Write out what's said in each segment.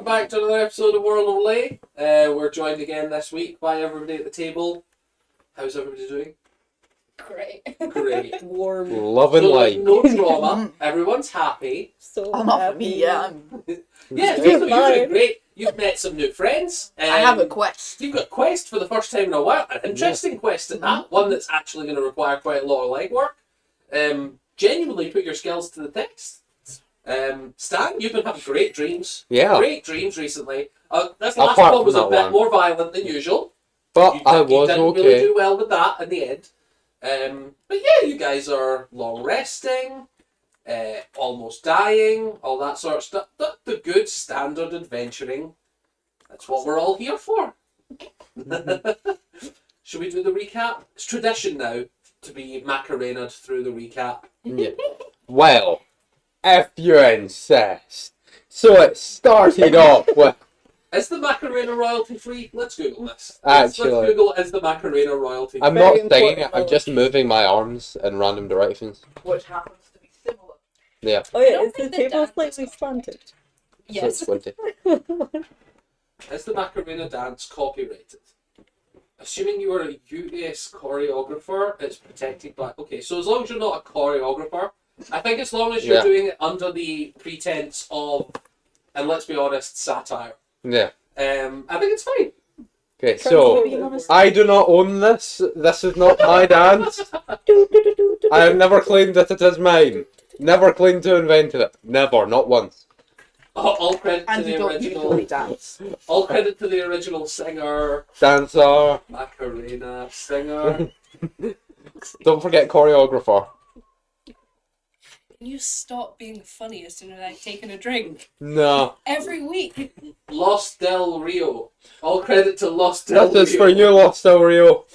welcome back to another episode of Orlea. We're joined again this week by everybody at the table. How's everybody doing? Great. Great. Warm. Loving life. No drama. Everyone's happy. So Not for happy. me, yeah. Yeah, It's you're fine. doing great. You've met some new friends. I have a quest. You've got a quest for the first time in a while. An interesting quest at that. One that's actually going to require quite a lot of legwork. Genuinely put your skills to the test. Stan, you've been having great dreams. Yeah. Great dreams recently. This last Apart one was from a that bit one. more violent than usual. But I You was didn't okay. really do well with that in the end. But yeah, you guys are long resting, almost dying, all that sort of stuff. The good standard adventuring. That's what we're all here for. Should we do the recap? It's tradition now to be Macarenaed through the recap. Yeah. Well, if you insist. So it started off with Is the Macarena royalty free? Let's Google this. Actually- Let's Google, is the Macarena royalty free? I'm Very not singing it, important I'm just moving my arms in random directions. Which happens to be similar. Yeah. Oh I yeah, don't is the think the table dance slightly is- slanted? Yes. So it's 20. Is the Macarena dance copyrighted? Assuming you are a US choreographer, it's protected by... Okay, so as long as you're not a choreographer, I think as long as you're Yeah. doing it under the pretense of, and let's be honest, satire, Yeah. I think it's fine. Okay, Try so to be honest. I do not own this. This is not my dance. I have never claimed that it is mine. Never claimed to invent it. Never, not once. All credit to And you the don't usually original... dance. All credit to the original singer, Dancer. Macarena singer. Don't forget choreographer. Can you stop being funny as soon as I've taken a drink? No. Every week. Los Del Rio. All credit to Los Del Rio. That is for you, Lost Del Rio.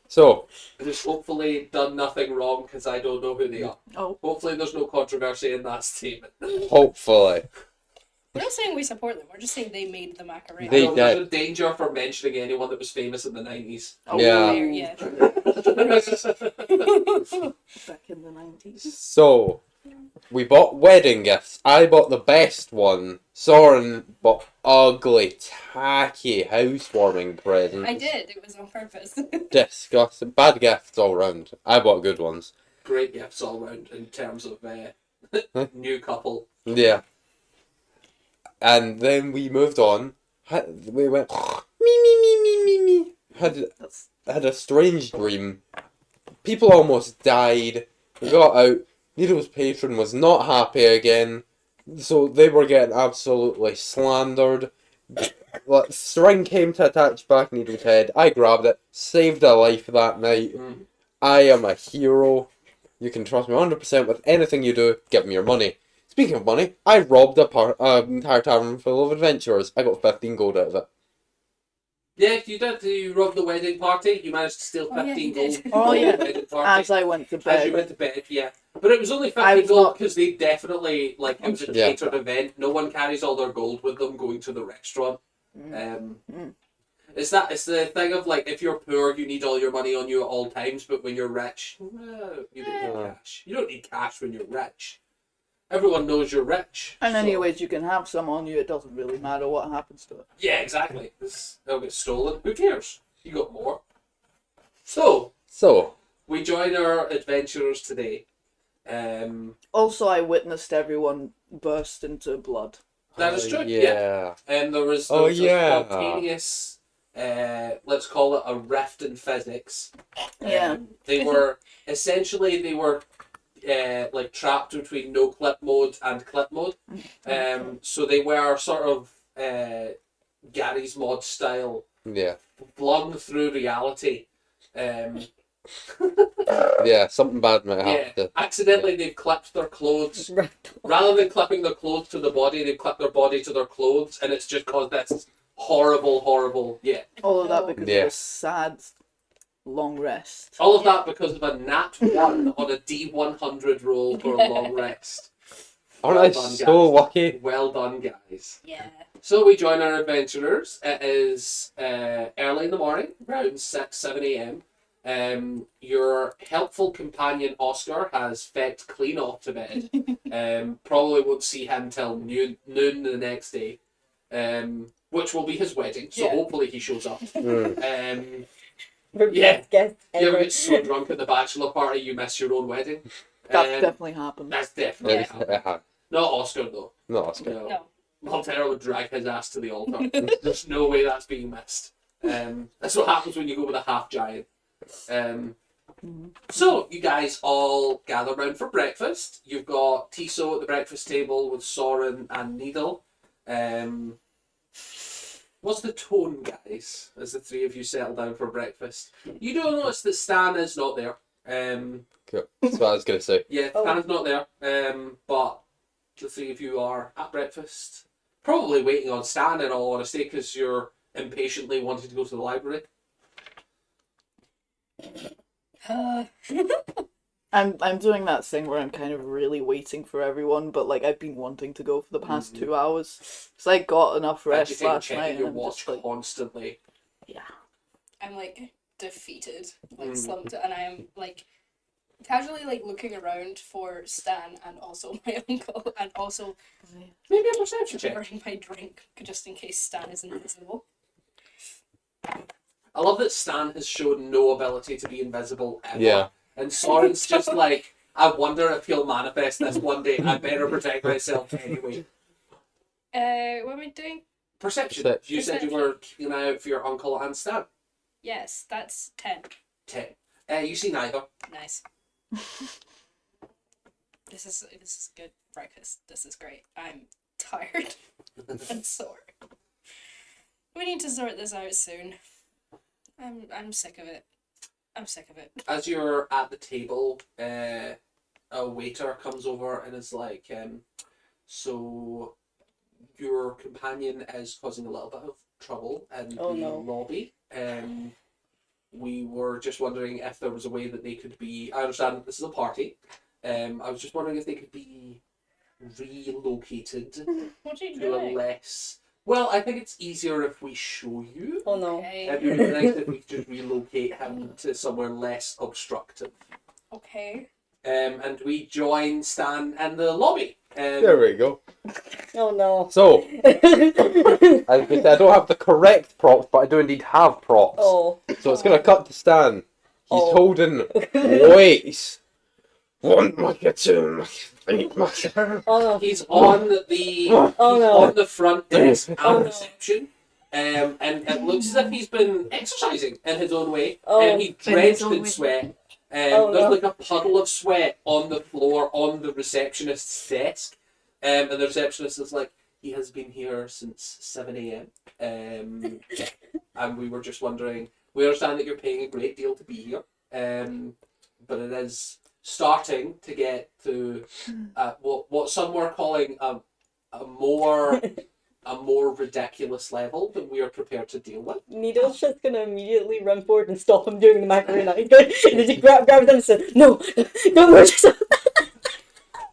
So, Who's hopefully done nothing wrong because I don't know who they are. Oh. Hopefully there's no controversy in that statement. hopefully. We're not saying we support them, we're just saying they made the Macarena. They I know there's did. a danger for mentioning anyone that was famous in the 90s. Oh, Yeah. Fair, yeah. Back in the 90s. So, we bought wedding gifts. I bought the best one. Soren bought ugly, tacky housewarming presents. I did, it was on purpose. Disgusting. Bad gifts all round. I bought good ones. Great gifts all round in terms of new couple. Yeah. And then we moved on. We went me. Had a strange dream. People almost died. We got out. Needle's patron was not happy again. So they were getting absolutely slandered. Like, string came to attach back Needle's head. I grabbed it. Saved a life that night. Mm. I am a hero. You can trust me 100% with anything you do. Give me your money. Speaking of money, I robbed an entire tavern full of adventurers. I got 15 gold out of it. Yeah, you did. You robbed the wedding party. You managed to steal Oh, yeah, 15 you gold. did. Oh, from yeah. the wedding party. As I went to As bed. you went to bed, yeah. But it was only I 50 was gold not- because they definitely, like, it was a Yeah. catered event. No one carries all their gold with them going to the restaurant. Mm. It's the thing of, like, if you're poor, you need all your money on you at all times, but when you're rich, no, you don't need cash. You don't need cash when you're rich. Everyone knows you're rich. And so- anyways, you can have some on you, it doesn't really matter what happens to it. Yeah, exactly. It'll get stolen. Who cares? You got more. So, So, we join our adventurers today. Also, I witnessed everyone burst into blood. That is true, Yeah. And there was Oh, a yeah. spontaneous, let's call it a rift in physics. Yeah. They were, essentially, like trapped between no clip mode and clip mode. So they were sort of Gary's mod style, Yeah. flung through reality. Yeah, something bad might Yeah, happen. accidentally they've clipped their clothes. Right. Rather than clipping their clothes to the body, they've clipped their body to their clothes, and it's just caused this horrible, yeah. All of that because Yeah. of a sad long rest. All of that because of a nat 1 on a D100 roll for a long rest. Aren't I Well done, so guys. lucky? Well done, guys. Yeah. So we join our adventurers. It is early in the morning, around 6, 7 a.m. Your helpful companion Oscar has fecked clean off to bed. Probably won't see him till noon the next day. which will be his wedding. So Yeah. hopefully he shows up. Mm. We're Yeah. best guests You ever ever. get so drunk at the bachelor party you miss your own wedding? That's Um, definitely happened. That's definitely Yeah. happened. Not Oscar though. No, Oscar. No. No. Montero would drag his ass to the altar. There's no way that's being missed. That's what happens when you go with a half giant. So you guys all gather round for breakfast. You've got Tiso at the breakfast table with Soren and Needle. What's the tone, guys, as the three of you settle down for breakfast? You do notice that Stan is not there. Cool. That's what I was going to say. Yeah, Oh. Stan's not there. But the three of you are at breakfast. Probably waiting on Stan, in all honesty, because you're impatiently wanting to go to the library. I'm doing that thing where I'm kind of really waiting for everyone, but like I've been wanting to go for the past 2 hours. So I got enough rest Fidgeting, last checking night, your and I'm watch just like, constantly. yeah. I'm like defeated, like slumped, and I'm like casually like looking around for Stan and also my uncle, and also Maybe a perception check. diverting my drink just in case Stan is invisible. I love that Stan has shown no ability to be invisible ever. Yeah. And Soren's just like, I wonder if he'll manifest this one day. I better protect myself anyway. What am I doing? Perception. Perception. You said you were keeping an eye out for your uncle and Stan. Yes, that's 10. 10. You see neither. Nice. This is good breakfast. This is great. I'm tired and sore. We need to sort this out soon. I'm sick of it. I'm sick of it. As you're at the table, a waiter comes over and is like, so your companion is causing a little bit of trouble in Oh, the no. lobby. We were just wondering if there was a way that they could be, I understand this is a party, I was just wondering if they could be relocated What are you to a doing? less... Well, I think it's easier if we show you. Oh no. Okay. It'd be really nice if we could just relocate him to somewhere less obstructive. Okay. And we join Stan in the lobby. There we go. Oh no. So, I don't have the correct props, but I do indeed have props. Oh. So it's going to cut to Stan. He's Oh. holding weights. One two, Oh no. He's on the Oh no. on the front desk at Oh, no. reception. And it looks as if he's been exercising in his own way. Oh. And he In his drenched own in way. sweat. Oh, There's no. like a puddle of sweat on the floor on the receptionist's desk. And the receptionist is like, he has been here since 7 a.m. And we were just wondering, we understand that you're paying a great deal to be here. But it is starting to get to what some were calling a more ridiculous level than we are prepared to deal with. Needle's just gonna immediately run forward and stop him doing the Macarena. He's gonna, and then he grabs him and says, "No, don't hurt yourself."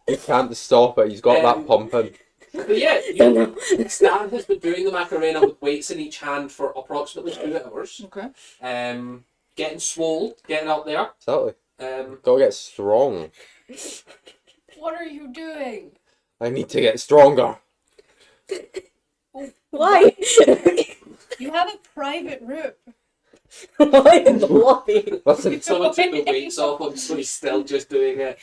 You can't stop it. He's got that Um, pumping. But yeah, Stan has been doing the Macarena with weights in each hand for approximately 2 hours. Okay. Getting swole, getting up there. Exactly. Um, Gotta get strong. What are you doing? I need to get stronger. Why? You have a private room. Why in the lobby? Listen, someone took the weights off him, so he's still just doing it.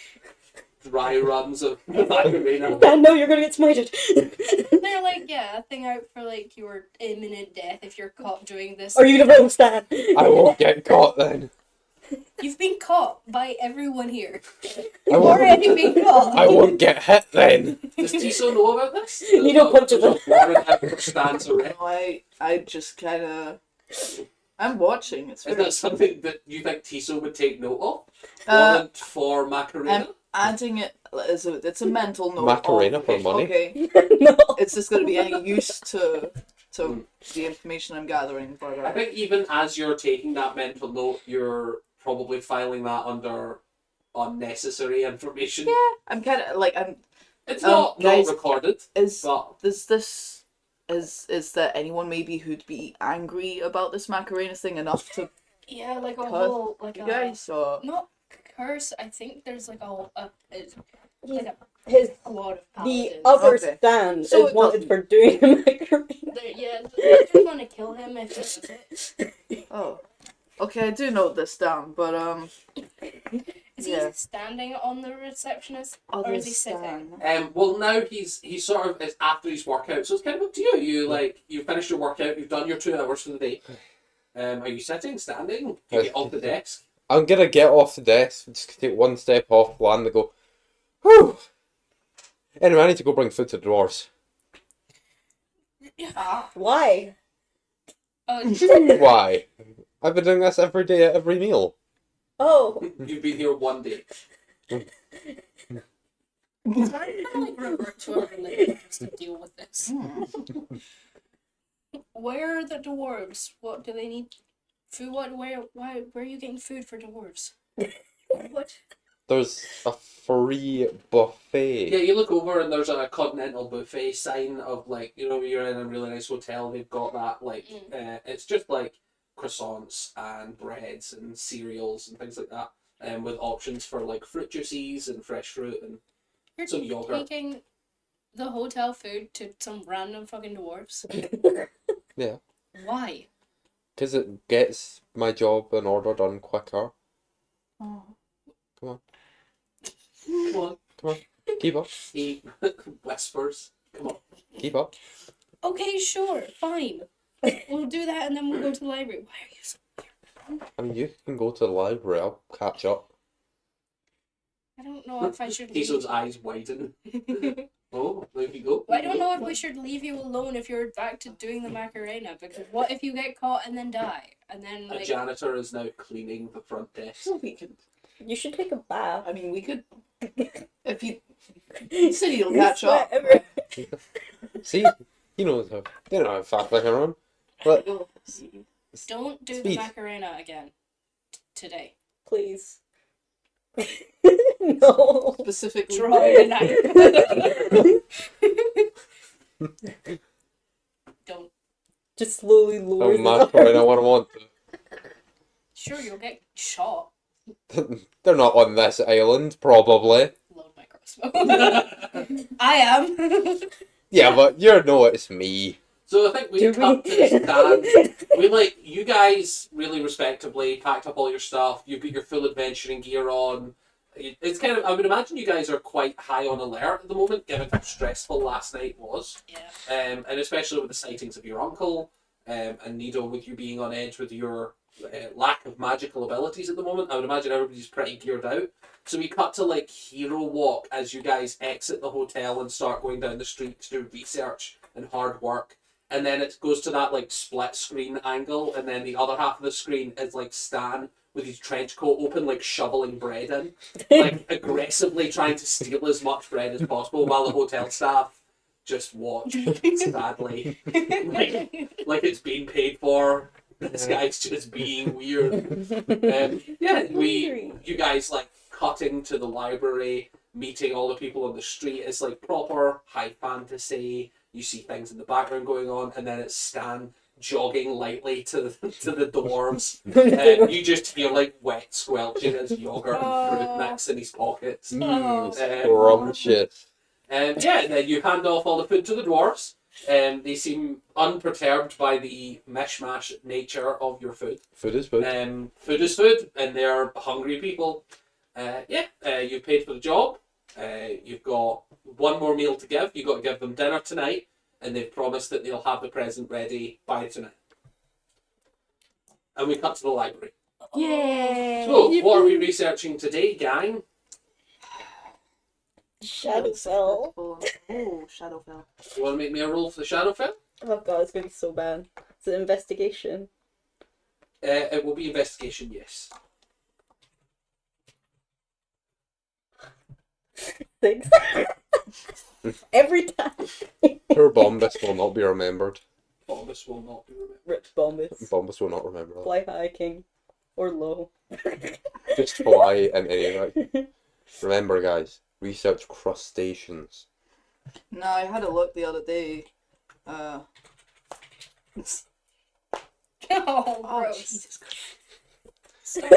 Dry runs of the Macarena. Dad, no, you're gonna get smited. They're like, yeah, a thing out for like your imminent death if you're caught doing this. Are you gonna roast that? I won't get caught then. You've been caught by everyone here. I You've won't, already been caught. I won't get hit then. Does Tiso know about this? You don't punch him. Stands arrest. No, I just kind of, I'm watching. It's Is very. that something that you think Tiso would take note of? Uh, Warrant for Macarena? Adding it as it's a mental note. Macarena of, for money. Okay, No. it's just going to be any use to the information I'm gathering. But I think even as you're taking that mental note, you're probably filing that under unnecessary information. yeah, I'm kind of like I'm. It's not guys, recorded, Is but this is there anyone maybe who'd be angry about this Macarena thing enough to Yeah, like a Cut whole, like you a, guys or not purse, I think there's like His a squad of the paladins. other Okay. stand So is it wanted doesn't- for doing a macarena. They just want to kill him if he does it. Oh. Okay, I do note this down, but Is Yeah. he standing on the receptionist, or other is he sitting? stand. Well, now he's sort of it's after his workout, so it's kind of up to you. You finished your workout, you've done your 2 hours for the day. Are you sitting, standing? Do you get off the desk? I'm gonna get off the desk, just take one step off, land and go, whew. Anyway, I need to go bring food to the dwarves. Why? Why? I've been doing this every day at every meal. Oh, You've been here 1 day. Can I like revert to a religion just to deal with this? Where are the dwarves? What do they need? Food? Where are you getting food for dwarves? What? There's a free buffet. Yeah, you look over and there's a continental buffet sign of like, you're in a really nice hotel. They've got that like, it's just like croissants and breads and cereals and things like that, with options for like fruit juices and fresh fruit and You're some yogurt. taking the hotel food to some random fucking dwarves? Yeah. Why? Because it gets my job and order done quicker. Oh. Come on. Come on, Come on. Keep up. he whispers. Come on. Keep up. Okay, sure, fine. We'll do that and then we'll go to the library. Why are you so... I mean, you can go to the library. I'll catch up. I don't know if I should Hazel's leave. eyes widen. Oh, there you go. I don't know if we should leave you alone if you're back to doing the Macarena, because what if you get caught and then die? And then, A like... janitor is now cleaning the front desk. We could. you should take a bath. I mean, we could. If you said you'll catch up. Every- See? He knows how. They don't have fat like everyone. But Don't do the Speed. Macarena again. Today. Please. No. Specifically. Draw the knife. Don't. Just slowly lowers I'm mad for it. I want Sure, you'll get shot. to. They're not on this island, probably. Load my crossbow. I am. Yeah, but it's me. So I think we Do cut we? to the stand. You guys really respectably packed up all your stuff. You've got your full adventuring gear on. It's kind of, I would imagine you guys are quite high on alert at the moment, given how stressful last night was. Yeah. And especially with the sightings of your uncle, and Nido with you being on edge with your lack of magical abilities at the moment. I would imagine everybody's pretty geared out. So we cut to like hero walk as you guys exit the hotel and start going down the street to do research and hard work. And then it goes to that like split screen angle, and then the other half of the screen is like Stan with his trench coat open, like shoveling bread in, like aggressively trying to steal as much bread as possible, while the hotel staff just watch sadly, like it's being paid for. This guy's just being weird. You guys like cutting to the library, meeting all the people on the street. It's like proper high fantasy. You see things in the background going on, and then it's Stan jogging lightly to the dwarves. You just hear like wet squelching as yogurt and fruit mix in his pockets. Scrumptious. And then you hand off all the food to the dwarves. They seem unperturbed by the mishmash nature of your food. Food is food. Food is food, and they're hungry people. You've paid for the job. You've got one more meal to give. You've got to give them dinner tonight, and they've promised that they'll have the present ready by tonight. And we cut to the library. Yay! So, what are we researching today, gang? Shadowfell. Oh, Shadowfell. You want to make me a roll for the Shadowfell? Oh god, it's gonna be so bad. It's an investigation. It will be investigation, yes. 6. Every time. Poor Bombus will not be remembered. Bombus will not be remembered. Rip Bombus. Bombus will not remember that. Fly high, king. Or low. Just fly in any right. Remember, guys, research crustaceans. No, I had a look the other day. Oh, Oh, gross. Jesus Christ. Stop.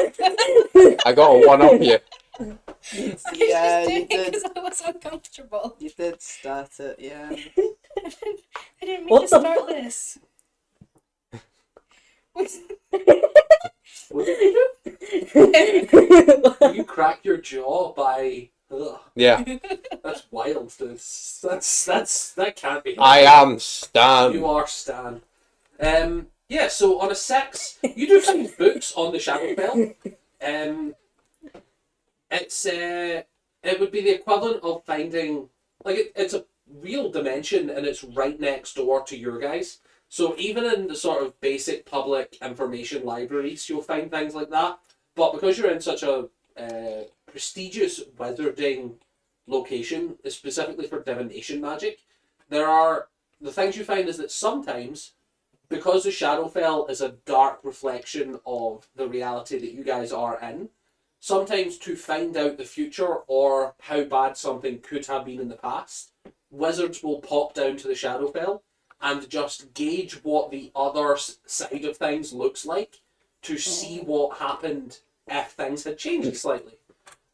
I got a one up here. I was Yeah, just you doing it did. because I was uncomfortable. You did start it, yeah. I didn't mean What to the start fuck? this. What did you do? You crack your jaw by. Ugh, Yeah, that's wild, dude. That can't be. I healthy. am Stan. You are Stan. Yeah. So on a 6, you do find books on the Shadowfell. It would be the equivalent of finding it's a real dimension and it's right next door to your guys. So even in the sort of basic public information libraries, you'll find things like that. But because you're in such a prestigious wizarding location, specifically for divination magic, the things you find is that sometimes, because the Shadowfell is a dark reflection of the reality that you guys are in, sometimes to find out the future or how bad something could have been in the past, wizards will pop down to the Shadowfell and just gauge what the other side of things looks like to see what happened if things had changed slightly.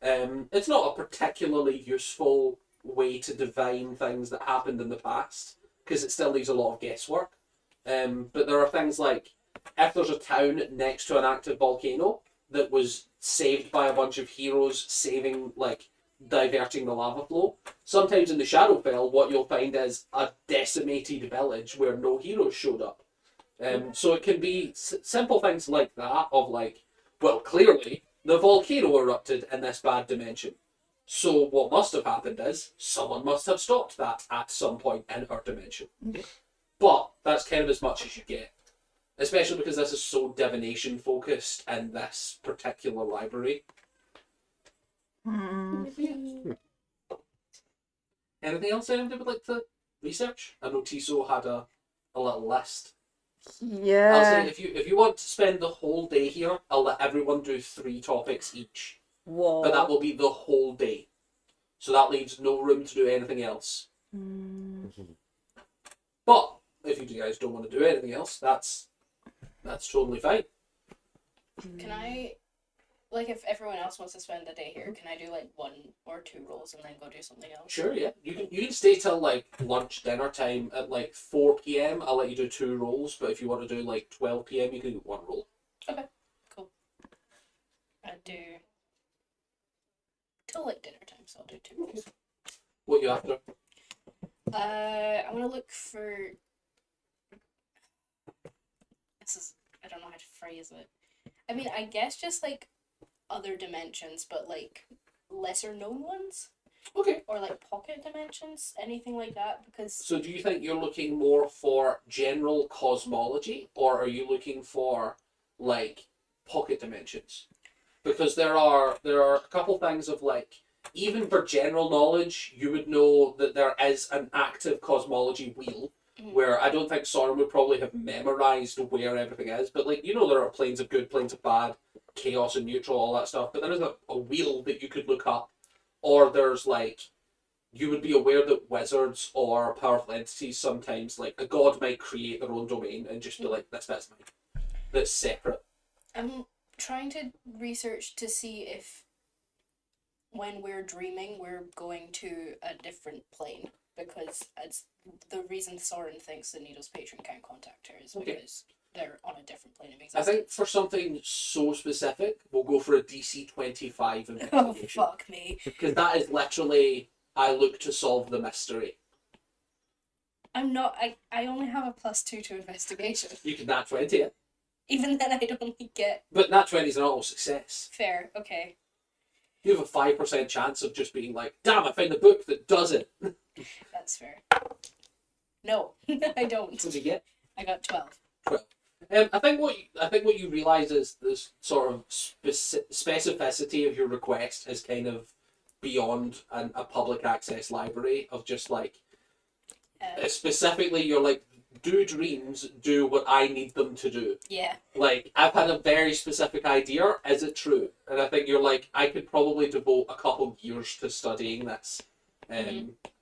It's not a particularly useful way to divine things that happened in the past because it still leaves a lot of guesswork. But there are things like if there's a town next to an active volcano that was saved by a bunch of heroes diverting the lava flow. Sometimes in the Shadowfell, what you'll find is a decimated village where no heroes showed up. So it can be simple things like that of well, clearly the volcano erupted in this bad dimension. So what must have happened is someone must have stopped that at some point in our dimension. But that's kind of as much as you get. Especially because this is so divination focused in this particular library. Anything else anybody would like to research? I know Tiso had a little list. I'll say Yeah. if you want to spend the whole day here, I'll let everyone do 3 topics each. Whoa. But that will be the whole day. So that leaves no room to do anything else. But if you guys don't want to do anything else, that's totally fine. Can I, if everyone else wants to spend the day here, can I do 1 or 2 rolls and then go do something else? Sure, yeah. You can stay till lunch dinner time at 4 p.m. I'll let you do 2 rolls, but if you want to do 12 p.m. you can do 1 roll. Okay, cool. I do till dinner time, so I'll do 2 rolls. What you after? I want to look for. I don't know how to phrase it. I mean, I guess just other dimensions, but lesser known ones. Okay. Or pocket dimensions, anything like that, because. So do you think you're looking more for general cosmology, or are you looking for pocket dimensions? Because there are a couple things of even for general knowledge, you would know that there is an active cosmology wheel. Where I don't think Soren would probably have memorized where everything is, but there are planes of good, planes of bad, chaos and neutral, all that stuff. But there isn't a wheel that you could look up, or there's you would be aware that wizards or powerful entities sometimes a god might create their own domain and just be this bit's mine. That's separate. I'm trying to research to see if when we're dreaming we're going to a different plane, because it's the reason Soren thinks the Needle's patron can't contact her is because they're on a different plane of existence. I think for something so specific, we'll go for a DC 25 Oh, investigation. fuck me. Because that is literally, I look to solve the mystery. I'm not, I only have a +2 to investigation. You can nat 20 it. Even then I'd only get... But nat 20 is an auto success. Fair, okay. You have a 5% chance of just being damn, I found a book that does it. That's fair. No, I don't. What did you get? I got 12. 12. I think what you realise is this sort of specificity of your request is kind of beyond a public access library of just specifically you're do dreams do what I need them to do? Yeah. I've had a very specific idea. Is it true? And I think you're I could probably devote a couple years to studying this.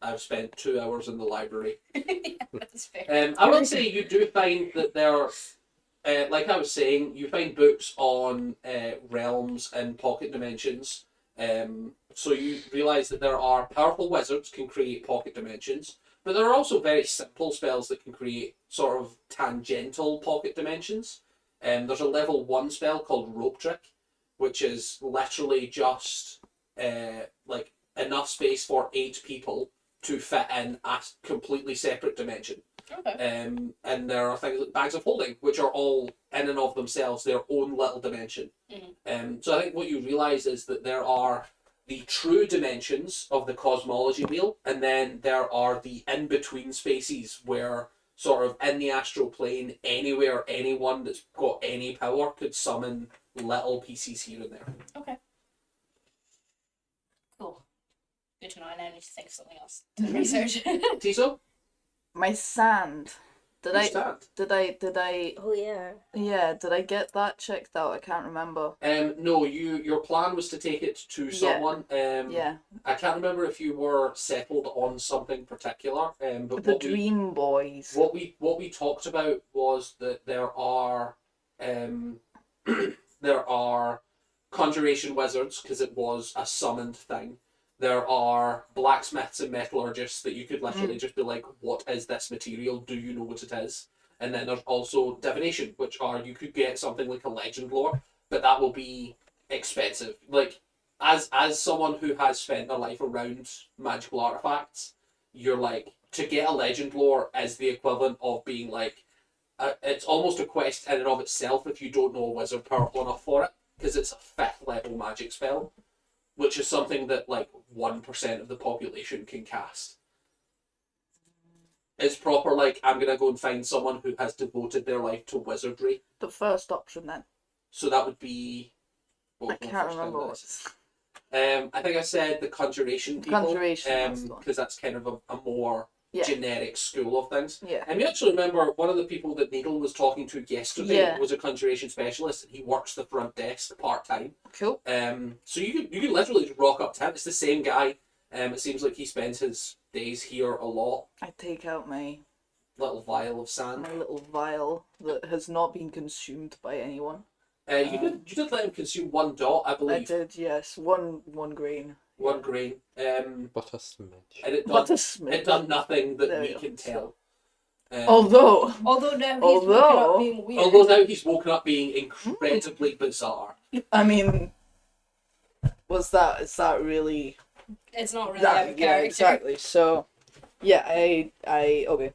I've spent 2 hours in the library. Yeah, that's fair. I will say you do find that there like I was saying, you find books on realms and pocket dimensions. So you realise that there are powerful wizards can create pocket dimensions, but there are also very simple spells that can create sort of tangential pocket dimensions. There's a level 1 spell called Rope Trick, which is literally just like enough space for 8 people to fit in a completely separate dimension. Okay. And there are things like bags of holding, which are all in and of themselves their own little dimension. So I think what you realise is that there are the true dimensions of the cosmology wheel, and then there are the in-between spaces where sort of in the astral plane, anywhere, anyone that's got any power could summon little pieces here and there. Okay. Cool. Good to know. I now need to think of something else to research. Tiso? My sand. Did You I? stand. Did I? Oh yeah. Yeah. Did I get that checked out? I can't remember. No, your plan was to take it to Yeah. someone. Yeah. I can't remember if you were settled on something particular. But The Dream Boys. what we talked about was that there are there are conjuration wizards because it was a summoned thing. There are blacksmiths and metallurgists that you could literally just be like, what is this material? Do you know what it is? And then there's also divination, which are you could get something like a legend lore, but that will be expensive. Like as someone who has spent their life around magical artifacts, you're like, to get a legend lore is the equivalent of being like, it's almost a quest in and of itself if you don't know a wizard powerful enough for it, because it's a 5th level magic spell, which is something that like 1% of the population can cast. It's proper like, I'm gonna go and find someone who has devoted their life to wizardry. The first option then. So that would be. I can't remember what. I think I said the conjuration people. Conjuration, that's the one. Because that's kind of a more Yeah. generic school of things. Yeah. And you actually remember one of the people that Needle was talking to yesterday Yeah. was a conjuration specialist, and he works the front desk part time. Cool. So you could literally just rock up to him. It's the same guy. It seems like he spends his days here a lot. I take out my Little vial of sand. little vial that has not been consumed by anyone. You did let him consume 1 dot, I I believe. did, yes. One grain. 1 grain. But a smidge. And it But done, a smidge. it done nothing that There we we go. can tell. Although, Although now he's woken Although- up being weird. although now he's woken up being incredibly bizarre. I mean, is that really? It's not really That, out of character. yeah, exactly. So, yeah, I okay.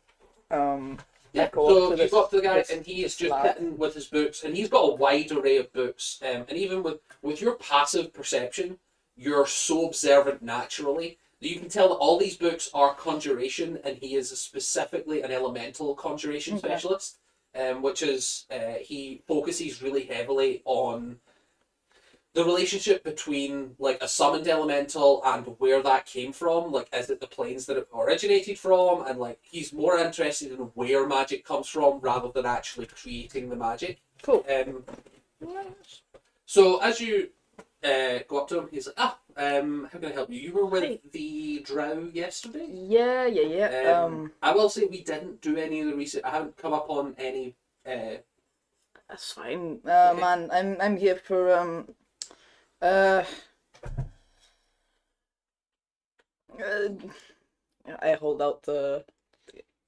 Yeah, I go up so to you this- go up to the guy this and he is just lad. sitting with his books, and he's got a wide array of books. And even with your passive perception, you're so observant naturally that you can tell that all these books are conjuration, and he is specifically an elemental conjuration Okay. specialist, which is he focuses really heavily on the relationship between like a summoned elemental and where that came from. Like, is it the planes that it originated from? And like, he's more interested in where magic comes from rather than actually creating the magic. Cool. So as you go up to him, he's like, how can I help you? You were with Hey. the drow yesterday? Yeah. I will say we didn't do any of the research. I haven't come up on any. That's fine. Okay. Man, I'm here for I hold out the.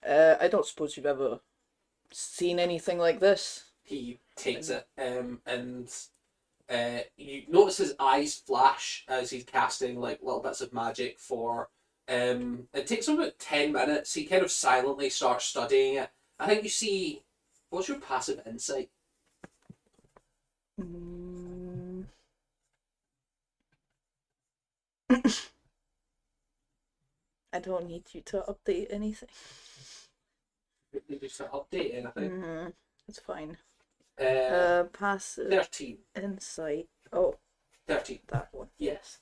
I don't suppose you've ever seen anything like this. He takes it, and you notice his eyes flash as he's casting like little bits of magic for. It takes him about 10 minutes. He kind of silently starts studying it. I think you see. What's your passive insight? Mm. I don't need you to update anything. Did you start updating? I think. It's fine. Passive 13. insight. Oh, 13. that one. Yes.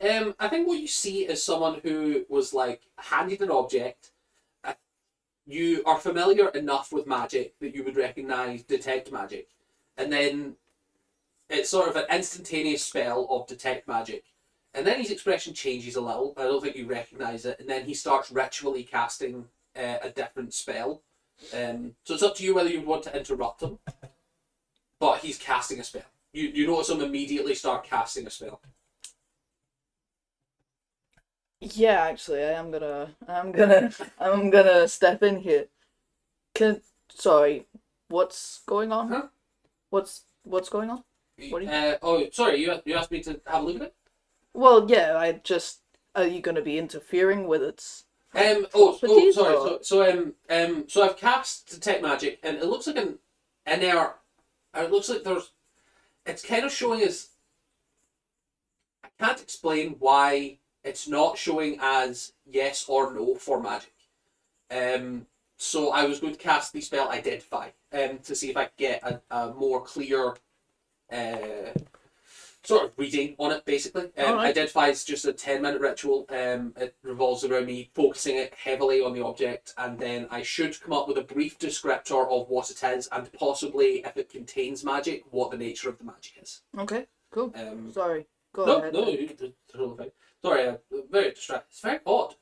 I think what you see is someone who was like handed an object. You are familiar enough with magic that you would recognize detect magic, and then it's sort of an instantaneous spell of detect magic, and then his expression changes a little. I don't think you recognize it, and then he starts ritually casting a different spell. So it's up to you whether you want to interrupt him. but he's casting a spell. You notice him immediately start casting a spell. Yeah, actually, I'm gonna step in here. Sorry, what's going on? Huh? What's going on? What do you- Oh, sorry. You asked me to have a look at it. Well, yeah, are you gonna be interfering with its? Oh, Properties, sorry. or- So I've cast detect magic, and it looks like an inert. It looks like there's. It's kind of showing as. I can't explain why it's not showing as yes or no for magic. So I was going to cast the spell Identify, to see if I could get a more clear, sort of reading on it, basically. Alright. Identify is just a 10-minute ritual. It revolves around me focusing it heavily on the object, and then I should come up with a brief descriptor of what it is, and possibly, if it contains magic, what the nature of the magic is. Okay, cool. Um, Sorry, go no, ahead. no, then. you're totally fine. Sorry, very distracted. It's very odd.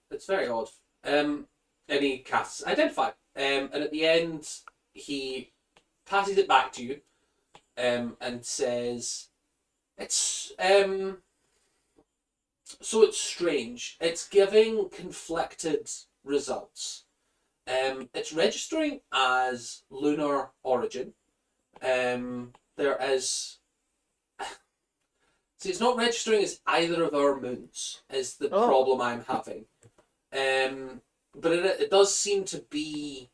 It's very odd. And he casts Identify. And at the end, he passes it back to you, and says, "It's so it's strange. It's giving conflicted results. It's registering as lunar origin. There is." See, it's not registering as either of our moons, is the Oh. problem I'm having. But it does seem to be.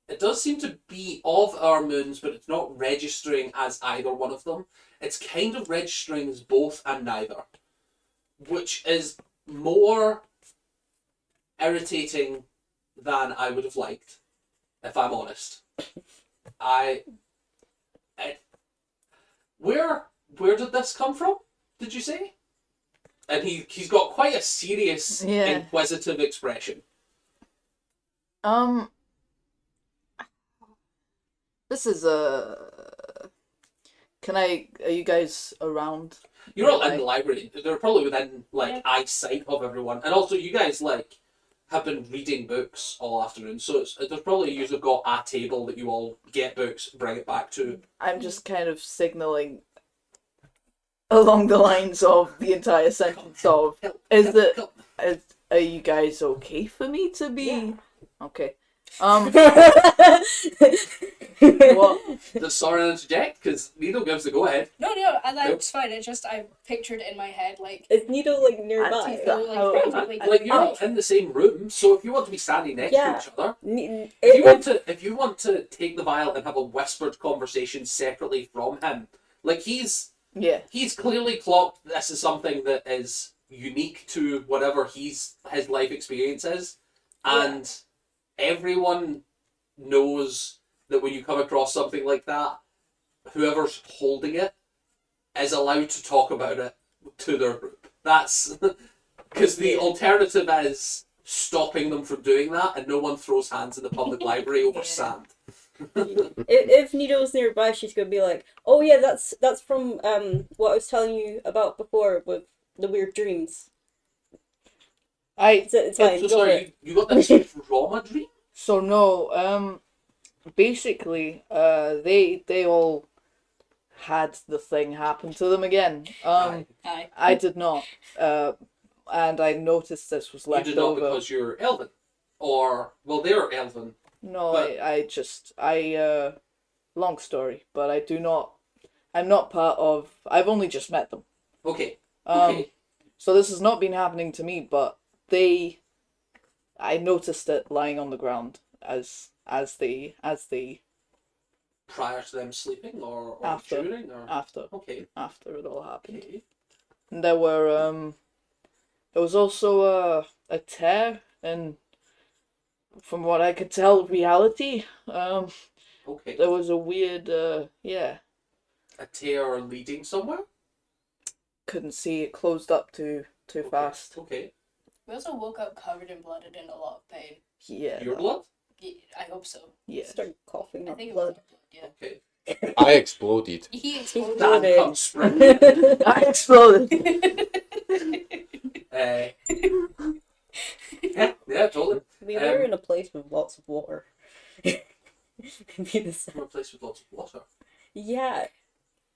It does seem to be of our moons, but it's not registering as either one of them. It's kind of registering as both and neither, which is more irritating than I would have liked, if I'm honest. Where did this come from? Did you say? And he's got quite a serious, Yeah. inquisitive expression. This is are you guys around? You're all in Like- the library. They're probably within Yeah. eyesight of everyone, and also you guys have been reading books all afternoon. So there's probably you've got a table that you all get books, bring it back to. I'm just kind of signaling along the lines of the entire sentence of are you guys okay for me to be? Yeah. Okay. What? Does Soren interject? Because Needle gives the go ahead. No, and that's fine. It's just I pictured it in my head like Is Needle like nearby? Auntie, so, like, Oh, practically Like you're all in the same room, so if you want to be standing next Yeah. to each other, Ne- if you want to take the vial and have a whispered conversation separately from him, like he's clearly clocked this is something that is unique to whatever his life experience is, and everyone knows that when you come across something like that, whoever's holding it is allowed to talk about it to their group. That's because the alternative is stopping them from doing that, and no one throws hands in the public library over Yeah. sand. if Needle's nearby, she's gonna be like, "Oh yeah, that's from what I was telling you about before with the weird dreams." It's fine. So go for it. sorry, you got this trauma dream? So no, basically, they all had the thing happen to them again. Aye. Aye. I did not. And I noticed this was You left did not over. because you're elven, or well, they're elven. No, But- long story, but I'm not part of, I've only just met them. Okay. Um, so this has not been happening to me, but I noticed it lying on the ground as they Prior to them sleeping, or After. during, or after okay. it all happened. Okay. And there was also a tear in, from what I could tell, reality. Okay. There was a weird yeah. A tear leading somewhere. Couldn't see, it closed up too Okay. fast. Okay. We also woke up covered in blood and in a lot of pain. Yeah. Your that- blood. I hope so. Yeah. Start coughing I up think it was blood. blood. Okay. I exploded. Yeah. He exploded. Dan Exploded. comes sprinting. I exploded. Yeah, totally. We were in a place with lots of water. Maybe this. From a place with lots of water. Yeah,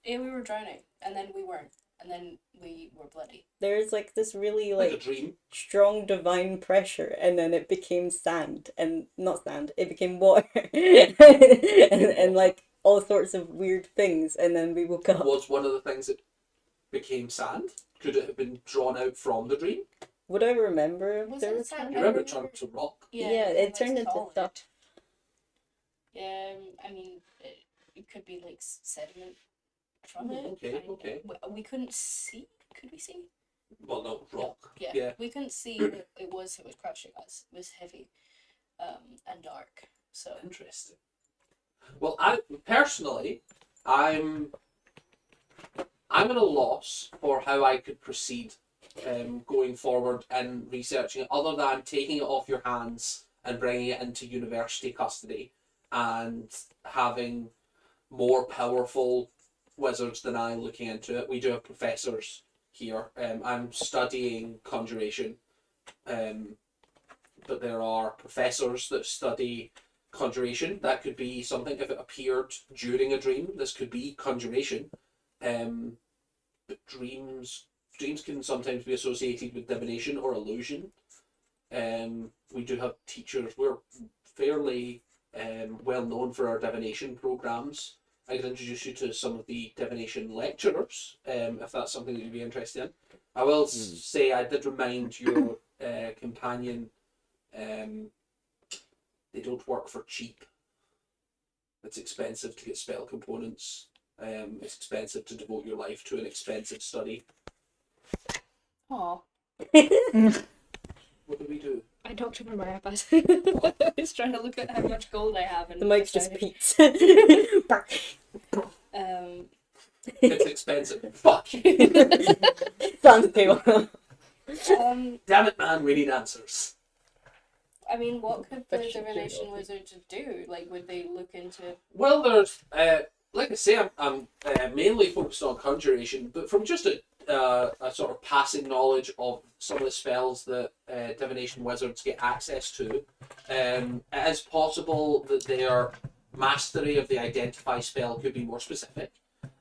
Yeah, we were drowning, and then we weren't, and then we were bloody. there's like this really Like a like dream. strong divine pressure, and then it became sand, and not sand, it became water, and like all sorts of weird things, and then we woke up. Was one of the things that became sand? Could it have been drawn out from the dream? Would I remember if Was there it was sand? sand? You remember it turned to rock? Yeah, it was turned into solid. stuff. Yeah, I mean, it could be like sediment from it. Okay, and okay. we couldn't see. Could we see? Well, no, rock. Yeah. Yeah. We couldn't see. It was crushing us. It was heavy, and dark. So Interesting. Well, I personally, I'm at a loss for how I could proceed going forward and researching it, other than taking it off your hands and bringing it into university custody and having more powerful wizards than I looking into it. We do have professors here. I'm studying conjuration, but there are professors that study conjuration. That could be something if it appeared during a dream. This could be conjuration. But dreams can sometimes be associated with divination or illusion. We do have teachers. We're fairly well known for our divination programs. I can introduce you to some of the divination lecturers, if that's something that you'd be interested in. I will say I did remind your companion, they don't work for cheap. It's expensive to get spell components. It's expensive to devote your life to an expensive study. Aw. What do we do? I knocked over my iPad. I was trying to look at how much gold I have, and The mic just decided- peaks. It's expensive. Fuck. Sans paywall. Damn it, man, we need answers. I mean, what could the Efficient divination curiosity. wizards do? Like, would they look into? Well, there's, like I say, I'm mainly focused on conjuration, but from just a sort of passing knowledge of some of the spells that divination wizards get access to, it is possible that their mastery of the identify spell could be more specific.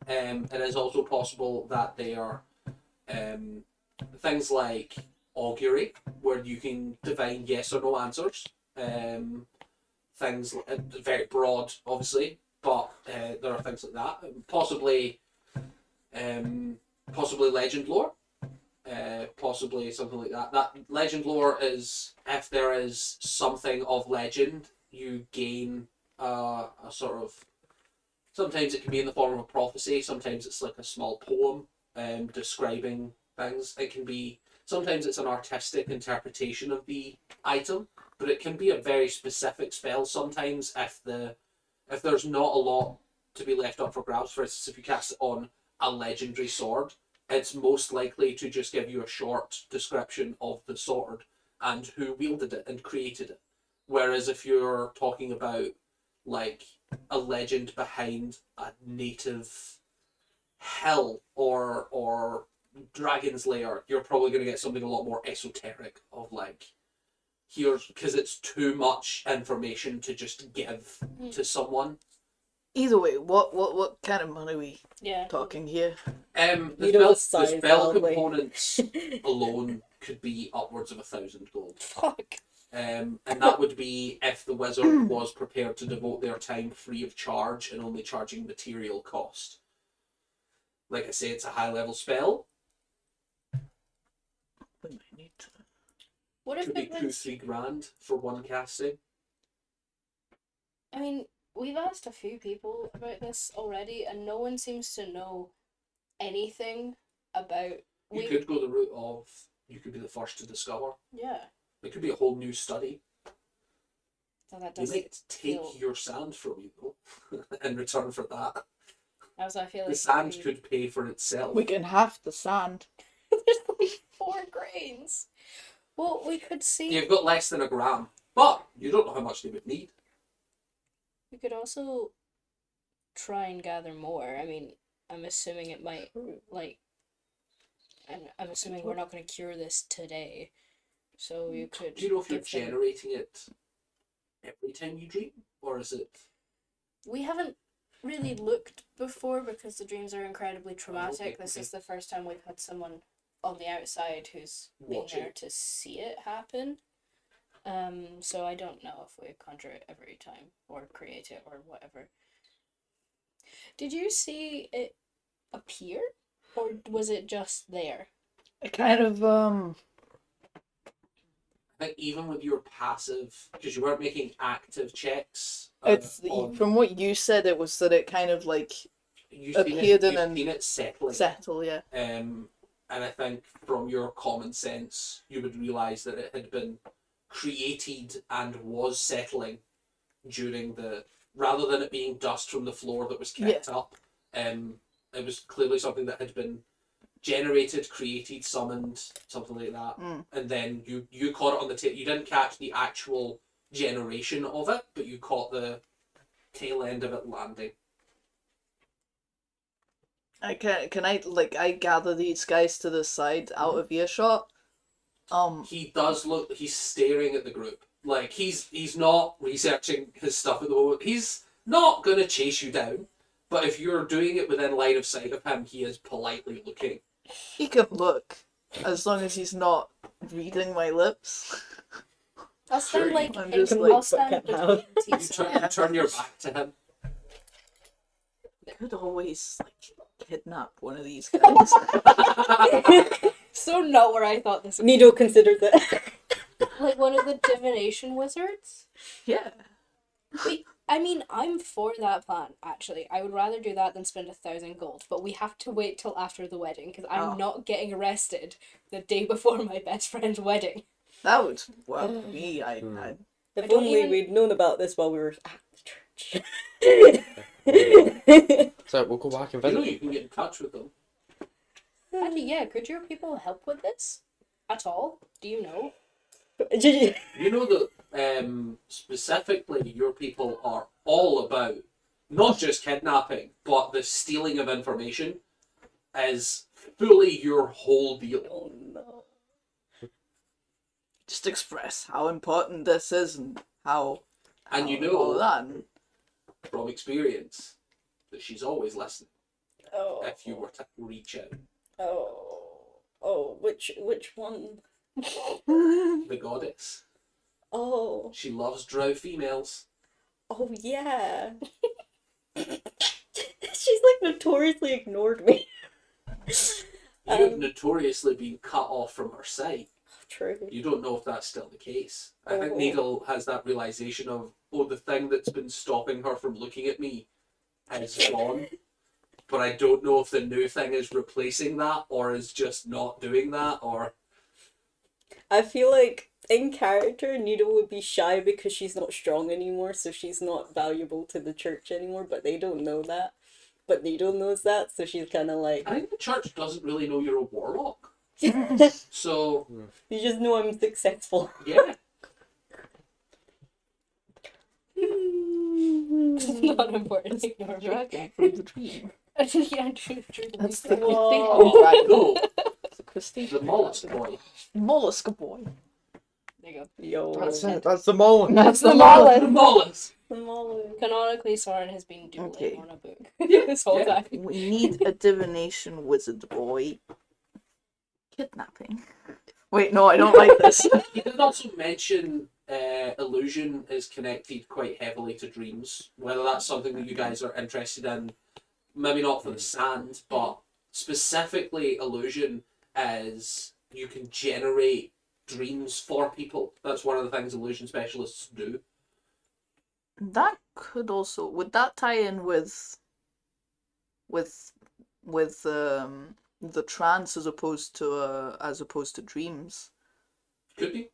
It is also possible that they are things like augury, where you can divine yes or no answers. Things very broad, obviously, but there are things like that. Possibly legend lore. Possibly something like that. That legend lore is if there is something of legend, you gain a sort of. Sometimes it can be in the form of a prophecy. Sometimes it's like a small poem describing things. It can be. Sometimes it's an artistic interpretation of the item, but it can be a very specific spell. Sometimes if there's not a lot to be left up for grabs, for instance, if you cast it on a legendary sword, it's most likely to just give you a short description of the sword and who wielded it and created it. Whereas if you're talking about like a legend behind a native hill or dragon's lair, you're probably going to get something a lot more esoteric of like here's because it's too much information to just give to someone. Either way, what kind of money are we Yeah. talking here? The You know the spell size, probably. components alone could be upwards of 1,000 gold. Fuck. And that would be if the wizard was prepared to devote their time free of charge and only charging material cost. Like I say, it's a high level spell. We might need to. What if Could be it 2-3 was? grand for one casting. I mean, we've asked a few people about this already, and no one seems to know anything about. You could go the route of you could be the first to discover. Yeah. It could be a whole new study. So that They doesn't. might take feel- your sand from you though, in return for that. As I feel like The sand we- could pay for itself. We can have the sand. There's like 4 grains. Well, we could see. You've got less than a gram, but you don't know how much they would need. We could also try and gather more. I mean, I'm assuming it might like. I'm assuming we're not going to cure this today, so you could. Do you know if you're give them- generating it every time you dream, or is it? We haven't really looked before because the dreams are incredibly traumatic. okay, This okay. is the first time we've had someone on the outside who's been Watching. there to see it happen. So I don't know if we conjure it every time or create it or whatever. Did you see it appear, or was it just there? It kind of I think even with your passive, because you weren't making active checks. it's on, from what you said, it was that it kind of like you've appeared seen it, and you've seen it settling. settle, yeah. And I think from your common sense, you would realise that it had been created and was settling during the, rather than it being dust from the floor that was kept up. It was clearly something that had been generated, created, summoned, something like that. And then you caught it on the tail. You didn't catch the actual generation of it, but you caught the tail end of it landing. I gather these guys to the side out of earshot. He does look. He's staring at the group. Like he's not researching his stuff at the moment. He's not gonna chase you down. But if you're doing it within line of sight of him, he is politely looking. He can look, as long as he's not reading my lips. I'll stand Sure, like I'm in, just I'll like, stand but can't between You turn your back to him. Could always kidnap one of these guys. So not where I thought this would Nido considers it. like one of the divination wizards. Yeah. I mean, I'm for that plan, actually. I would rather do that than spend 1,000 gold, but we have to wait till after the wedding, because I'm not getting arrested the day before my best friend's wedding. That would work for me. I If don't only even- we'd known about this while we were at the church. So we'll go back and You know visit. you can get in touch with them. Actually, yeah, could your people help with this? At all? Do you know? You know that specifically your people are all about not just kidnapping, but the stealing of information is fully your whole deal. Oh no. just express how important this is and how. And you all know that. from experience that she's always listening Oh. if you were to reach out. Oh, which one? The goddess. Oh. She loves drow females. Oh yeah. She's like notoriously ignored me. You've notoriously been cut off from her sight. True. You don't know if that's still the case. I think Oh. Needle has that realization of, the thing that's been stopping her from looking at me is gone. But I don't know if the new thing is replacing that or is just not doing that or... I feel like in character, Nita would be shy because she's not strong anymore, so she's not valuable to the church anymore, but they don't know that. But Nita knows that, so she's kind of like... I think the church doesn't really know you're a warlock. So, You just know I'm successful. yeah. Not important. Ignore me. Dragon from the dream. Yeah, true. That's the Whoa. Christine. No, It's the Christine. the mollusk boy. Mollusc boy. There you go. Yo. That's it. That's the mole. That's the The mollusk. mollusk! Canonically, Soren has been doodling Okay. on a book this whole Yeah. time. We need a divination wizard boy. Kidnapping. Wait, no, I don't like this. He did also mention illusion is connected quite heavily to dreams. Whether that's something that you guys are interested in, maybe not for the sand, but specifically illusion is you can generate dreams for people. That's one of the things illusion specialists do. That could also, would that tie in with the trance as opposed to dreams? Could be.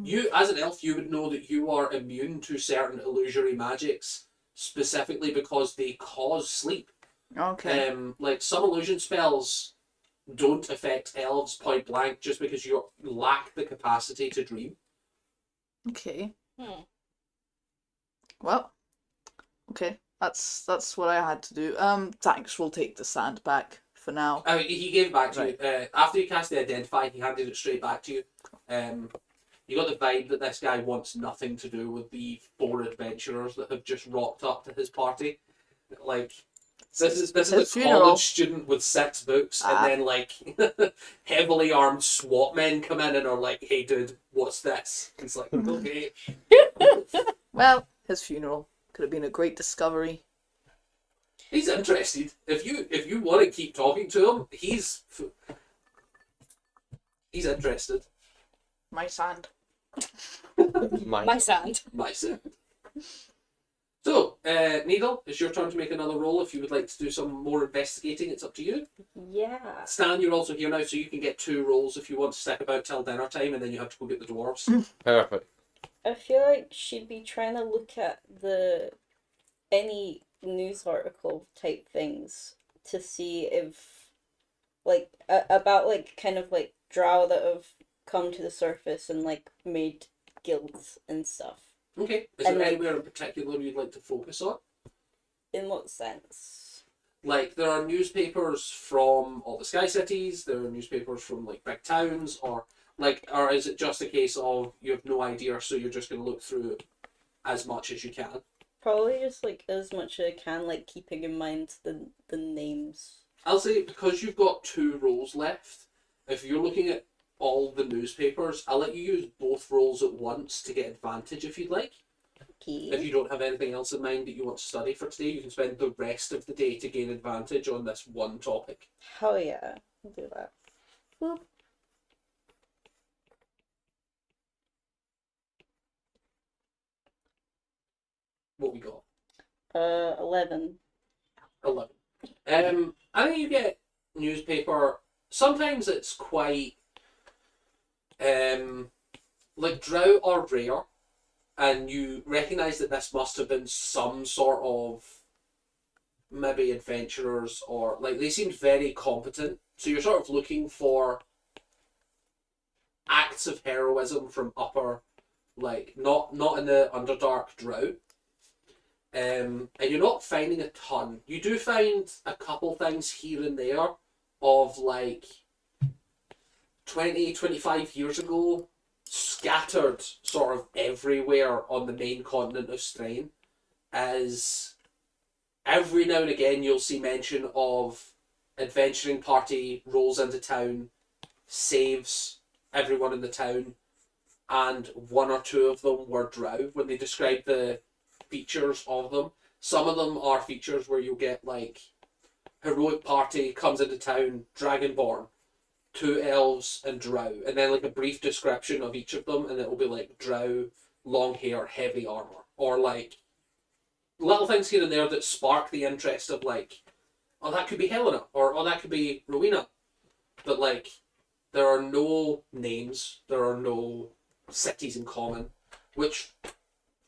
You, as an elf, you would know that you are immune to certain illusory magics, specifically because they cause sleep. Okay. Like some illusion spells don't affect elves point blank just because you lack the capacity to dream. Okay. Hmm. Well, okay. That's what I had to do. Thanks. We'll take the sand back for now. He gave it back to Right. you. After you cast the identify, he handed it straight back to you. You got the vibe that this guy wants nothing to do with the 4 adventurers that have just rocked up to his party. Like, so this is His a funeral. college student with 6 books, Ah. and then like heavily armed SWAT men come in and are like, "Hey, dude, what's this?" It's like, okay. Well, his funeral could have been a great discovery. He's interested. If you want to keep talking to him, he's interested. My sand. My sand. My son. So, Needle, it's your turn to make another roll. If you would like to do some more investigating, it's up to you. Yeah. Stan, you're also here now, so you can get 2 rolls if you want to stick about till dinner time, and then you have to go get the dwarves. Perfect. I feel like she'd be trying to look at any news article type things to see if, like, about, like, kind of, like, drow that have come to the surface and, like, made guilds and stuff. Okay. Is And there like- anywhere in particular you'd like to focus on? In what sense? Like, there are newspapers from all the Sky Cities, there are newspapers from, like, big towns, or is it just a case of you have no idea, so you're just going to look through as much as you can? Probably just, like, as much as I can, like, keeping in mind the names. I'll say, because you've got 2 rolls left, if you're looking at all the newspapers, I'll let you use both rolls at once to get advantage if you'd like. If Okay. you don't have anything else in mind that you want to study for today, you can spend the rest of the day to gain advantage on this one topic. Hell yeah. I'll do that. Boop. What we got? 11. 11. I think you get newspaper. Sometimes it's quite like drought are rare, and you recognise that this must have been some sort of maybe adventurers, or like they seemed very competent. So you're sort of looking for acts of heroism from upper, like not in the Underdark drought. And you're not finding a ton. You do find a couple things here and there of like 20, 25 years ago, scattered sort of everywhere on the main continent of Strain, as every now and again you'll see mention of adventuring party rolls into town, saves everyone in the town, and 1 or 2 of them were drow when they describe the features of them. Some of them are features where you'll get like heroic party comes into town, dragonborn, 2 elves and drow, and then like a brief description of each of them, and it'll be like drow, long hair, heavy armor, or like little things here and there that spark the interest of like, oh, that could be Helena, or oh, that could be Rowena. But like, there are no names, there are no cities in common, which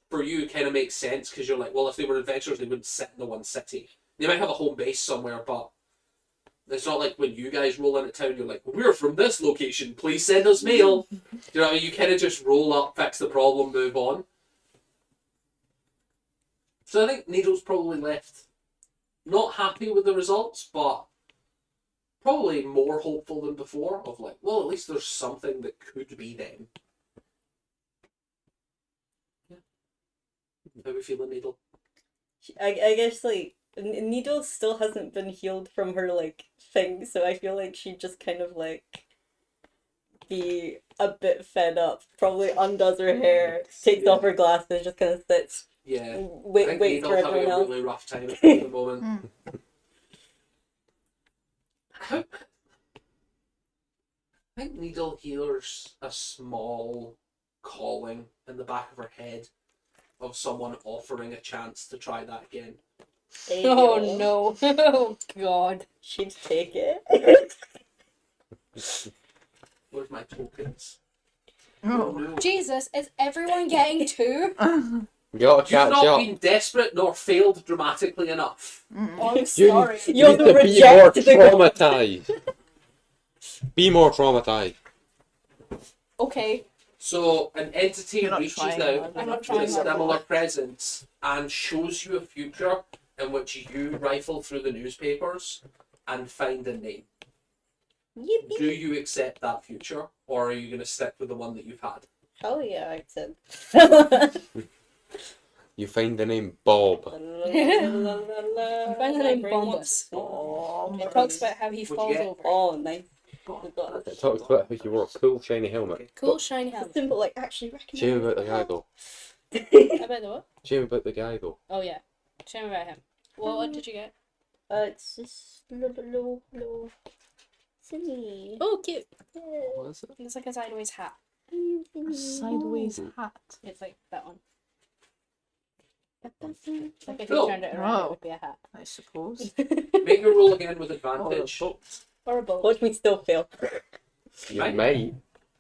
for you kind of makes sense, because you're like, well, if they were adventurers, they wouldn't sit in the one city. They might have a home base somewhere, but it's not like when you guys roll into town, you're like, we're from this location, please send us mail. Do you know what I mean? You kind of just roll up, fix the problem, move on. So I think Needle's probably left not happy with the results, but probably more hopeful than before, of like, well, at least there's something that could be them. Yeah. How are we feeling, Needle? I guess, like, Needle still hasn't been healed from her, like, thing, so I feel like she'd just kind of, like, be a bit fed up. Probably undoes her hair, takes off her glasses, just kind of sits, Yeah. I wait think for Needle's having everyone a else. really rough time at the moment. How... I think Needle hears a small calling in the back of her head of someone offering a chance to try that again. Hey, Oh yo. no. Oh god. She'd take it. Where's my tokens? Oh. No. Jesus, is everyone getting 2? You gotta You've catch not up. been desperate nor failed dramatically enough. Oh, I'm You, sorry. you You're need the to be more reject the- traumatized. Be more traumatized. Okay. So an entity You're not reaches trying out hard I'm not with trying a hard similar enough. presence and shows you a future in which you rifle through the newspapers and find a name. Yippee. Do you accept that future, or are you going to stick with the one that you've had? Hell yeah, I said. You find the name Bob. You find the name Bombus. It talks about how he What'd you falls get? over. Oh, nice. It talks about how you wore a cool shiny helmet. Cool But shiny It's helmet. simple, like actually recognize. shame about the guy though. About the what? Shame about the guy though. Oh yeah. Shame about him. Well, what did you get? It's just little silly. Oh, cute. What is it? It's like a sideways hat. A sideways hat. It's like that one. Like if Cool. you turned it around, Wow. it would be a hat. I suppose. Make a roll again with Or a advantage. boat. Or a boat. Watch me still fail. You Right. might.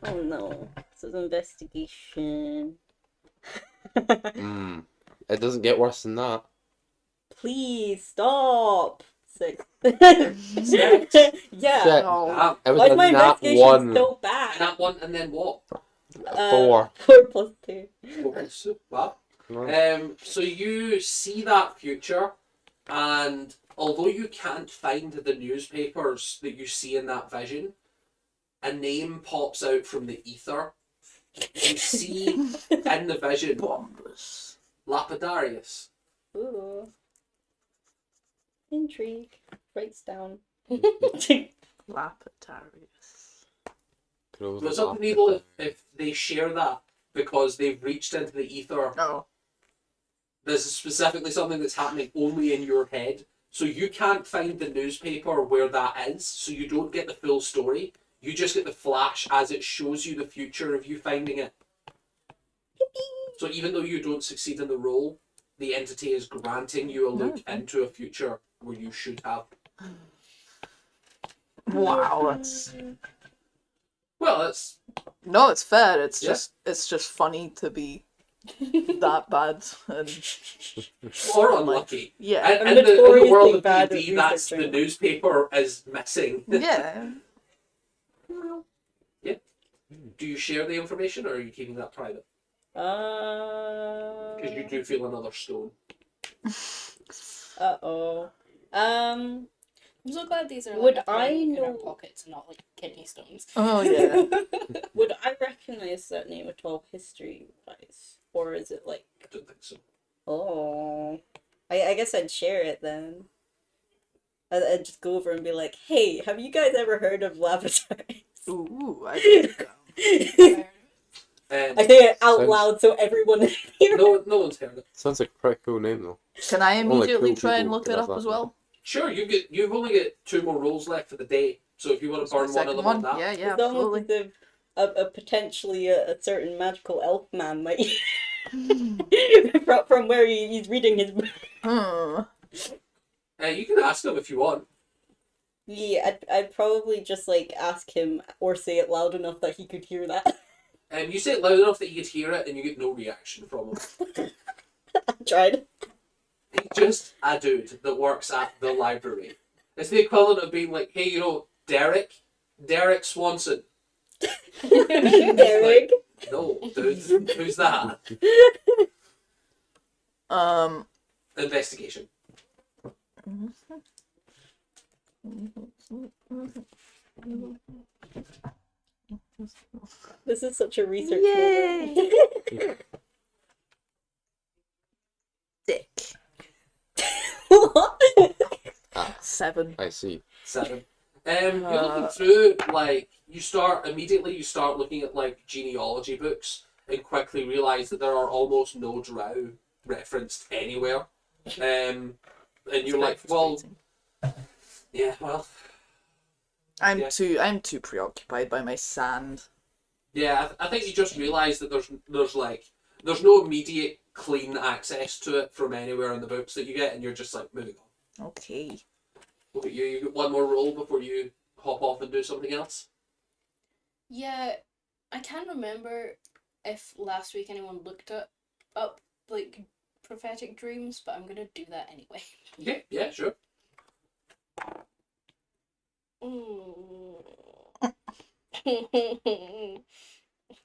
Oh no. This is investigation. It doesn't get worse than that. Please stop. 6. Six. Yeah. Shit. Oh, It was Why is a my nat investigation one. so And bad? that one, and then what? 4. 4 plus 2. Wow. Come on. So you see that future, and although you can't find the newspapers that you see in that vision, a name pops out from the ether. You see in the vision Bombus. Lapidarius. Ooh. Intrigue. Writes down. Lapidarius. So it's up to people if they share that because they've reached into the ether. Oh. This is specifically something that's happening only in your head. So you can't find the newspaper where that is, so you don't get the full story. You just get the flash as it shows you the future of you finding it. So even though you don't succeed in the role, the entity is granting you a look into a future where you should have. Wow, that's Well, it's no, it's fair. It's Yeah. just funny to be that bad and or unlucky. yeah. And, I'm in the notoriously world of bad at D&D, that's the researching. newspaper is missing. Yeah. Do you share the information, or are you keeping that private? Because you do feel another stone. Uh-oh. I'm so glad these are Would like I in our know- pockets and not like kidney stones. Oh yeah. Would I recognize that name at all history-wise? Or is it like... I don't think so. Oh... I guess I'd share it then. I'd just go over and be like, hey, have you guys ever heard of Lavatories? Ooh, I think I say it out Sounds- loud so everyone hears. No one's heard it. Sounds like a pretty cool name though. Can I Only immediately cool try and people look could it have up that as name. well? Sure, you've only got 2 more rolls left for the day. So if you want to burn one of Second them one? on that. Yeah, yeah, It's almost absolutely. as if a potentially a certain magical elf man might from where he's reading his book. You can ask him if you want. Yeah, I'd probably just like ask him or say it loud enough that he could hear that. You say it loud enough that you could hear it and you get no reaction from him. I tried. He's just a dude that works at the library. It's the equivalent of being like, hey, Derek Swanson. Derek. No, dude, who's that? Investigation. This is such a research Yay! moment. Dick. What? 7. I see. 7. You're looking through, like, you start looking at, like, genealogy books and quickly realise that there are almost no drow referenced anywhere. And you're like, well, yeah, well, I'm yeah. too preoccupied by my sand. yeah, I think you just realise that there's no immediate clean access to it from anywhere in the books that you get, and you're just like, moving on. Okay. Look at you, you get one more roll before you hop off and do something else. Yeah, I can't remember if last week anyone looked up like prophetic dreams, but I'm gonna do that anyway. Yeah, sure.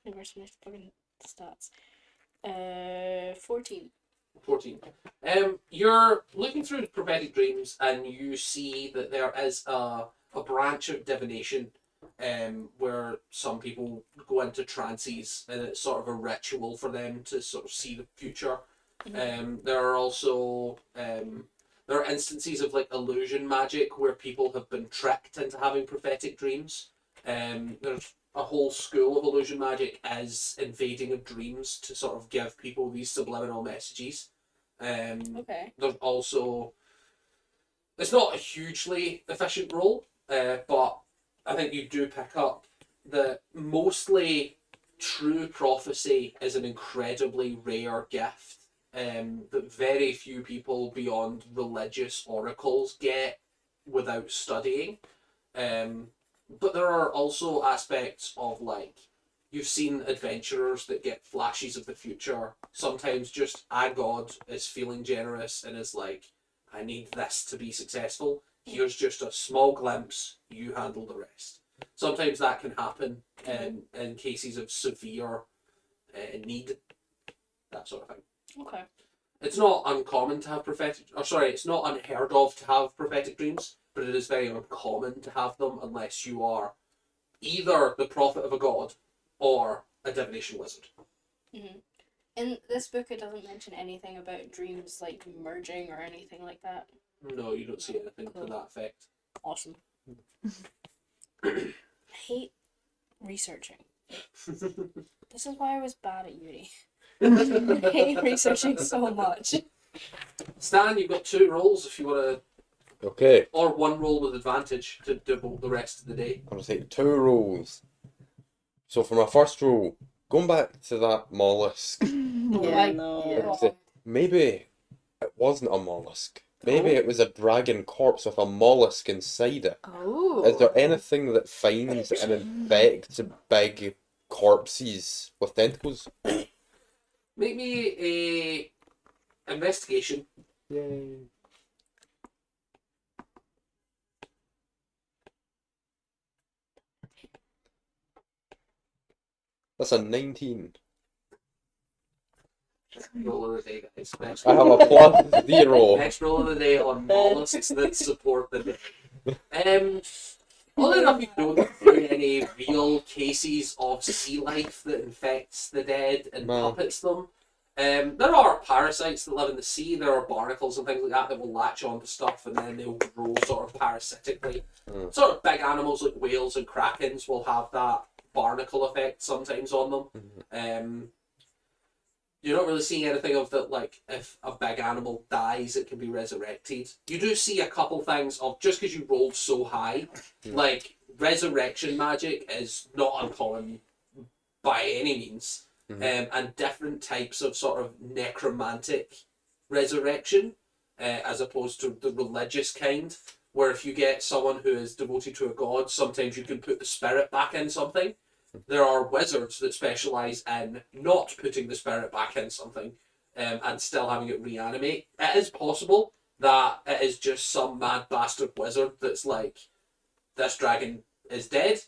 Where's my fucking stats? 14. 14. You're looking through the prophetic dreams and you see that there is a branch of divination where some people go into trances and it's sort of a ritual for them to sort of see the future. There are also there are instances of like illusion magic where people have been tricked into having prophetic dreams. There's a whole school of illusion magic is invading of dreams to sort of give people these subliminal messages. Okay. There's also it's not a hugely efficient role, but I think you do pick up that mostly true prophecy is an incredibly rare gift that very few people beyond religious oracles get without studying. But there are also aspects of like you've seen adventurers that get flashes of the future. Sometimes just a god is feeling generous and is like, I need this to be successful. Here's just a small glimpse, you handle the rest. Sometimes that can happen in cases of severe need, that sort of thing. Okay. It's not uncommon to have it's not unheard of to have prophetic dreams, but it is very uncommon to have them unless you are either the prophet of a god or a divination wizard. Mm-hmm. In this book, it doesn't mention anything about dreams like merging or anything like that. No, you don't see anything to that effect. Awesome. I hate researching. This is why I was bad at uni. I hate researching so much. Stan, you've got 2 rolls if you want to, Okay, or 1 roll with advantage to devote the rest of the day. I'm gonna take 2 rolls. So for my first roll, going back to that mollusk, Yeah. No. maybe it wasn't a mollusk. Maybe it was a dragon corpse with a mollusk inside it. Oh. Is there anything that finds and infects big corpses with tentacles? Make me a investigation. Yay. That's a 19. Roll of the day, guys. Next I have roll a of the day. plus 0. Next roll of the day on mollusks that support the dead. Oddly enough, you don't see any real cases of sea life that infects the dead and No. puppets them. There are parasites that live in the sea. There are barnacles and things like that that will latch onto stuff and then they'll grow sort of parasitically. Mm. Sort of big animals like whales and krakens will have that barnacle effect sometimes on them. You're not really seeing anything of that, like, if a big animal dies, it can be resurrected. You do see a couple things of, just because you rolled so high, like, resurrection magic is not uncommon by any means. And different types of sort of necromantic resurrection, as opposed to the religious kind, where if you get someone who is devoted to a god, sometimes you can put the spirit back in something. There are wizards that specialise in not putting the spirit back in something and still having it reanimate. It is possible that it is just some mad bastard wizard that's like, this dragon is dead,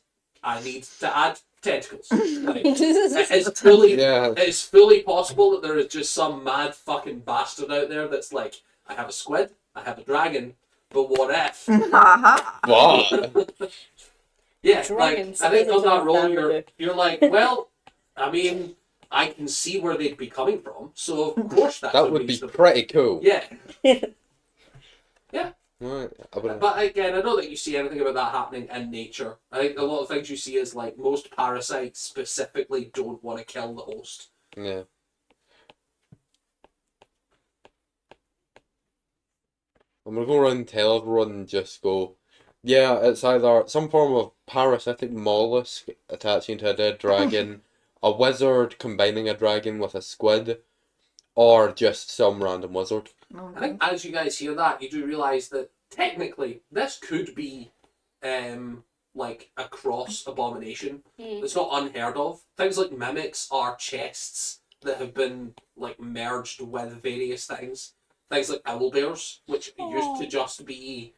I need to add tentacles. Like, it's fully possible that there is just some mad fucking bastard out there that's like, I have a squid, I have a dragon, but what if? What? Yeah, Dragons, like, I think they on that don't roll understand you're like, well, I mean, I can see where they'd be coming from, so of course that's That would be unreasonable. pretty cool. Yeah. Right, I would But again, I don't think you see anything about that happening in nature. I think a lot of things you see is like most parasites specifically don't want to kill the host. Yeah. I'm gonna go around and tell everyone and just go, yeah, it's either some form of parasitic mollusk attaching to a dead dragon, a wizard combining a dragon with a squid, or just some random wizard. I think as you guys hear that, you do realise that technically this could be like a cross abomination. It's not unheard of. Things like mimics are chests that have been like merged with various things. Things like owlbears, which used to just be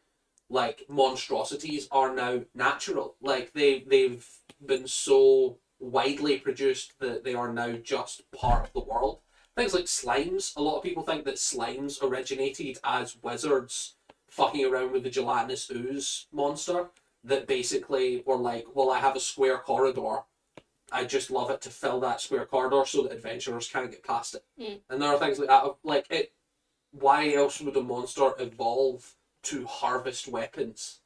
like monstrosities, are now natural. Like they've been so widely produced that they are now just part of the world. Things like slimes. A lot of people think that slimes originated as wizards fucking around with the gelatinous ooze monster that basically were like, well, I have a square corridor I just love it to fill that square corridor so that adventurers can't get past it. Mm. And there are things like that. Like it, why else would a monster evolve to harvest weapons?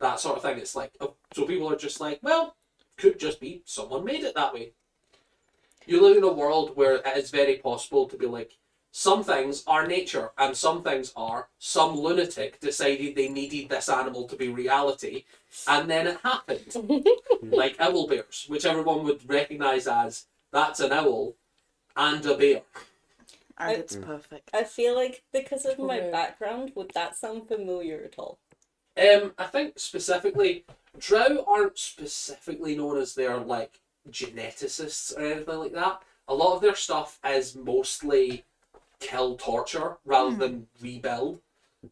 That sort of thing. It's like, so people are just like, well, could just be someone made it that way. You live in a world where it is very possible to be like, some things are nature and some things are some lunatic decided they needed this animal to be reality and then it happened. Like owl bears, which everyone would recognise as that's an owl and a bear. And it's perfect. I feel like because of my True. background, would that sound familiar at all? I think specifically, drow aren't specifically known as their like geneticists or anything like that. A lot of their stuff is mostly kill torture rather than rebuild.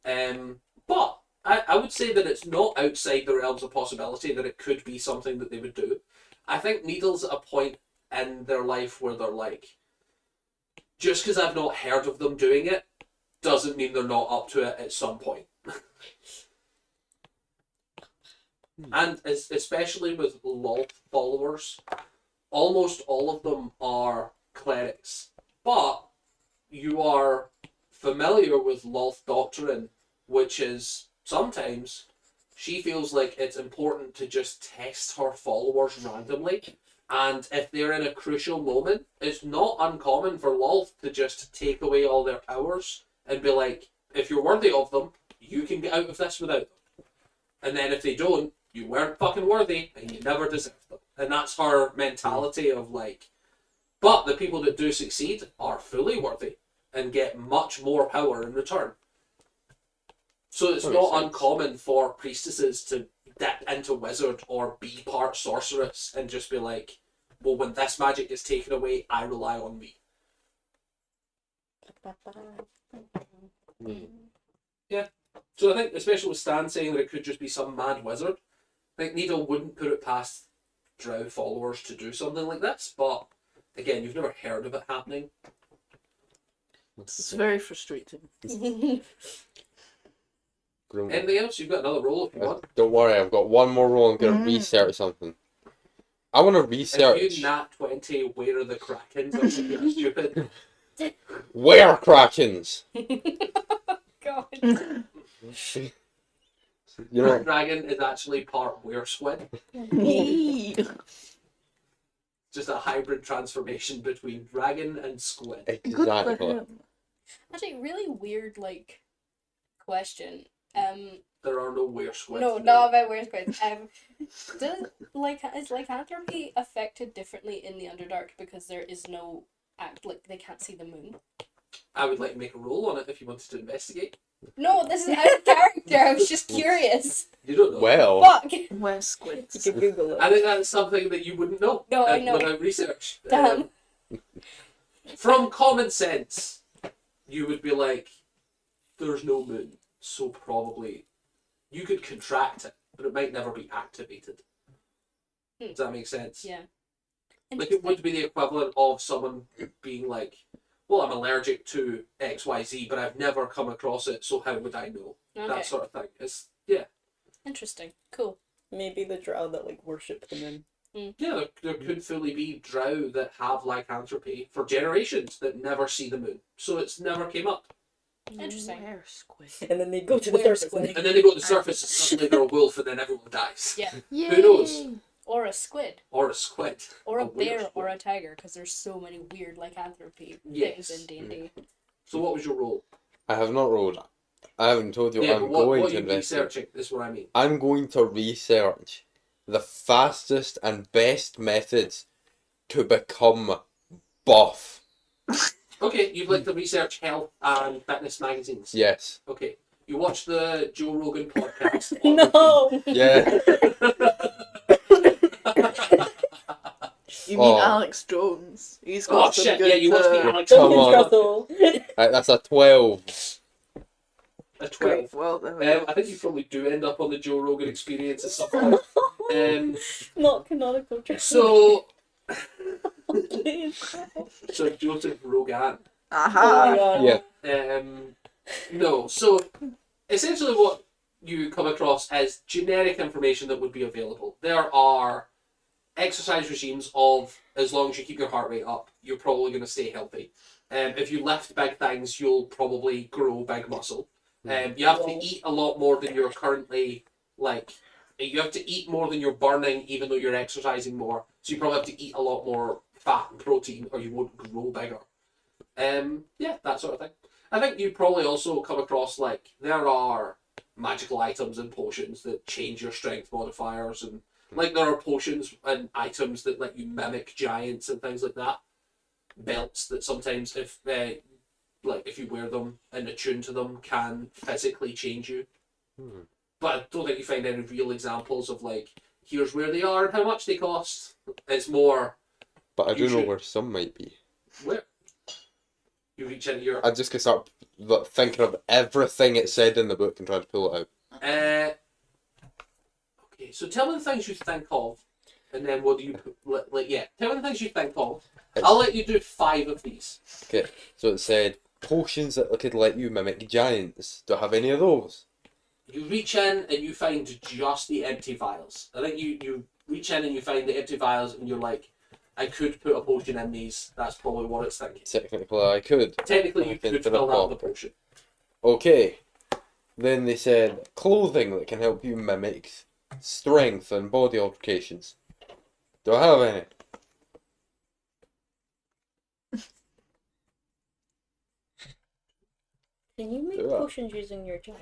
But I would say that it's not outside the realms of possibility that it could be something that they would do. I think Needle's at a point in their life where they're like, just because I've not heard of them doing it doesn't mean they're not up to it at some point. And especially with LOL followers, almost all of them are clerics. But you are familiar with Lolth doctrine, which is sometimes she feels like it's important to just test her followers randomly. And if they're in a crucial moment, it's not uncommon for Lolth to just take away all their powers and be like, if you're worthy of them, you can get out of this without them. And then if they don't, you weren't fucking worthy and you never deserved them. And that's her mentality of like, but the people that do succeed are fully worthy and get much more power in return. So it's That not makes sense. uncommon for priestesses to dip into wizard or be part sorceress and just be like, well, when this magic is taken away, I rely on me. So I think, especially with Stan saying that it could just be some mad wizard, I think Needle wouldn't put it past drow followers to do something like this, but again, you've never heard of it happening. It's very frustrating. Grim. Anything else? You've got another roll if you want. Don't worry, I've got one more roll. I'm gonna research something. I want to research. If you nat 20, where are the Krakens? You're stupid. Where Krakens? God. You know, Dragon is actually part were squid. Yay. Just a hybrid transformation between dragon and squid. Good for exactly. him. Actually, really weird, like, question. There are no were squids. No, not about weird squids. Is lycanthropy affected differently in the Underdark because there is no like they can't see the moon? I would like to make a roll on it if you wanted to investigate. No, this is out of character. I was just curious. You don't know. Well, Fuck. Where's squids? You can Google I it. think that's something that you wouldn't know. No, I know. Without research. Damn. From common sense, you would be like, there's no moon, so probably you could contract it, but it might never be activated. Does that make sense? Yeah. Like it would be the equivalent of someone being like, well, I'm allergic to XYZ, but I've never come across it, so how would I know? Okay. That sort of thing. It's, yeah. Interesting. Cool. Maybe the drow that like worship the moon. Yeah, there could fully be drow that have lycanthropy for generations that never see the moon. So it's never came up. Interesting. Where's squids? And then they go to the Where's surface. squid? And then they go to the surface and suddenly they're a wolf and then everyone dies. Yeah. Who knows? Or a squid. Or a squid. Or a weird bear squid. or a tiger, because there's so many weird lycanthropy Yes. things in D&D. So what was your role? I have not rolled. I haven't told you. Yeah, I'm but what going are to you investigate. researching? This is what I mean. I'm going to research the fastest and best methods to become buff. Okay, you'd like to research health and fitness magazines. Yes. Okay. You watch the Joe Rogan podcast. on No! Yeah. You mean Oh. Alex Jones? He's got Oh some shit, good, yeah, you watch the Alex Come Duncan on. Trussell. Right, that's a 12. a 12. Great. Well, there we go. I think you probably do end up on the Joe Rogan experience at some point. Not canonical Trussell. So Joseph Rogan. Oh my Aha. god. Yeah. No, so essentially what you come across is generic information that would be available. There are exercise regimes of as long as you keep your heart rate up, you're probably going to stay healthy. If you lift big things, you'll probably grow big muscle. You have to eat a lot more than you're currently like. You have to eat more than you're burning, even though you're exercising more. So you probably have to eat a lot more fat and protein, or you won't grow bigger. Yeah, that sort of thing. I think you probably also come across like there are magical items and potions that change your strength modifiers, and like there are potions and items that let you mimic giants and things like that. Belts that sometimes, if you wear them and attune to them, can physically change you. But I don't think you find any real examples of like, here's where they are and how much they cost. It's more. But I You do know should- where some might be. Where you reach into your. I just can start thinking of everything it said in the book and try to pull it out. Okay, so tell me the things you think of, and then what do you tell me the things you think of. I'll let you do 5 of these. Okay, so it said potions that could let you mimic giants. Do I have any of those? You reach in and you find just the empty vials. I think you reach in and you find the empty vials and you're like, I could put a potion in these. That's probably what it's thinking. Technically, I could. Technically, you I can could fill fill up out the water. potion. Okay. Then they said clothing that can help you mimic strength and body altercations. Do I have any? Can you make Yeah. potions using your jug?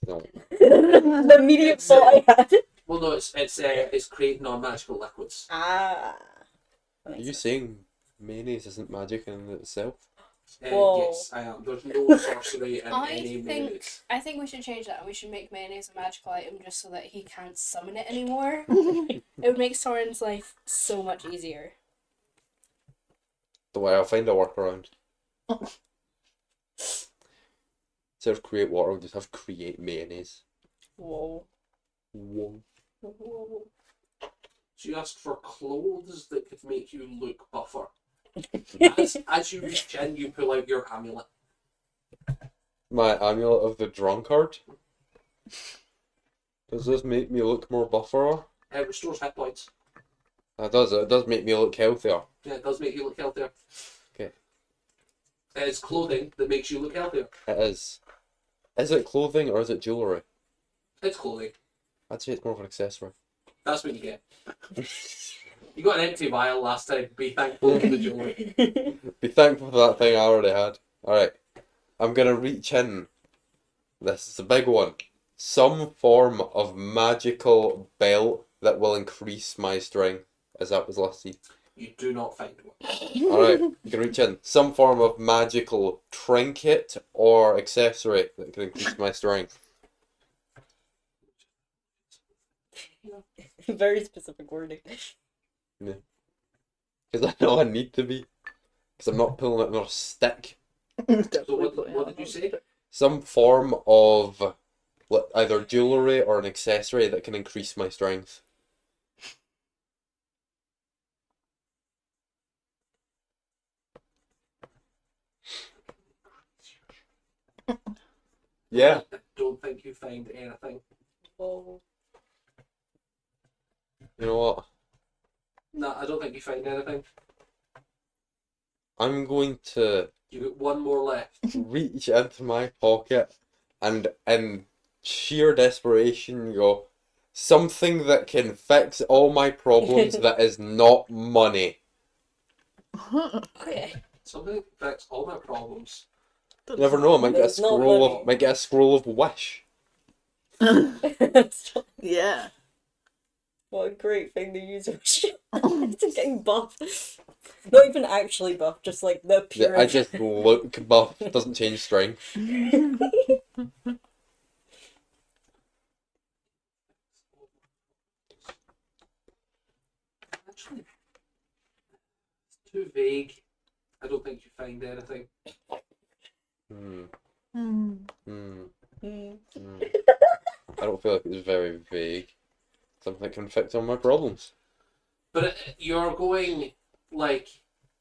No. The immediate thought I had. Well, no, it's create non-magical liquids. Ah. Are you saying mayonnaise isn't magic in itself? Whoa. Yes, I am. There's no sorcery in any mayonnaise. I think we should change that and we should make mayonnaise a magical item just so that he can't summon it anymore. It would make Soren's life so much easier. The way I'll find a workaround. Instead of create water, we'll just have create mayonnaise. Whoa. Whoa. So you ask for clothes that could make you look buffer. As you reach in, you pull out your amulet. My amulet of the drunkard? Does this make me look more buffer? It restores hit points. It does make me look healthier. Yeah, it does make you look healthier. Okay. It's clothing that makes you look healthier. It is. Is it clothing or is it jewellery? It's clothing. I'd say it's more of an accessory. That's what you get. You got an empty vial last time. Be thankful for the jewellery. Be thankful for that thing I already had. Alright. I'm gonna reach in. This is a big one. Some form of magical belt that will increase my strength. As that was listed. You do not find one. Alright, you can reach in. Some form of magical trinket or accessory that can increase my strength. Very specific wording. Because I know I need to be. Because I'm not pulling out another stick. So what did you say? Some form of either jewellery or an accessory that can increase my strength. Yeah. I don't think you find anything. Whoa. You know what? No, I don't think you find anything. I'm going to You got one more left. reach into my pocket and in sheer desperation go, something that can fix all my problems that is not money. Okay. Something that fix all my problems. You never know, I might get a There's no scroll money. of wish. Yeah. What a great thing to use to getting buff. Not even actually buff, just like the Yeah, pure. I just look buff, doesn't change strength. Actually, it's too vague. I don't think you find anything. Hmm. Hmm. Hmm. Hmm. Hmm. I don't feel like it's very vague. Something that can fix all my problems. But you're going, like,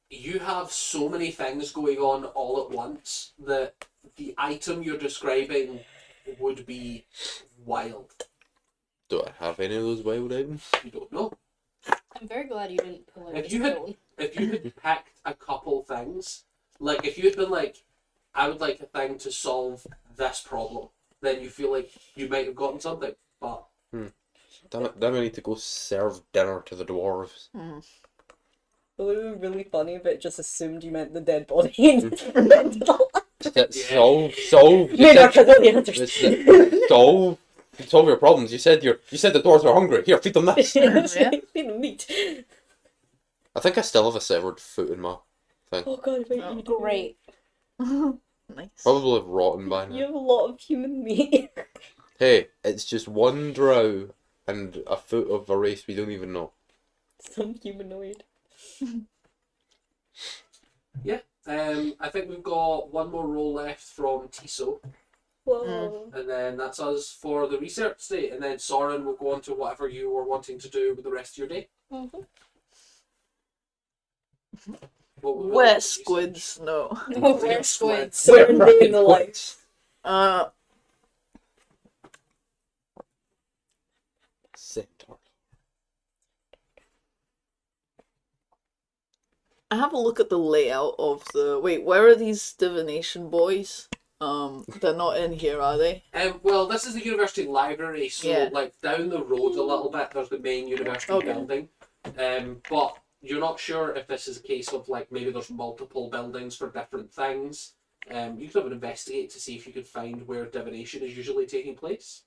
you have so many things going on all at once that the item you're describing would be wild. Do I have any of those wild items? You don't know. I'm very glad you didn't pull out If this you had- phone. If you had picked a couple things, like if you had been like, I would like a thing to solve this problem, then you feel like you might have gotten something. But Damn it, then we need to go serve dinner to the dwarves. It would have been really funny if it just assumed you meant the dead body and fermented all that. Yeah. Solve. You Maybe not said, because of the answers. solve your problems. You said the dwarves are hungry. Here, feed them this. Yeah. Feed them meat. I think I still have a severed foot in my thing. Oh god, wait, Oh, you do. Great. Nice. Probably rotten by You now. have a lot of human meat. Hey, it's just one drow and a foot of a race we don't even know. Some humanoid. I think we've got one more roll left from Tiso, Whoa. and then that's us for the research state, and then Soren will go on to whatever you were wanting to do with the rest of your day. Mhm. What would we Where like to research? squids? No. Oh, we're squids. So we're living the life. Centaur. I have a look at the layout of the. Wait, where are these divination boys? They're not in here, are they? Well, this is the university library, so Yeah. like down the road a little bit, there's the main university Okay. building. But you're not sure if this is a case of like maybe there's multiple buildings for different things. You could have an investigate to see if you could find where divination is usually taking place.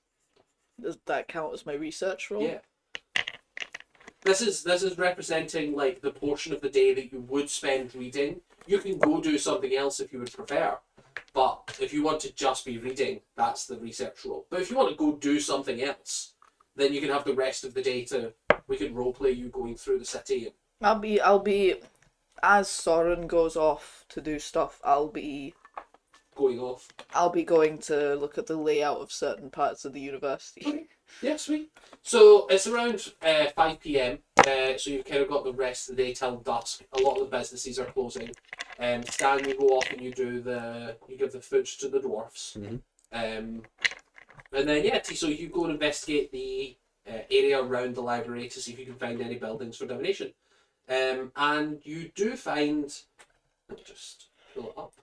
Does that count as my research role? Yeah. This is representing like the portion of the day that you would spend reading. You can go do something else if you would prefer. But if you want to just be reading, that's the research role. But if you want to go do something else, then you can have the rest of the day to. We can roleplay you going through the city. I'll be as Soren goes off to do stuff, I'll be Going off. going to look at the layout of certain parts of the university. Yeah, sweet. So it's around 5 p.m. So you've kind of got the rest of the day till dusk. A lot of the businesses are closing. Stan, you go off and you give the foods to the dwarfs. Mhm. And then yeah, so you go and investigate the area around the library to see if you can find any buildings for divination. And you do find. Let me just pull it up.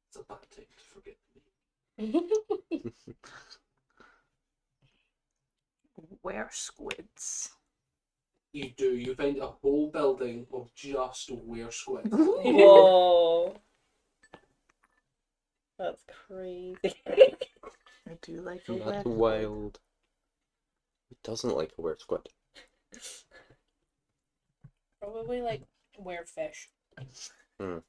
It's a bad time to forget me. Where squids? You do. You find a whole building of just were squid. Whoa. That's crazy. I do like a That's were. wild. He doesn't like a weird squid. Probably like werefish. But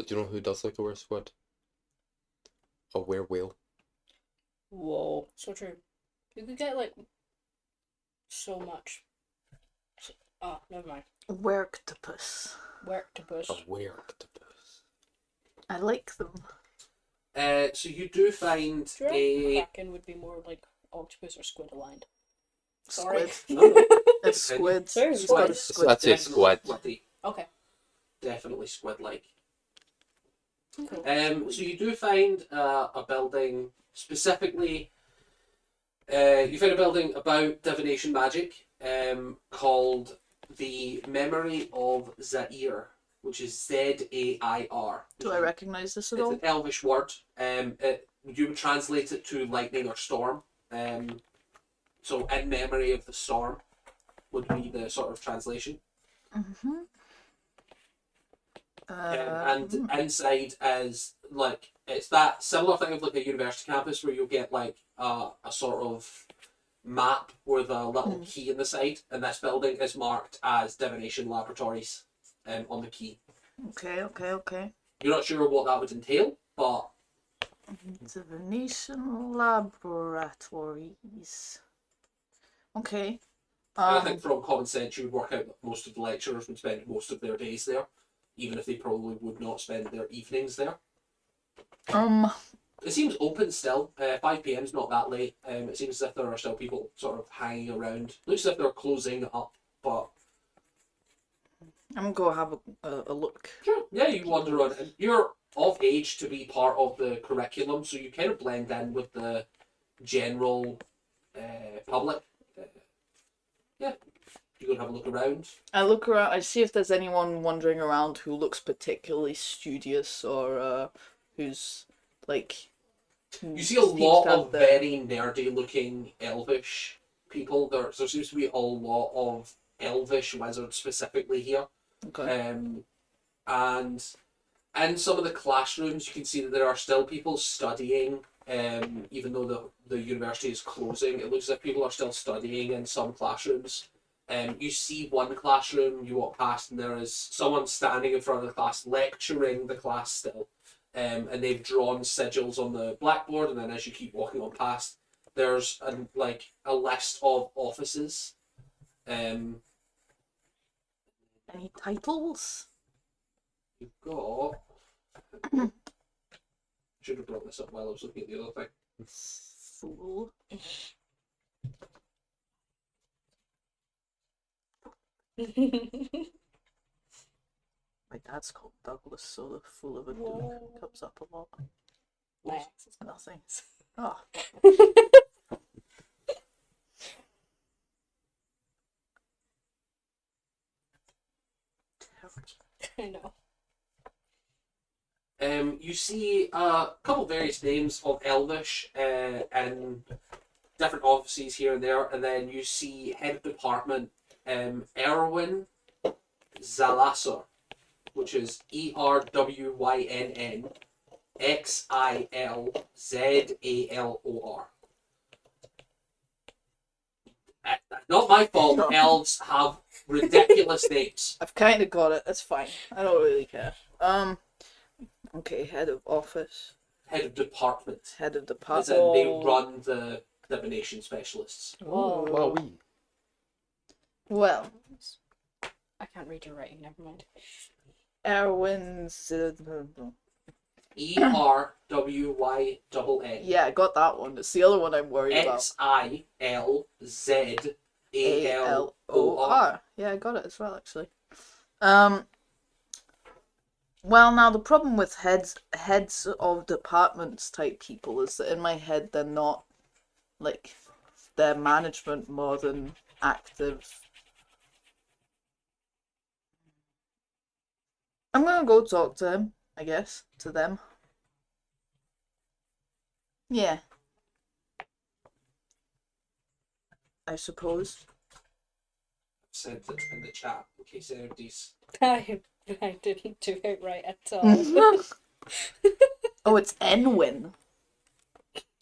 do you know who does like a weird squid? A were-whale. Whoa. So true. You could get like so much. Oh, never mind. Werktopus. Werktopus. A were-octopus. I like them. So you do find Do you reckon a. Kraken would be more like octopus or squid aligned? Sorry. Squid. No, It's squids. Sorry, It's got a squid. squid. That's it, squid. Squiddy. Okay. Definitely squid-like. Cool. So you do find a building specifically. You find a building about divination magic, called the Memory of Zaire, which is Zair. Do I recognize this at It's all? an Elvish word. You would translate it to lightning or storm. So in memory of the storm would be the sort of translation. Mm-hmm. And inside is like it's that similar thing of like a university campus where you'll get like a sort of map with a little key in the side, and this building is marked as divination laboratories on the key. Okay. You're not sure what that would entail, but Divination laboratories. Okay. and I think from common sense you would work out that most of the lecturers would spend most of their days there, even if they probably would not spend their evenings there. It seems open still. 5 p.m. is not that late. It seems as if there are still people sort of hanging around. Looks as if they're closing up, but I'm gonna go have a look. Sure. Yeah, you wander on. And you're of age to be part of the curriculum, so you kind of blend in with the general public. Uh, yeah, you go and have a look around. I look around. I see if there's anyone wandering around who looks particularly studious or who's like. You see a seems lot to have of the- very nerdy-looking elvish people. There seems to be a lot of elvish wizards specifically here. Okay. And in some of the classrooms, you can see that there are still people studying, even though the university is closing. It looks like people are still studying in some classrooms. You see one classroom, you walk past, and there is someone standing in front of the class lecturing the class still. And they've drawn sigils on the blackboard, and then as you keep walking on past, there's a list of offices. Any titles? You've got. Should have brought this up while I was looking at the other thing. Fool. My dad's called Douglas, so the fool of a duke comes up a lot. Nice. Nothing. Oh. I know. You see a couple various names of Elvish in different offices here and there, and then you see head of department Erwin Zalasor, which is ErwynnXilZalor. Not my fault. Sure. Elves have ridiculous names. I've kind of got it. That's fine. I don't really care. Okay, head of office, Head of department. head of As department. in they run the divination specialists. Whoa. Well, we. Well, I can't read your writing, never mind. Erwin's. ErWynn. Yeah, I got that one. It's the other one I'm worried about. XilZalor. ALOR. Yeah, I got it as well, actually. Well, now the problem with heads of departments type people is that in my head they're not like they're management more than active. I'm gonna go talk to him, I guess, to them. Yeah. I suppose. Sent it in the chat in case anybody's. I didn't do it right at all. Oh, it's Enwin.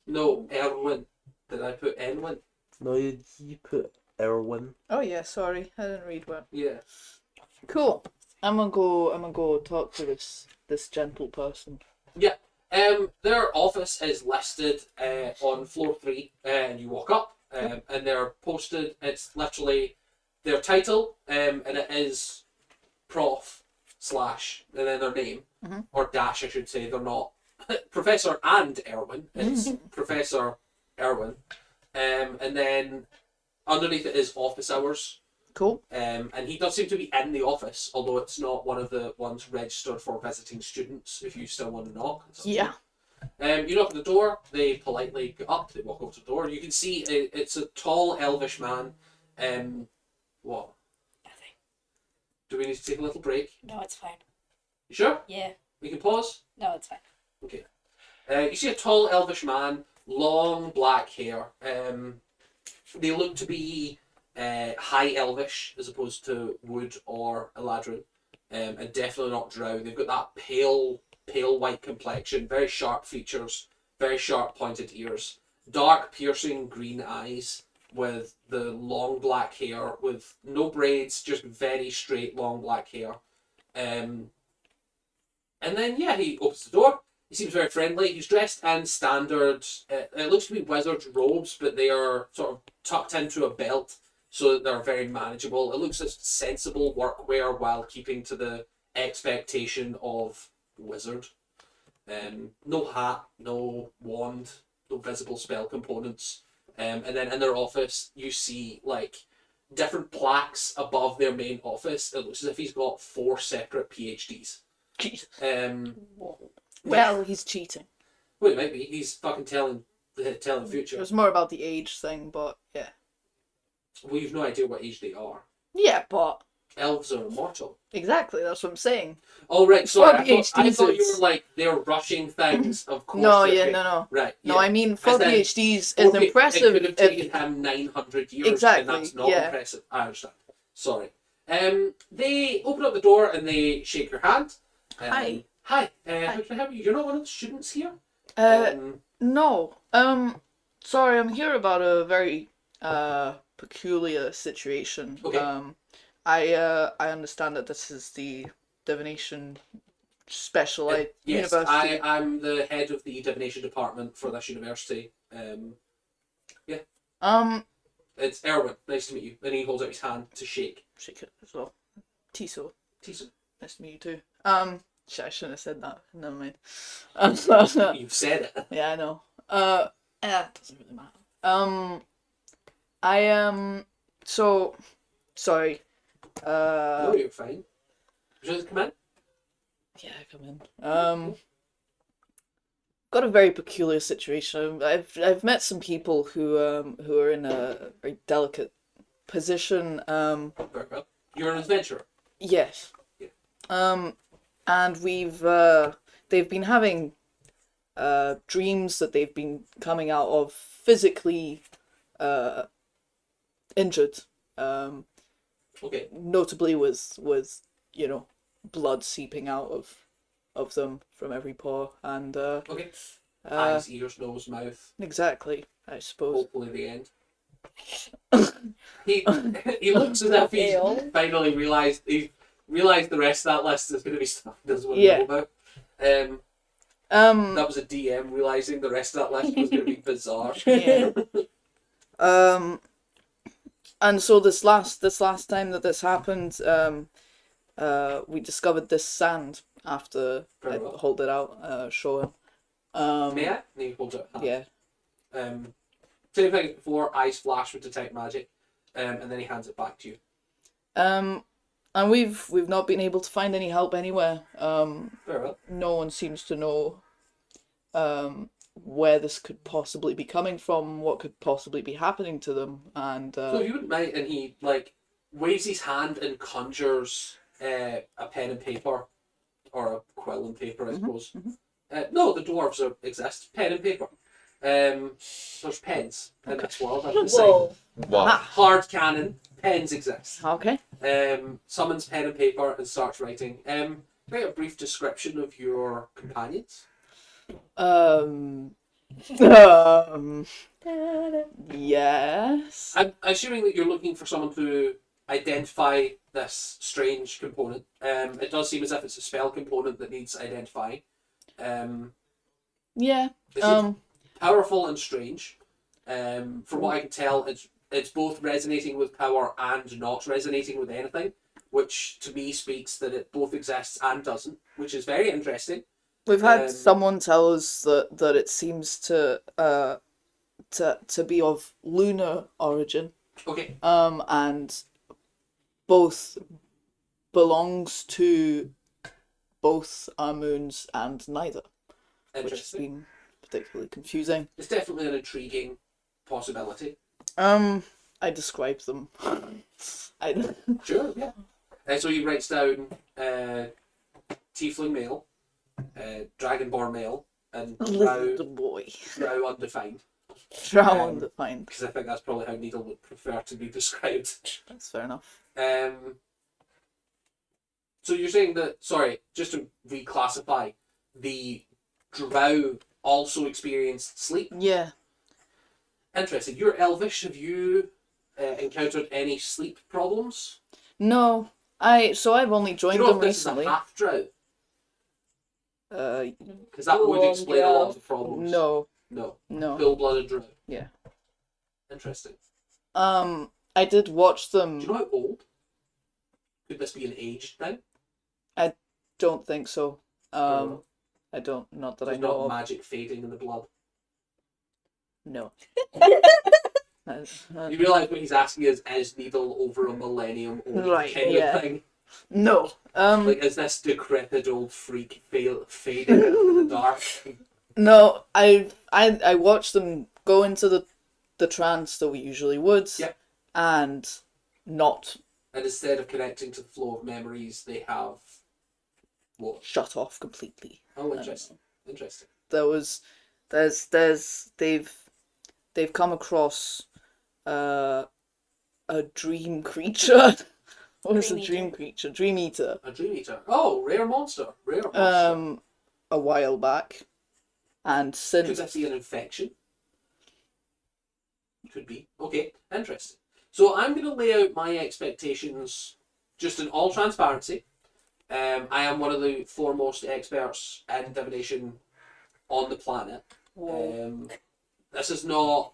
No, Erwin. Did I put Enwin? No, you put Erwin. Oh yeah, sorry, I didn't read well. Yeah. Cool. I'm gonna go talk to this gentle person. Their office is listed on floor 3, and you walk up, and they're posted. It's literally their title, and it is prof / and then their name, or dash, I should say. They're not Professor and Erwin. It's Professor Erwin, and then underneath it is office hours. Cool. And he does seem to be in the office, although it's not one of the ones registered for visiting students. If you still want to knock, it's up to you. Yeah. You knock on the door. They politely get up. They walk over to the door. You can see it's a tall, elvish man. What? Nothing. Do we need to take a little break? No, it's fine. You sure? Yeah. We can pause. No, it's fine. Okay. You see a tall, elvish man, long black hair. They look to be high elvish as opposed to wood or eladrin, and definitely not drow. They've got that pale white complexion, very sharp features, very sharp pointed ears, dark piercing green eyes with the long black hair with no braids, just very straight long black hair. And then he opens the door. He seems very friendly. He's dressed in standard, it looks to be wizard's robes, but they are sort of tucked into a belt so that they're very manageable. It looks as sensible workwear while keeping to the expectation of wizard. No hat, no wand, no visible spell components. And then in their office, you see different plaques above their main office. It looks as if he's got 4 separate PhDs. Jesus. Well, He's cheating. well, it might be. He's fucking telling the It future. was more about the age thing, but yeah. Well, you've no idea what age they are. Yeah, but Elves are immortal. exactly, that's what I'm saying. Oh, right, sorry. I PhDs thought you it's- were like, they're rushing things, of course. No, they're yeah, big. no. Right, No, yeah. I mean, for As in, PhDs, Or it's It impressive could have if... taken him 900 years, Exactly, and that's not yeah. impressive. I understand. Sorry. They open up the door and they shake your hand. Hi. Hi. How can I help you? You're not one of the students here? No. Sorry, I'm here about a very, peculiar situation. Okay. I understand that this is the divination specialized Yes, university. I'm the head of the divination department for this university. It's Erwin. Nice to meet you. And he holds out his hand to shake. Shake it as well. Tiso. Decent. Nice to meet you too. I shouldn't have said that. Never mind. You've said it. Yeah, I know. Doesn't really matter. I am so sorry. No, you're fine. Would you like to come in? Yeah, come in. Got a very peculiar situation. I've met some people who are in a very delicate position. Very well. You're an adventurer. Yes. Yeah. And they've been having dreams that they've been coming out of physically injured. Okay. Notably with blood seeping out of them from every pore and Okay. Eyes, ears, nose, mouth. exactly, I suppose. Hopefully the end. He looks as if he's finally realised the rest of that list is going to be stuff he doesn't want to know about. That was a DM realising the rest of that list was going to be bizarre. Yeah. And so this last time that this happened, we discovered this sand after Very I well. hold it out, show him. May I? And he holds out a hand. Yeah. Same thing as before, eyes flash with detect magic, and then he hands it back to you. And we've not been able to find any help anywhere. Very well. No one seems to know where this could possibly be coming from, what could possibly be happening to them, and So if you wouldn't mind, and he waves his hand and conjures a pen and paper, or a quill and paper, I suppose. No, the dwarves exist. Pen and paper. There's pens in this world. I'm just saying. Whoa. Wow. Hard canon. Pens exist. okay. Summons pen and paper and starts writing. Write a brief description of your companions. Yes. I'm assuming that you're looking for someone to identify this strange component. It does seem as if it's a spell component that needs identifying. Yeah. It seems powerful and strange. From what I can tell, it's both resonating with power and not resonating with anything, which to me speaks that it both exists and doesn't, which is very interesting. We've had someone tell us that it seems to be of lunar origin. Okay. And both belongs to both our moons and neither, which has Interesting. been particularly confusing. It's definitely an intriguing possibility. I described them. Sure, yeah. So he writes down tiefling male, dragonborn male, and Little boy. drow undefined. Drow undefined. Because I think that's probably how Needle would prefer to be described. That's fair enough. So you're saying that, sorry, just to reclassify, the drow also experienced sleep? Yeah. Interesting. You're elvish. Have you encountered any sleep problems? No. I've only Do joined you know them if this recently. is a half drow? Uh, Because that would Full-on explain a drow. lot of the problems. no. No. Full-blooded drow. Yeah. Interesting. I did watch them. Do you know how old? Could this be an aged thing? Don't think so. No. I don't. Not that There's I know not of. magic fading in the blood. No. You realise what he's asking is Needle over a millennium old Right, kind yeah. of thing? No. Like, is this decrepit old freak fading into the dark? No, I watched them go into the trance that we usually would, Yep. and not And instead of connecting to the flow of memories, they have what? shut off completely. Oh, interesting. Interesting. They've come across a dream creature. What is a Dream dream eater. creature? Dream eater. A dream eater. Oh, rare monster. Rare monster. A while back, and Could since that be an infection? Could be. Okay, interesting. So I'm going to lay out my expectations just in all transparency. I am one of the foremost experts in divination on the planet. Whoa. This is not...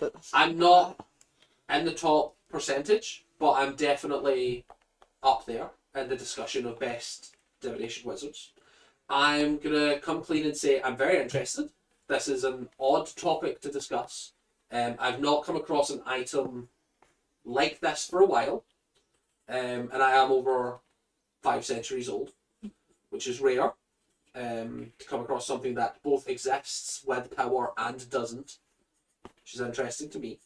but I'm not in the top percentage, but I'm definitely up there in the discussion of best divination wizards. I'm going to come clean and say I'm very interested. This is an odd topic to discuss. I've not come across an item like this for a while. And I am over 5 centuries old, which is rare. To come across something that both exists with power and doesn't, which is interesting to me.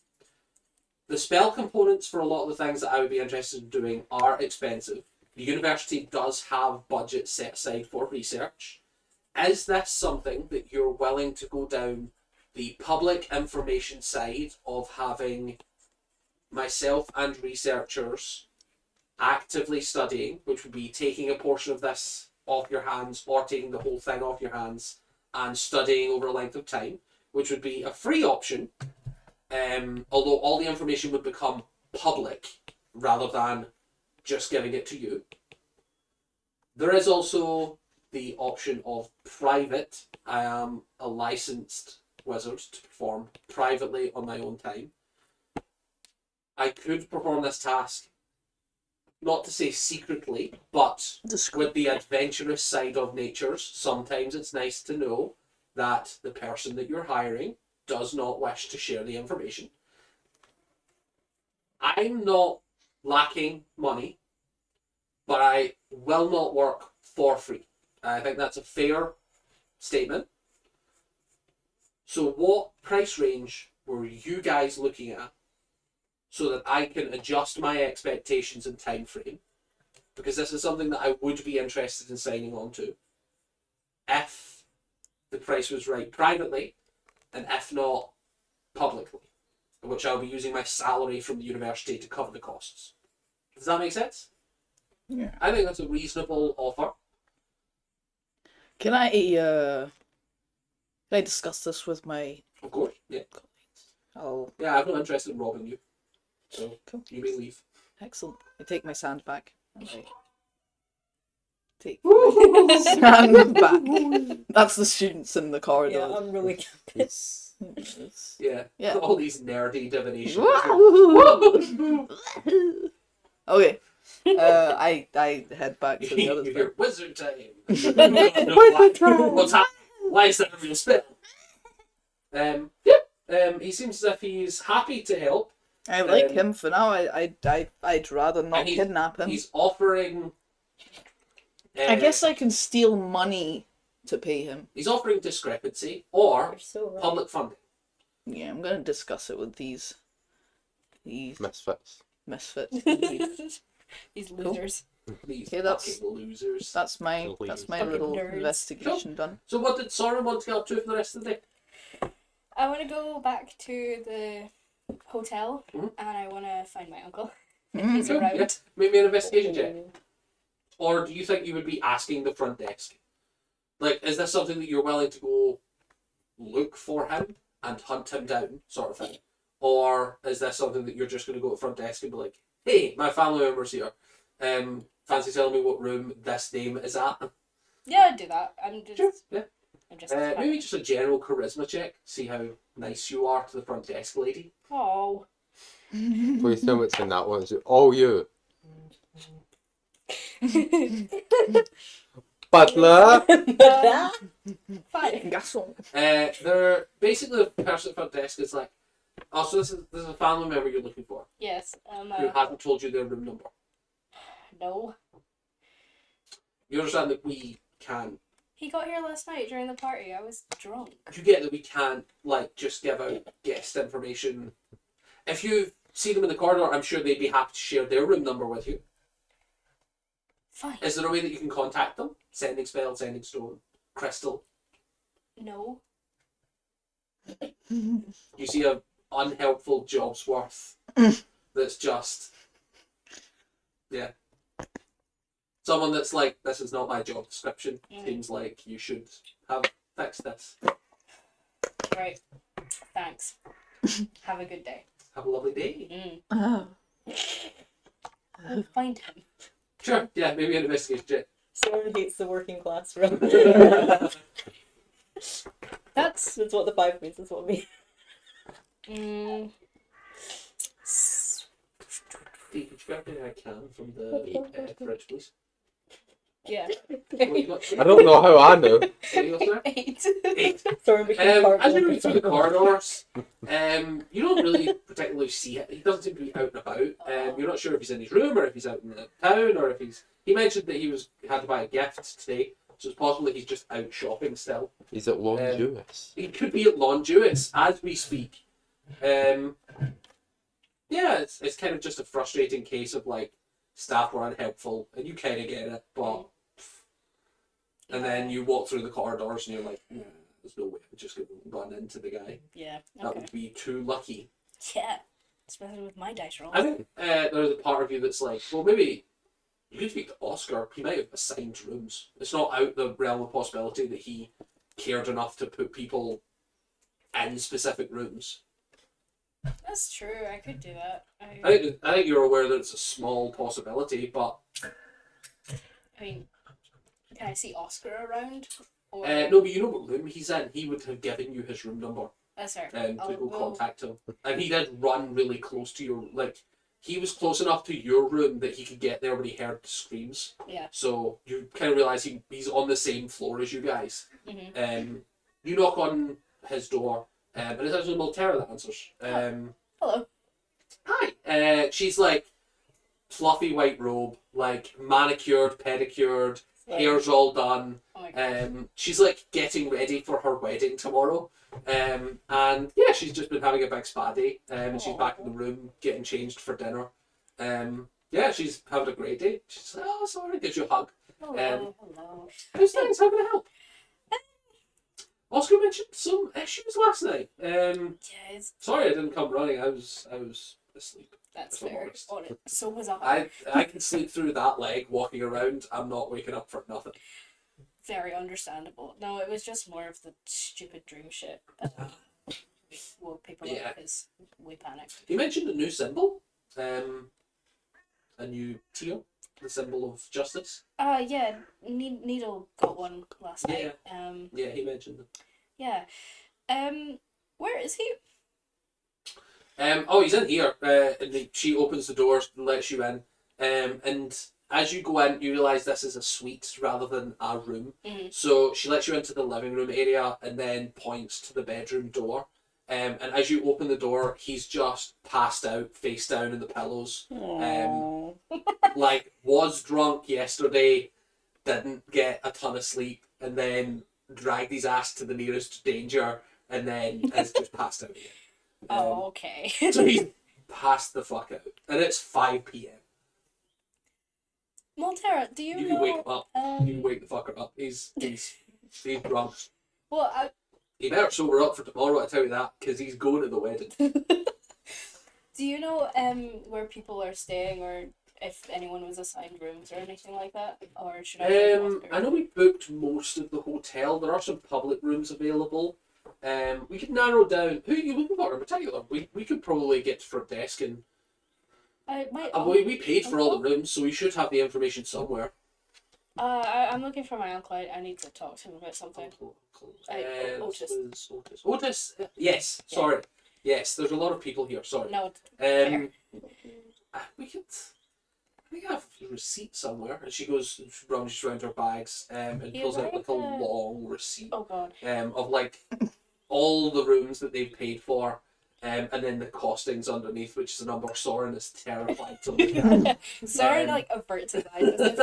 The spell components for a lot of the things that I would be interested in doing are expensive. The university does have budget set aside for research. Is this something that you're willing to go down the public information side of having myself and researchers actively studying, which would be taking a portion of this off your hands or taking the whole thing off your hands and studying over a length of time, which would be a free option, although all the information would become public rather than just giving it to you. There is also the option of private. I am a licensed wizard to perform privately on my own time. I could perform this task, not to say secretly, but with the adventurous side of natures. Sometimes it's nice to know that the person that you're hiring does not wish to share the information. I'm not lacking money, but I will not work for free. I think that's a fair statement. So what price range were you guys looking at so that I can adjust my expectations and time frame? Because this is something that I would be interested in signing on to if the price was right privately, and if not publicly, which I'll be using my salary from the university to cover the costs. Does that make sense? Yeah. I think that's a reasonable offer. Can I discuss this with my Of course, yeah. colleagues? Yeah, I'm not interested in robbing you. So, Cool. you may leave. Excellent. I take my sand back. And I take my sand back. That's the students in the corridor. Yeah, I'm really pissed. Yeah. Yeah. All these nerdy divinations. Okay. I head back to the You other hear thing. wizard time. What's happening? Why is that a real spell? He seems as if he's happy to help. I like him for now. I'd rather not And kidnap him. He's offering. I guess I can steal money to pay him. He's offering discrepancy or You're so right. public funding. Yeah, I'm gonna discuss it with these Misfits. misfits. These losers. These Okay, that's- fucking losers. That's my Fucking little nerds. investigation done. So what did Soren want to get up to for the rest of the day? I want to go back to the hotel Mhm. and I want to find my uncle. Mhm. He's Cool, around. yeah. Make me an investigation check. Or do you think you would be asking the front desk? Like, is this something that you're willing to go look for him and hunt him down, sort of thing? Or is this something that you're just going to go to the front desk and be like, hey, my family member's here. Fancy telling me what room this name is at? Yeah, I'd do that. I'm just. Sure, yeah. I'm just. Maybe just a general charisma check. See how nice you are to the front desk lady. Oh. Please tell me what's in that one. Is it all you? Butler! Fine. Garçon. They're basically the person at the front desk is like, Oh, so this is a family member you're looking for Yes. who hasn't told you their room number. No. You understand that we can't. He got here last night during the party. I was drunk. You get that we can't like just give out guest information. If you see them in the corridor, I'm sure they'd be happy to share their room number with you. Fine. Is there a way that you can contact them? Sending spell, sending stone, crystal. No. You see a unhelpful job's worth that's just someone that's like, this is not my job description. Seems like you should have fixed this. Right. Thanks. Have a good day. Have a lovely day. Oh. We'll find him. Sure, yeah, maybe an investigation check. Someone hates the working class room. That's That's what the 5 means. That's what me. Could you grab anything I can from the fridge, please? yeah. What you got? I don't know how I know. What you got, sir? 8. 8. Someone became part As of you're moving through the corridors, you don't really particularly see it. He doesn't seem to be out and about. You're not sure if he's in his room or if he's out in the town or if he's. He mentioned that he had to buy a gift today, so it's possible that he's just out shopping still. He's at Longjuice. He could be at Longjuice as we speak. Yeah, it's kind of just a frustrating case of like staff were unhelpful, and you kind of get it, but. And then you walk through the corridors and you're like, there's no way I'm just going to run into the guy. Yeah. That Okay. would be too lucky. Yeah. Especially with my dice roll. I think there's a part of you that's like, well, maybe you could speak to Oscar. He might have assigned rooms. It's not out the realm of possibility that he cared enough to put people in specific rooms. That's true. I could do that. I think you're aware that it's a small possibility, but I mean, can I see Oscar around? Or no, but you know what room he's in. He would have given you his room number. that's fair. To I'll go go- contact him. And he did run really close to your, like, he was close enough to your room that he could get there when he heard the screams. Yeah. So you kind of realise he's on the same floor as you guys. Mm-hmm. You knock on his door, and it's actually Maltera that answers. Hello. Hi. She's like, fluffy white robe, like manicured, pedicured, hair's all done. Oh my god. She's like getting ready for her wedding tomorrow. And yeah, she's just been having a big spa day. And she's back in the room getting changed for dinner. Yeah, she's having a great day. She's like, oh, sorry, gives you a hug. Hello. Hello. How's things? How can I help? Oscar mentioned some issues last night. Yeah, Sorry I didn't come running. I was asleep. that's If I'm fair. honest. Oh, so was I. I can sleep through that leg walking around. I'm not waking up for nothing. Very understandable. No, it was just more of the stupid dream shit that woke people Yeah. up because we panicked. You mentioned a new symbol, a new tier, the symbol of justice. Yeah, Needle got one last Yeah. night. Yeah, he mentioned it. Yeah. Where is he? Oh, he's in here. And she opens the doors and lets you in. And as you go in, you realise this is a suite rather than a room. Mhm. So she lets you into the living room area and then points to the bedroom door. And as you open the door, he's just passed out, face down in the pillows. Aww. Like, was drunk yesterday, didn't get a ton of sleep, and then dragged his ass to the nearest danger, and then is just passed out again. Oh, okay. So he's passed the fuck out. And it's 5 p.m. Maltera, do you You know? can wake him up. You can wake the fucker up. He's drunk. Well, He better sober up for tomorrow, I tell you that, because he's going to the wedding. do you know where people are staying, or if anyone was assigned rooms or anything like that, or should I? I know we booked most of the hotel. There are some public rooms available. We could narrow down who you looking for in particular. We could probably get to front desk and we paid for all the rooms, so we should have the information somewhere. I'm looking for my uncle. I need to talk to him about something. Otis. Otis. Yes. Yeah. Sorry. Yes. There's a lot of people here. Sorry. No, We could. We have a receipt somewhere, and she goes rummages around her bags and You pulls out like like a long receipt oh god. of like all the rooms that they've paid for, and then the costings underneath, which is a number Soren is terrified to look at. Soren Um, like averts his eyes as if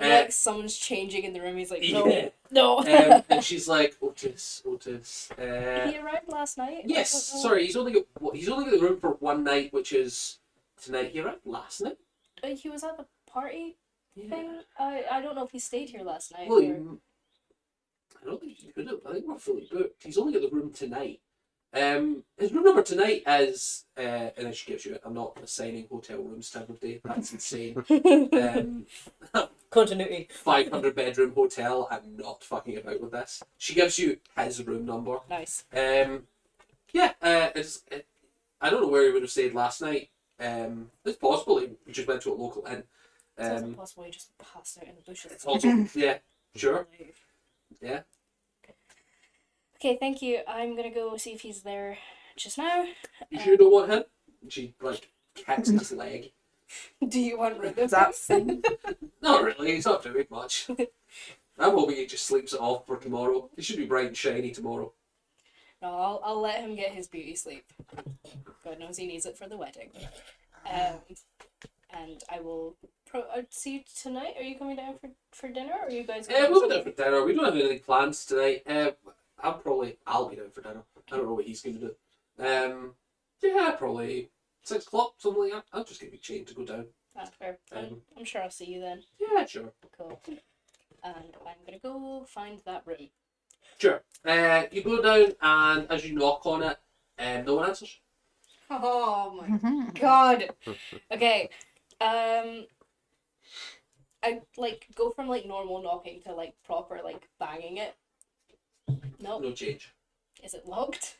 like someone's changing in the room. He's like, no, Yeah. no. And she's like, Otis. He arrived last night. Yes, I don't know. sorry, he's only got the room for one night, which is tonight. He arrived last night. He was at the party thing. I don't know if he stayed here last night. Well, or... I don't think he could have. I think we're fully booked. He's only got the room tonight. His room number tonight is, and then she gives you it. I'm not assigning hotel rooms time of day. That's insane. Continuity. 500 bedroom hotel. I'm not fucking about with this. She gives you his room number. Nice. Yeah. I don't know where he would have stayed last night. It's possible he just went to a local inn. It's also possible he just passed out in the bushes. It's also yeah, sure. Yeah. Okay, thank you. I'm gonna go see if he's there just now. You sure you don't want him? She like kicks his leg. Do you want rid of That him? Not really. He's not doing much. I'm hoping he just sleeps it off for tomorrow. He should be bright and shiny tomorrow. No, I'll let him get his beauty sleep. God knows he needs it for the wedding. And I will see you tonight. Are you coming down for dinner, or are you guys going? We'll be down for dinner. We don't have anything planned tonight. I'll be down for dinner. I don't know what he's going to do. Yeah, probably 6 o'clock, something like that. I'll just get me changed to go down. That's fair. Um, I'm sure I'll see you then. Yeah, sure. Cool. And I'm gonna go find that room. Sure. You go down, and as you knock on it, no one answers. Oh my god. Okay. I like go from like normal knocking to like proper like banging it. Nope. No change. Is it locked?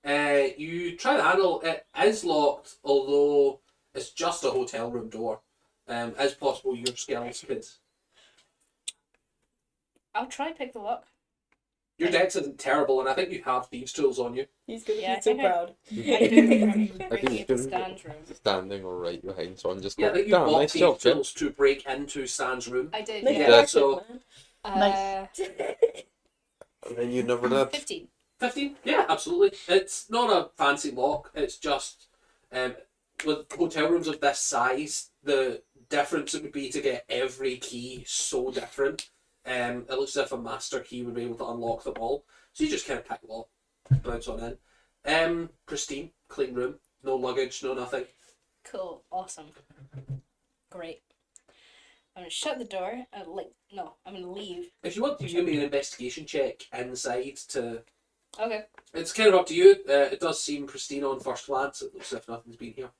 You try the handle. It is locked, although it's just a hotel room door. It's possible your skills could. I'll try pick the lock. Your dex isn't terrible, and I think you have thieves' tools on you. He's gonna Yeah, I be so think I- proud. I do think I'm I breaking think into you Stan's room. standing or right behind someone just Yeah, I go, think you damn, bought nice thieves' job, Jim. tools to break into Stan's room. I did. Nice Yeah. Yeah, practice, so- man. Nice. And then you never did. 15. 15? Yeah, absolutely. It's not a fancy lock. It's just with hotel rooms of this size, the difference it would be to get every key so different. It looks as if a master key would be able to unlock them all. So you just kind of pick a lock, bounce on in. Pristine, clean room, no luggage, no nothing. Cool. Awesome. Great. I'm gonna shut the door. I'm gonna leave. If you want to give me an investigation check inside to... Okay. It's kind of up to you. It does seem pristine on first glance. It looks as if nothing's been here.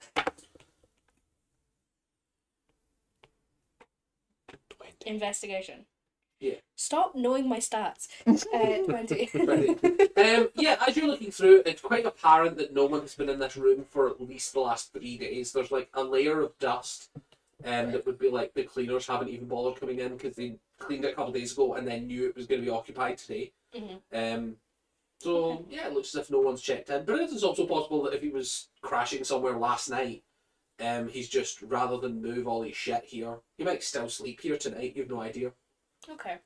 20. Investigation. Yeah. Stop knowing my stats. 20. Right. Yeah, as you're looking through, it's quite apparent that no one has been in this room for at least the last 3 days. There's like a layer of dust that would be like the cleaners haven't even bothered coming in because they cleaned it a couple of days ago and then knew it was going to be occupied today. Mhm. So yeah, it looks as if no one's checked in. But it is also possible that if he was crashing somewhere last night, he's just, rather than move all his shit here, he might still sleep here tonight. You have no idea. Okay.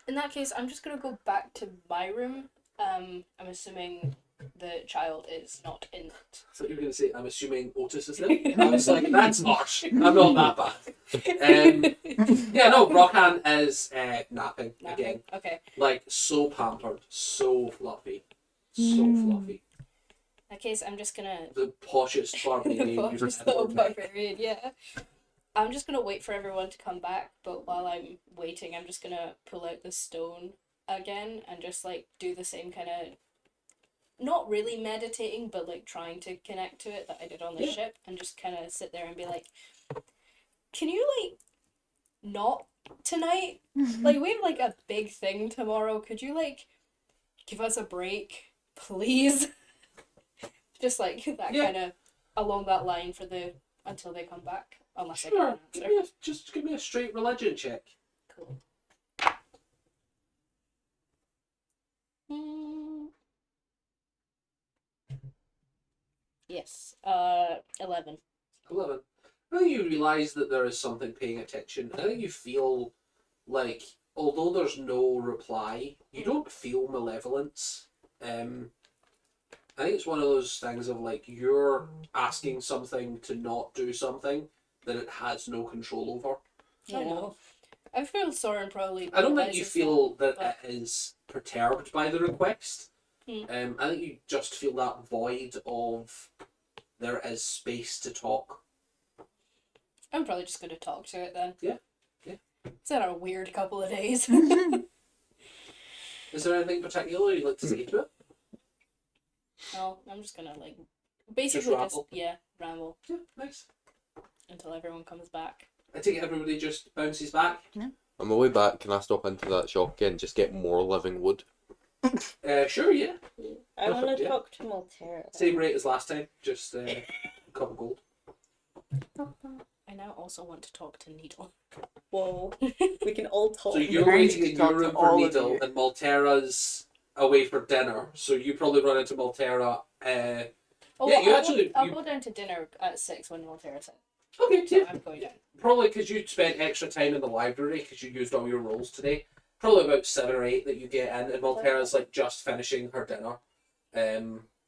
In that case, I'm just gonna go back to my room. I'm assuming the child is not in it. I thought you were going to say, I'm assuming Otis is there. I was like, that's harsh. I'm not that bad. Yeah, no, Rockhan is napping again. Okay. Like, so pampered, so fluffy. So fluffy. In that case, I'm just gonna. The poshest barbarian you've Just ever little met. barbarian, yeah. I'm just gonna wait for everyone to come back, but while I'm waiting, I'm just gonna pull out the stone again and just like do the same kind of, not really meditating, but like trying to connect to it that I did on the Yeah. ship, and just kind of sit there and be like, can you like not tonight? Like we have like a big thing tomorrow. Could you like give us a break, please? Just like that Yeah. kind of along that line for the until they come back. Unless I Sure. get an answer. Just give me a straight religion check. Cool. Yes. 11. 11. I think you realise that there is something paying attention. I think you feel like, although there's no reply, you don't feel malevolence. I think it's one of those things of like you're asking something to not do something that it has no control over. I don't know. I feel Soren probably. I don't think you realises feel that but- it is perturbed by the request. Hmm. I think you just feel that void of there is space to talk. I'm probably just going to talk to it then. Yeah. It's had a weird couple of days. Is there anything particular you'd like to say to it? No, I'm just gonna like basically just ramble? ramble Yeah, nice. until everyone comes back. I take it everybody just bounces back. On my way back, can I stop into that shop again and just get more living wood? Sure, yeah. I want Perfect, to yeah. talk to Maltera. Same rate as last time, just a couple gold. I now also want to talk to Needle. Whoa, we can all talk. So you're Mary waiting can in talk your to room for all of Needle, you. and Maltera's away for dinner. So you probably run into Maltera. Oh, Yeah, you I'll actually- I'll you- go down to dinner at 6 when Voltaire's in. Okay, So yeah. I'm going down. Probably because you spent extra time in the library because you used all your rolls today. Probably about 7 or 8 that you get in, and Maltera's like just finishing her dinner.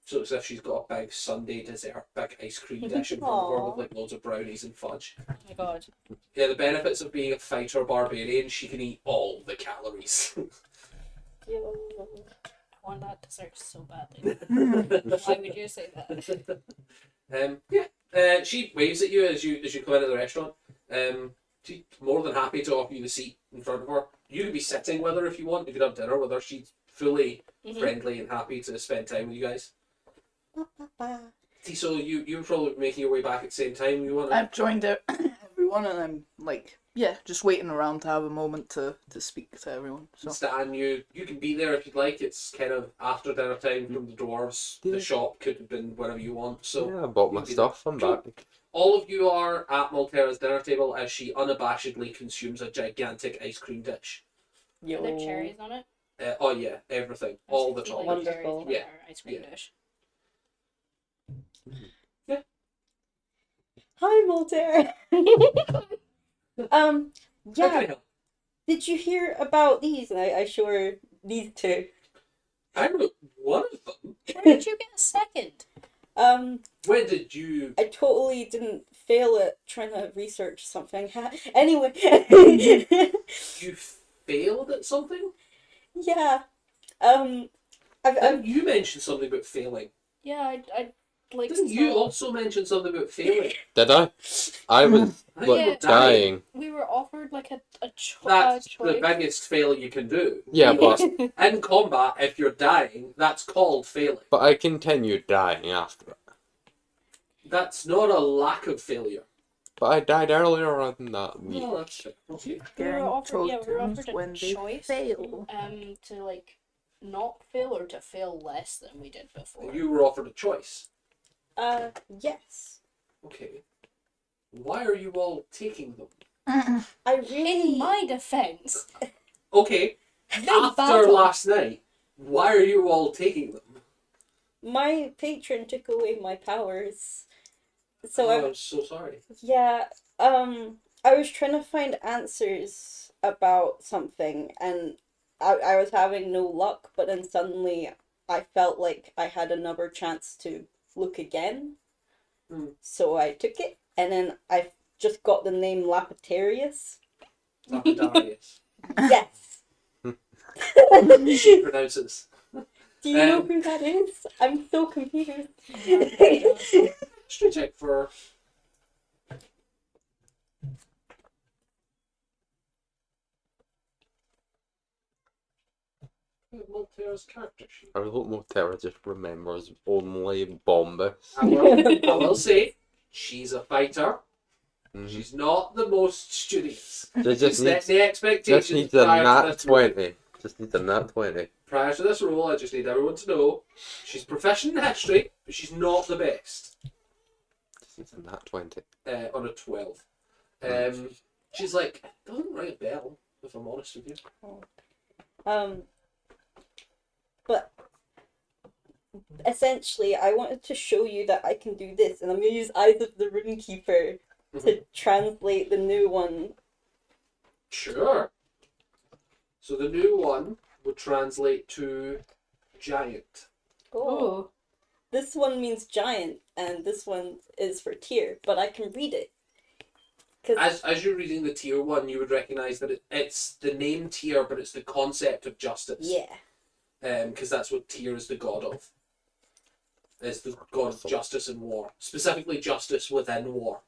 So it's as if she's got a big Sunday dessert, big ice cream dish in front of her with Aw. like loads of brownies and fudge. Oh my god. Yeah, the benefits of being a fighter barbarian, she can eat all the calories. Yo. I want that dessert so badly. Why would you say that? She waves at you as you come into the restaurant. She's more than happy to offer you the seat in front of her. You could be sitting with her if you want. You could have dinner with her. She's fully Mhm. friendly and happy to spend time with you guys. See, so you're probably making your way back at the same time. You want to? I've joined everyone, and I'm like, yeah, just waiting around to have a moment to speak to everyone. So Stan, you can be there if you'd like. It's kind of after dinner time from the dwarves. The Yeah. shop could have been wherever you want. So Yeah, I bought my you can- stuff. I'm Cool. back. all of you are at Maltera's dinner table as she unabashedly consumes a gigantic ice cream dish. Yo. Are there cherries on it? Oh yeah, everything, all the I like chocolate. cherries Wonderful. on Yeah. our ice cream Yeah. dish. Hi, Maltera. How can Yeah. I help? Did you hear about these? And I show her these two. I wrote one of them. Where did you get a second? When did you? I totally didn't fail at trying to research something. Anyway. You failed at something? Yeah. Didn't you mention something about failing? Yeah, I'd like Didn't to you tell- also mention something about failing? Did I? I was I think like you were dying. We were offered like a That's choice. the biggest fail you can do. Yeah, but In combat, if you're dying, that's called failing. but I continued dying after it. That's not a lack of failure. But I died earlier than that week. Well, that's fair. Okay. we were Getting offered, we were tokens offered a when they choice. fail. To like not fail or to fail less than we did before. You were offered a choice. Yes. Okay. Why are you all taking them? I really. In my defense, Okay. big After battle. last night, why are you all taking them? My patron took away my powers. So Oh, I'm so sorry. yeah, I was trying to find answers about something and I was having no luck, but then suddenly I felt like I had another chance to look again. So I took it, and then I just got the name Lapidarius. Lapidarius. Yes! She pronounces. Do you know Um, who that is? I'm so confused. History check for. Maltera's character sheet. I hope Moterra just remembers only Bombus. I will say, she's a fighter. Mhm. She's not the most studious. They just Set needs, the expectations just needs a prior to nat this roll. 20. Just needs a nat 20. Prior to this role, I just need everyone to know she's proficient in history, but she's not the best. Just needs a nat 20. On a 12. She's like, doesn't ring a bell, if I'm honest with you. But essentially, I wanted to show you that I can do this, and I'm gonna use Eyes of the Runekeeper to translate the new one. Sure. So the new one would translate to giant. Oh. this one means giant, and this one is for tier, but I can read it. As you're reading the tier one, you would recognise that it's the name tier, but it's the concept of justice. Yeah. Because that's what Tyr is the god of. Is the god of justice and war. Specifically justice within war.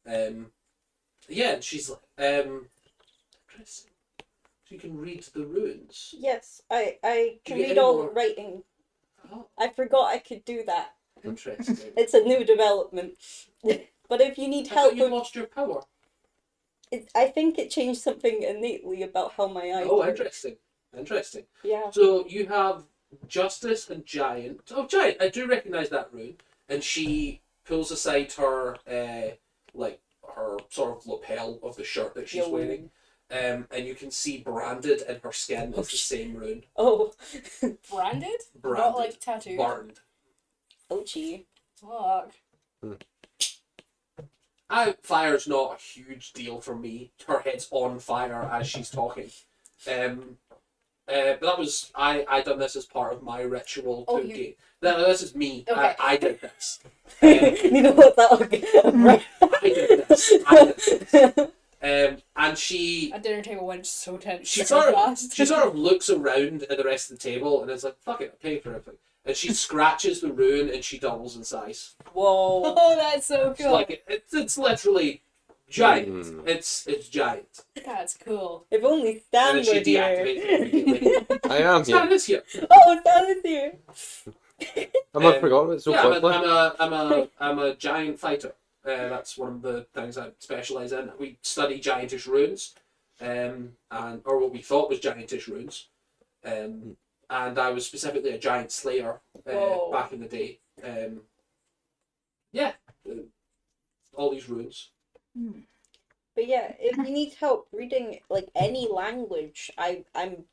Yeah, and she's like, interesting. So you can read the runes. Yes, I can Do you get read any all more? the writing. Oh, I forgot I could do that. interesting. It's a new development. But if you need I help thought you with... lost your power. I think it changed something innately about how my eyes Oh, work. interesting. Interesting. Yeah. So you have Justice and Giant. Oh, Giant! I do recognise that rune. And she pulls aside her, her sort of lapel of the shirt that she's Yo. wearing. And you can see branded in her skin Oh, is the same rune. Oh. Branded? Branded. Not like tattooed. Burned. Oh, gee. Fuck. Fire's not a huge deal for me. Her head's on fire as she's talking. But that was I done this as part of my ritual to gain. No, this is me. Okay. I did this. You know what that right. I did this. And she Our dinner table went so tense she so sort of fast. she sort of looks around at the rest of the table and is like, fuck it, I'll pay for everything. And she scratches the rune and she doubles in size. Whoa. Oh, that's so It's cool. like it's literally giant. It's giant. That's cool. If only And Stan then she were deactivates here. it immediately. I am here. Stan is here. Oh, Stan is here. Have I forgotten it so Yeah, quickly? I'm a giant fighter. That's one of the things I specialise in. We study giantish runes, or what we thought was giantish runes, and I was specifically a giant slayer Whoa. back in the day. Yeah, all these runes. But yeah, if you need help reading like any language, I'm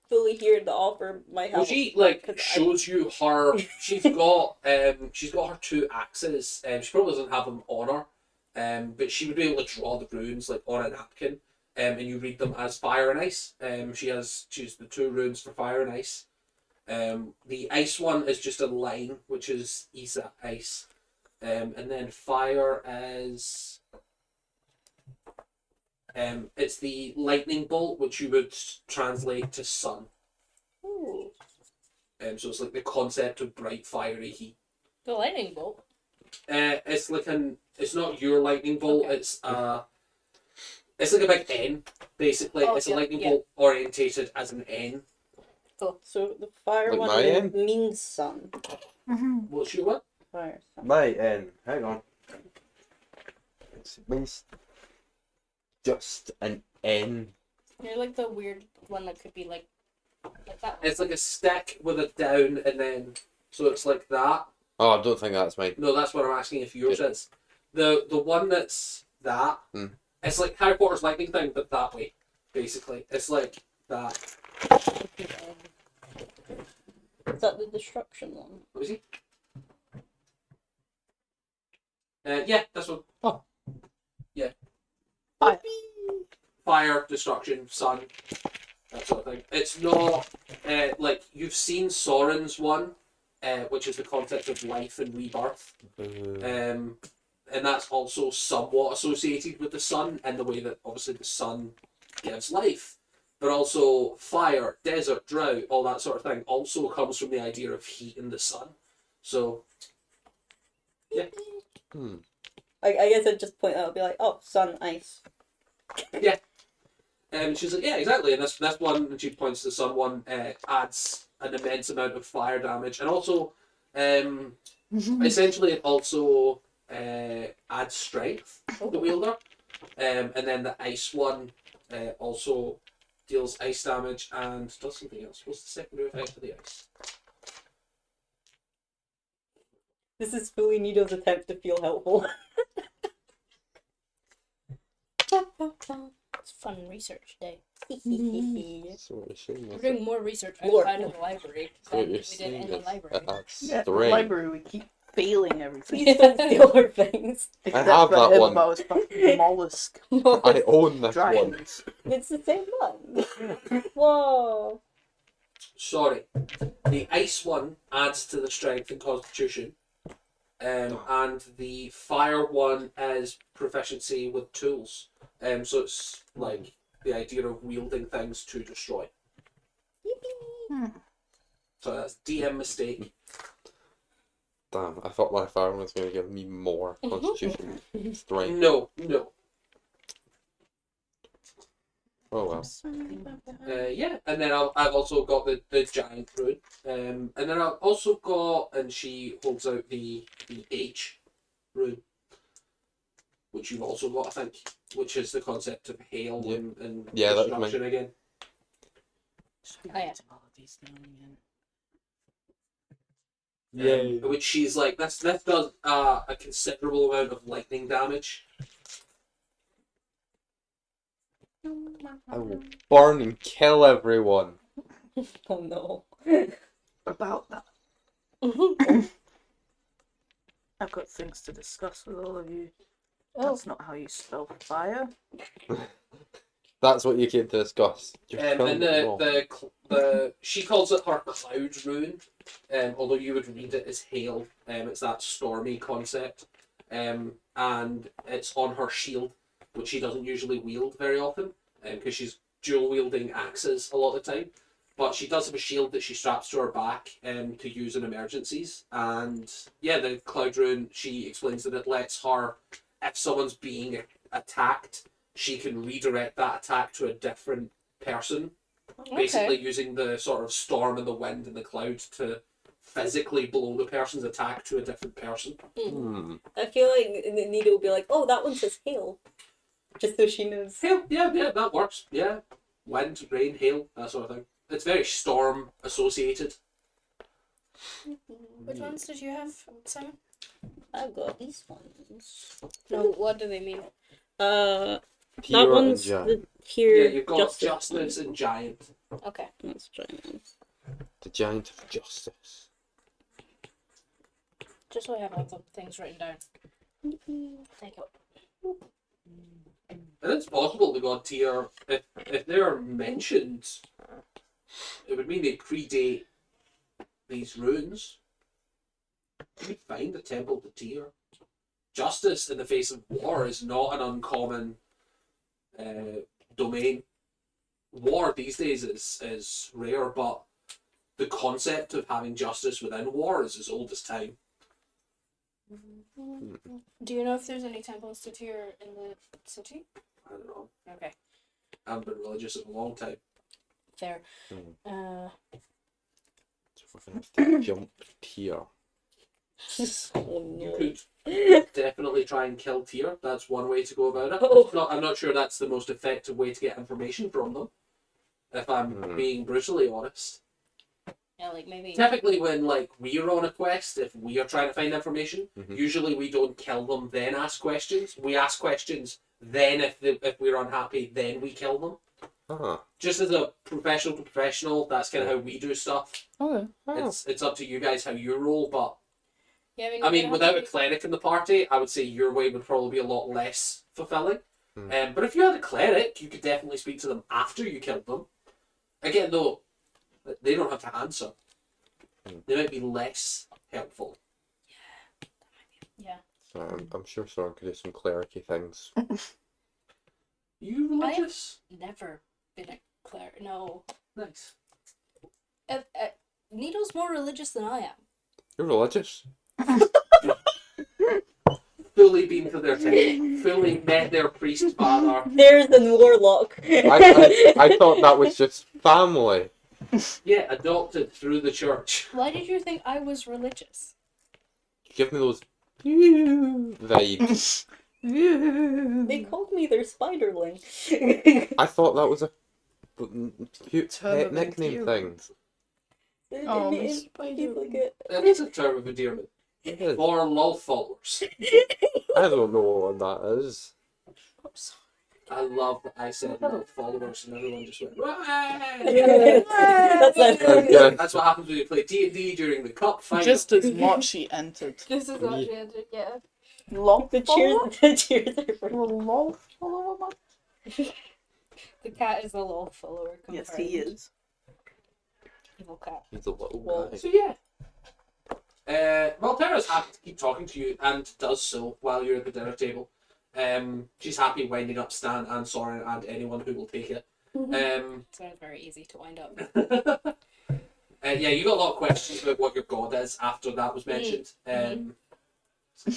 fully here to offer my help. Well, she 'cause shows you her. She's got her two axes. She probably doesn't have them on her, but she would be able to draw the runes like on a napkin, and you read them as fire and ice. She's the two runes for fire and ice. The ice one is just a line, which is Isa ice, and then fire is. It's the lightning bolt, which you would translate to sun. Ooh. So it's like the concept of bright, fiery heat. The lightning bolt. It's like it's not your lightning bolt. Okay. It's like a big N, basically. Oh, it's a yeah, lightning yeah. bolt orientated as an N. So the fire Like one my end? means sun. What's your one? Fire sun. My N. Hang on. It means just an N. You're like the weird one that could be like that. It's like a stick with a down, and then so it's like that. Oh, I don't think that's mine. No, that's what I'm asking if yours is. The one that's that. Hmm. It's like Harry Potter's lightning thing, but that way. Basically, it's like that. Is that the destruction one? What was he? Yeah, that's one. Oh. Yeah. Fire. Fire, destruction, sun, that sort of thing. It's not like you've seen Soren's one, which is the concept of life and rebirth, and that's also somewhat associated with the sun in the way that obviously the sun gives life, but also fire, desert, drought, all that sort of thing also comes from the idea of heat in the sun. So, yeah. I guess I'd just point out, I'd be like, oh, sun, ice. She's like, yeah, exactly. And this one, and she points to the sun one, adds an immense amount of fire damage, and also, essentially, it also adds strength to the wielder. And then the ice one also deals ice damage and does something else. What's the secondary effect of the ice? This is fully Nido's attempt to feel helpful. It's fun research day. So what you're We're doing more research More. outside of the library than we did in the library. That's Yeah, the three. library, we keep failing everything. Please don't steal our things. Except have for that him one. about his fucking mollusk I own this one. dragons. It's the same one. Whoa. Sorry. The ice one adds to the strength and constitution, and the fire one is proficiency with tools. So it's like the idea of wielding things to destroy. So that's DM mistake. Damn, I thought my fire was going to give me more constitution strength. No. Oh well. Yeah, and then I've also got the giant rune, and then I've also got, and she holds out the H rune, which you've also got, I think, which is the concept of hail Yeah. and Yeah, that was destruction again. Oh, yeah. All of these now and again. Yay. Which she's like, that does a considerable amount of lightning damage. I will burn and kill everyone. Oh no. About that. I've got things to discuss with all of you. That's not how you spell fire. That's what you came to discuss. You're And killing them all. the she calls it her cloud rune, although you would read it as hail. It's that stormy concept, and it's on her shield, which she doesn't usually wield very often, because she's dual wielding axes a lot of the time. But she does have a shield that she straps to her back to use in emergencies. And yeah, the cloud rune, she explains that it lets her, if someone's being attacked, she can redirect that attack to a different person. Basically using the sort of storm and the wind and the cloud to physically blow the person's attack to a different person. I feel like Nita will be like, oh, that one says hail. Just so she knows. Hail, yeah, that works. Yeah. Wind, rain, hail, that sort of thing. It's very storm associated. Which ones did you have, Simon? I've got these ones. No, what do they mean? That Pure one's and giant. the pure Yeah, you've got justice. justice and giant. Okay. That's giant. The giant of justice. Just so I have all the things written down. Thank you. And it's possible the god tier, if they're mentioned, it would mean they predate these runes. You could find a temple to tier. Justice in the face of war is not an uncommon domain. War these days is rare, but the concept of having justice within war is as old as time. Do you know if there's any temples to Tyr in the city? I don't know. Okay. I haven't been religious in a long time. Fair. So we're going to have to jump tier. Oh You no. could definitely try and kill Tyr. That's one way to go about it. Oh. I'm not sure that's the most effective way to get information from them, if I'm being brutally honest. Yeah, like maybe. Typically when like we're on a quest, if we are trying to find information, usually we don't kill them then ask questions. We ask questions, then if we're unhappy, then we kill them. Ah. Just as a professional to professional, that's kind of how we do stuff. Okay. It's up to you guys how you roll, but Yeah, I mean, you're gonna without a have to cleric in the party, I would say your way would probably be a lot less fulfilling. But if you had a cleric, you could definitely speak to them after you killed them. Again, though, they don't have to answer. They might be less helpful. Yeah. So I'm sure Soren could do some clericy things. You religious? Never been a cleric. No. Nice. Nito's more religious than I am. You're religious? Fully been to their temple. Fully met their priest father. There's the warlock. I thought that was just family. Yeah, adopted through the church. Why did you think I was religious? You give me those vibes. They called me their spiderling. I thought that was a cute Term of nickname thing. Oh, It- spider. he's like a- That is a term of endearment. It is. For lol followers. I don't know what that is. I'm sorry. I love that I said lol followers and everyone just went, "Right." That's like, Okay. That's what happens when you play D&D during the cup final. Just as Mochi entered. This is what she entered, yeah. Lol the cheers are for Lol follower. The cat is a lol follower. Confirmed. Yes, he is. Evil cat. He's a little Well, guy. So yeah. Maltera's happy to keep talking to you and does so while you're at the dinner table. She's happy winding up Stan and Soren and anyone who will take it. Sounds very easy to wind up. Yeah, you got a lot of questions about what your god is after that was mentioned.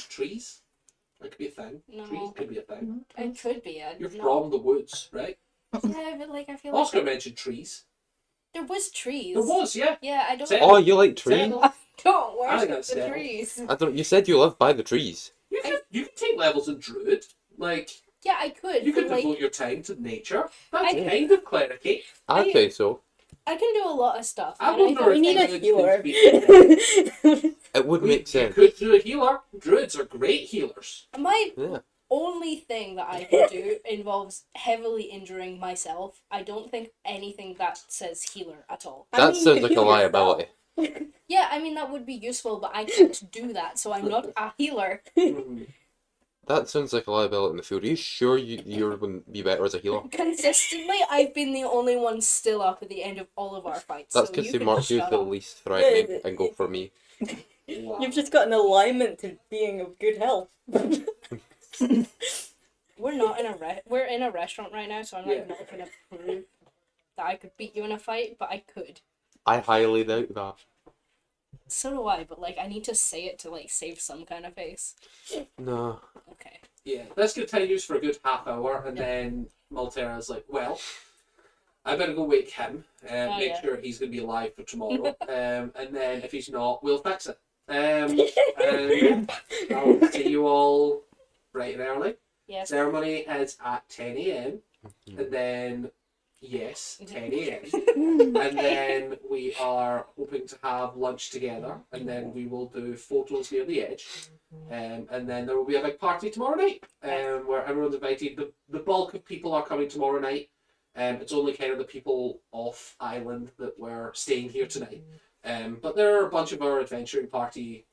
Trees? That could be a thing. No. Trees could be a thing. It could be. You're from the woods, right? Yeah, but like I feel Oscar like mentioned trees. there was trees. There was, yeah. Yeah, I don't. Say- Oh, you like trees? Settle. I don't I think worship that's the settled. trees. I don't. You said you live by the trees. You can take levels in Druid. Like, Yeah, I could. you but, can like, devote your time to nature. That's I- kind of clericy. I'd say so. I can do a lot of stuff. I and wonder thought if We need a druids healer. could be- It would make You sense. could do a healer. Druids are great healers. my Yeah. only thing that I can do involves heavily injuring myself. I don't think anything that says healer at all. That you sounds could like a heal liability. Yeah, I mean that would be useful, but I can't do that, so I'm not a healer. That sounds like a liability in the field. Are you sure you wouldn't be better as a healer? Consistently, I've been the only one still up at the end of all of our fights. That's so because you they can mark you shut the up. least threatening and go for me. Wow. You've just got an alignment to being of good health. We're not in a we're in a restaurant right now, so I'm Yeah. not gonna prove that I could beat you in a fight, but I could. I highly doubt that. So do I, but like I need to say it to like save some kind of face. No. Okay. Yeah, this continues for a good half hour, and then Maltera's like, well, I better go wake him, make yeah. sure he's going to be alive for tomorrow, and then if he's not, we'll fix it. And I'll see you all bright and early. Yes. Ceremony is at 10 a.m. And then, yes, 10 a.m. And then we are hoping to have lunch together. And then we will do photos near the edge. And then there will be a big party tomorrow night where everyone's invited. The bulk of people are coming tomorrow night. It's only kind of the people off island that were staying here tonight. But there are a bunch of our adventuring party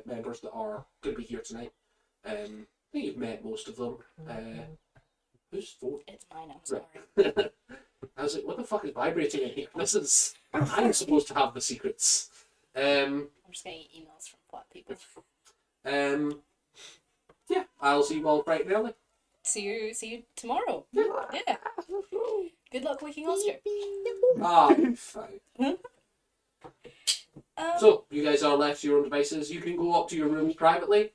members that are going to be here tonight. I think you've met most of them. Who's phone? It's mine, I'm sorry. Right. I was like, what the fuck is vibrating in here? I'm supposed to have the secrets. I'm just getting emails from flat people. Yeah, I'll see you all bright and early. See you tomorrow. Yeah. Good luck waking Oscar. Fine. So, you guys are left to your own devices. You can go up to your rooms privately.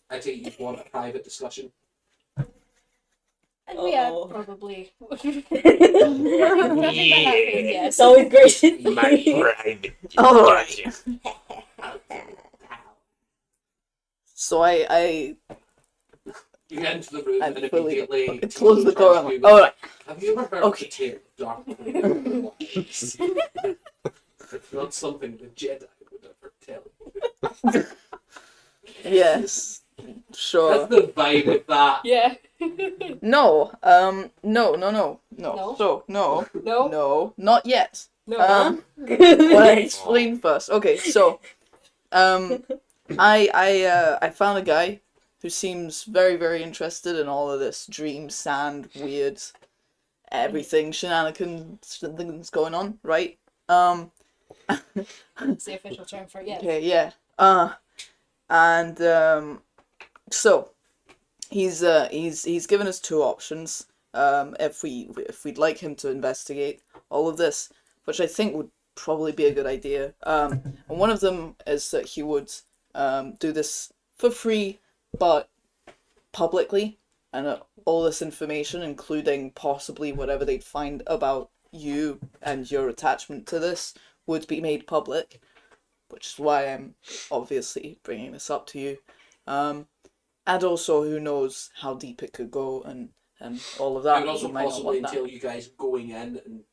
I take you want a private discussion. Yeah, Uh-oh. probably. It's Yes. always great to see. private. Alright. So I You get into the room I and fully immediately fucking close the door. turns to I'm you like, with, alright. have you ever heard Okay. of the tale of Dark It's not something the Jedi would ever tell you. Yes. Sure. That's the vibe with that. Yeah. No. No. No? So No. no, not yet. No. Well, I explain first. Okay, so I found a guy who seems very, very interested in all of this dream, sand, weird, everything, shenanigans, things going on, right? It's the official term for it. Yes. Okay, yeah. So he's given us two options. If we'd like him to investigate all of this, which I think would probably be a good idea. And one of them is that he would do this for free, but publicly, and all this information, including possibly whatever they'd find about you and your attachment to this, would be made public, which is why I'm obviously bringing this up to you. And also, who knows how deep it could go and all of that. It would also You might not possibly want that. entail you guys going in and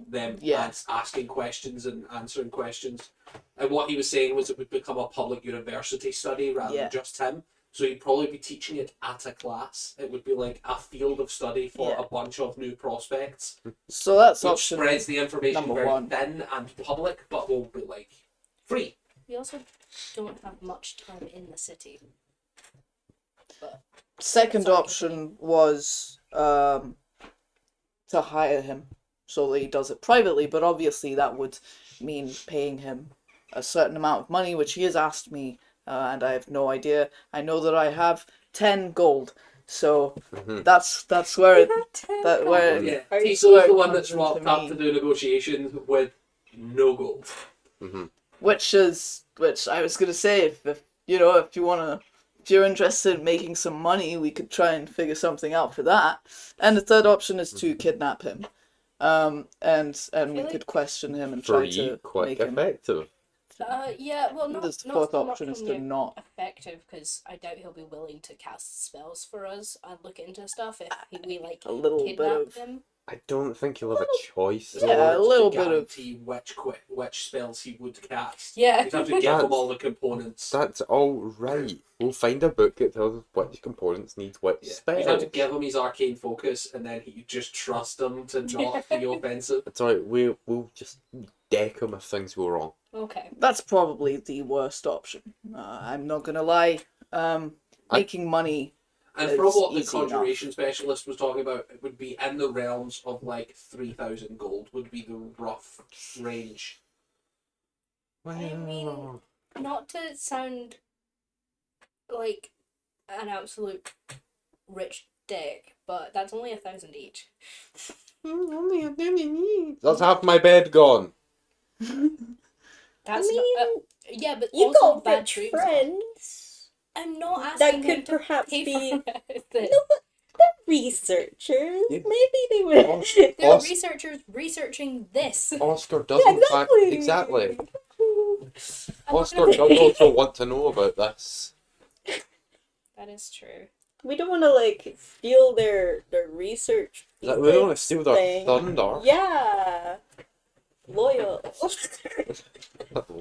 them Yeah. asking questions and answering questions. And what he was saying was it would become a public university study rather Yeah. than just him. So he'd probably be teaching it at a class. It would be like a field of study for Yeah. a bunch of new prospects, So that's which option spreads the information number very one. thin and public, but will be like free. We also don't have much time in the city. Second Sorry, option was to hire him so that he does it privately, but obviously that would mean paying him a certain amount of money, which he has asked me, and I have no idea. I know that I have 10 gold, so that's where it where Yeah, Are you Tiso is sure the it one comes that's into rocked up me? to do negotiations with no gold. which I was gonna say, if you know, if you're interested in making some money, we could try and figure something out for that. And the third option is to kidnap him, and we like could question him and try Free, to quick, make him. effective. Yeah, well, The not fourth not option is from to the not. effective, because I doubt he'll be willing to cast spells for us and look into stuff if we like A little bit kidnap of him. I don't think you'll have a choice. There's Yeah, no a way to little bit of- guarantee which spells he would cast. Yeah. You'd have to give him all the components. That's all right. We'll find a book that tells us which components need which Yeah. spells. You'd have to give him his arcane focus, and then you just trust him to not be offensive. It's alright. We'll just deck him if things go wrong. Okay. That's probably the worst option. I'm not gonna lie. Making money. And from It's what the easy enough. conjuration specialist was talking about, it would be in the realms of like 3,000 gold would be the rough range. I mean, not to sound like an absolute rich dick, but that's only 1,000 each. That's half my bed gone. That's mean, not. Yeah, but You also got bad rich treatment. friends. I'm not That asking could him to perhaps pay be- for it. No, but they're researchers. Yeah. Maybe they would. They're Os- researchers researching this. Oscar doesn't exactly. I'm not Oscar gonna- does also want to know about this. That is true. We don't want to like steal their research. Like, we don't want to secrets steal their thing. thunder. Yeah. Loyal.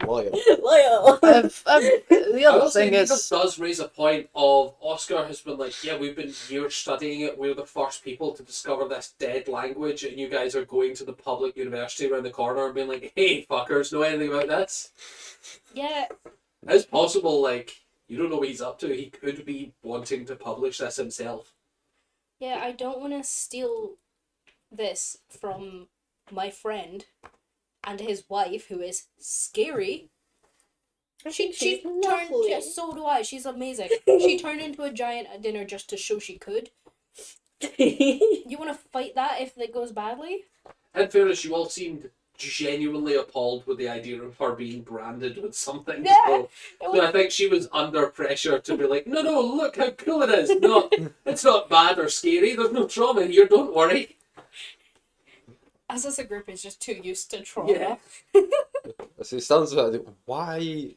Loyal. Loyal. The I other will say thing Nina is, does raise a point of Oscar has been like, yeah, we've been years studying it. We're the first people to discover this dead language, and you guys are going to the public university around the corner and being like, hey, fuckers, know anything about this? Yeah, It's possible, like, you don't know what he's up to. He could be wanting to publish this himself. yeah, I don't want to steal this from my friend and his wife, who is scary. She turned. lovely. Yeah, so do I. She's amazing. She turned into a giant at dinner just to show she could. You want to fight that if it goes badly? In fairness, you all seemed genuinely appalled with the idea of her being branded with something. Yeah. So I think she was under pressure to be like, no, look how cool it is. No, it's not bad or scary. There's no trauma here. Don't worry. Us as a group is just too used to trauma. Yeah. So it sounds like why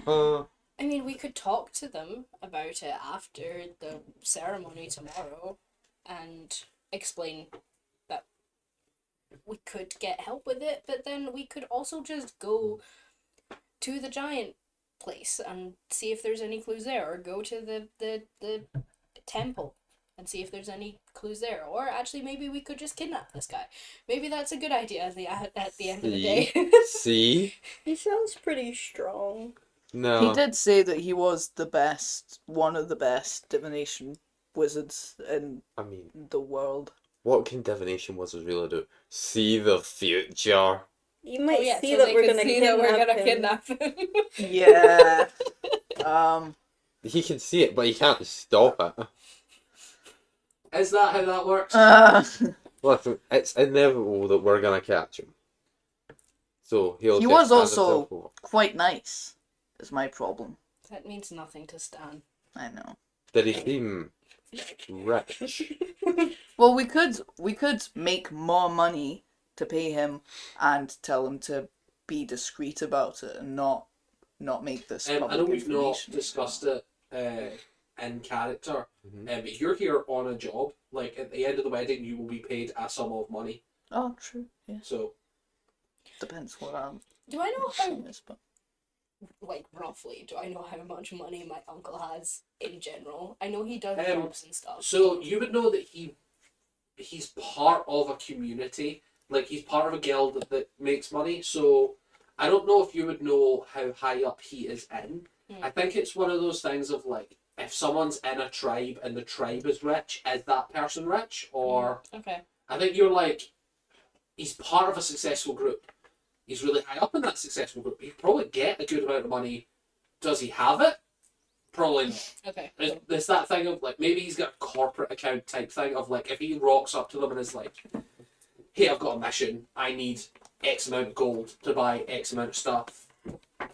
I mean, we could talk to them about it after the ceremony tomorrow and explain that we could get help with it, but then we could also just go to the giant place and see if there's any clues there, or go to the temple and see if there's any clues there. Or actually, maybe we could just kidnap this guy. Maybe that's a good idea at the end of the day. see? He sounds pretty strong. No. he did say that he was one of the best divination wizards in I mean, the world. what can divination wizards really do? See the future. You might Oh, yeah, see so that they we're could gonna see kidnap that we're gonna him. kidnap him. Yeah. He can see it, but he can't stop it. Is that how that works? Look, it's inevitable that we're gonna catch him. So he'll. He just was hand also himself over. quite nice, is my problem. That means nothing to Stan. I know. Did he seem rich? Well, we could make more money to pay him and tell him to be discreet about it and not make this public I know we've not information. discussed it in character, but you're here on a job. Like, at the end of the wedding, you will be paid a sum of money. Oh, true. Yeah, So, depends what Do I know how, is, but like, roughly, do I know how much money my uncle has in general? I know he does Um, jobs and stuff. so you would know that he's part of a community. Like, he's part of a guild that makes money. So I don't know if you would know how high up he is in. I think it's one of those things of, like, if someone's in a tribe and the tribe is rich, is that person rich? Or Okay. I think you're like, he's part of a successful group. he's really high up in that successful group. He'd probably get a good amount of money. Does he have it? Probably not. Okay. It's that thing of like, maybe he's got a corporate account type thing of like, if he rocks up to them and is like, hey, I've got a mission, I need X amount of gold to buy X amount of stuff,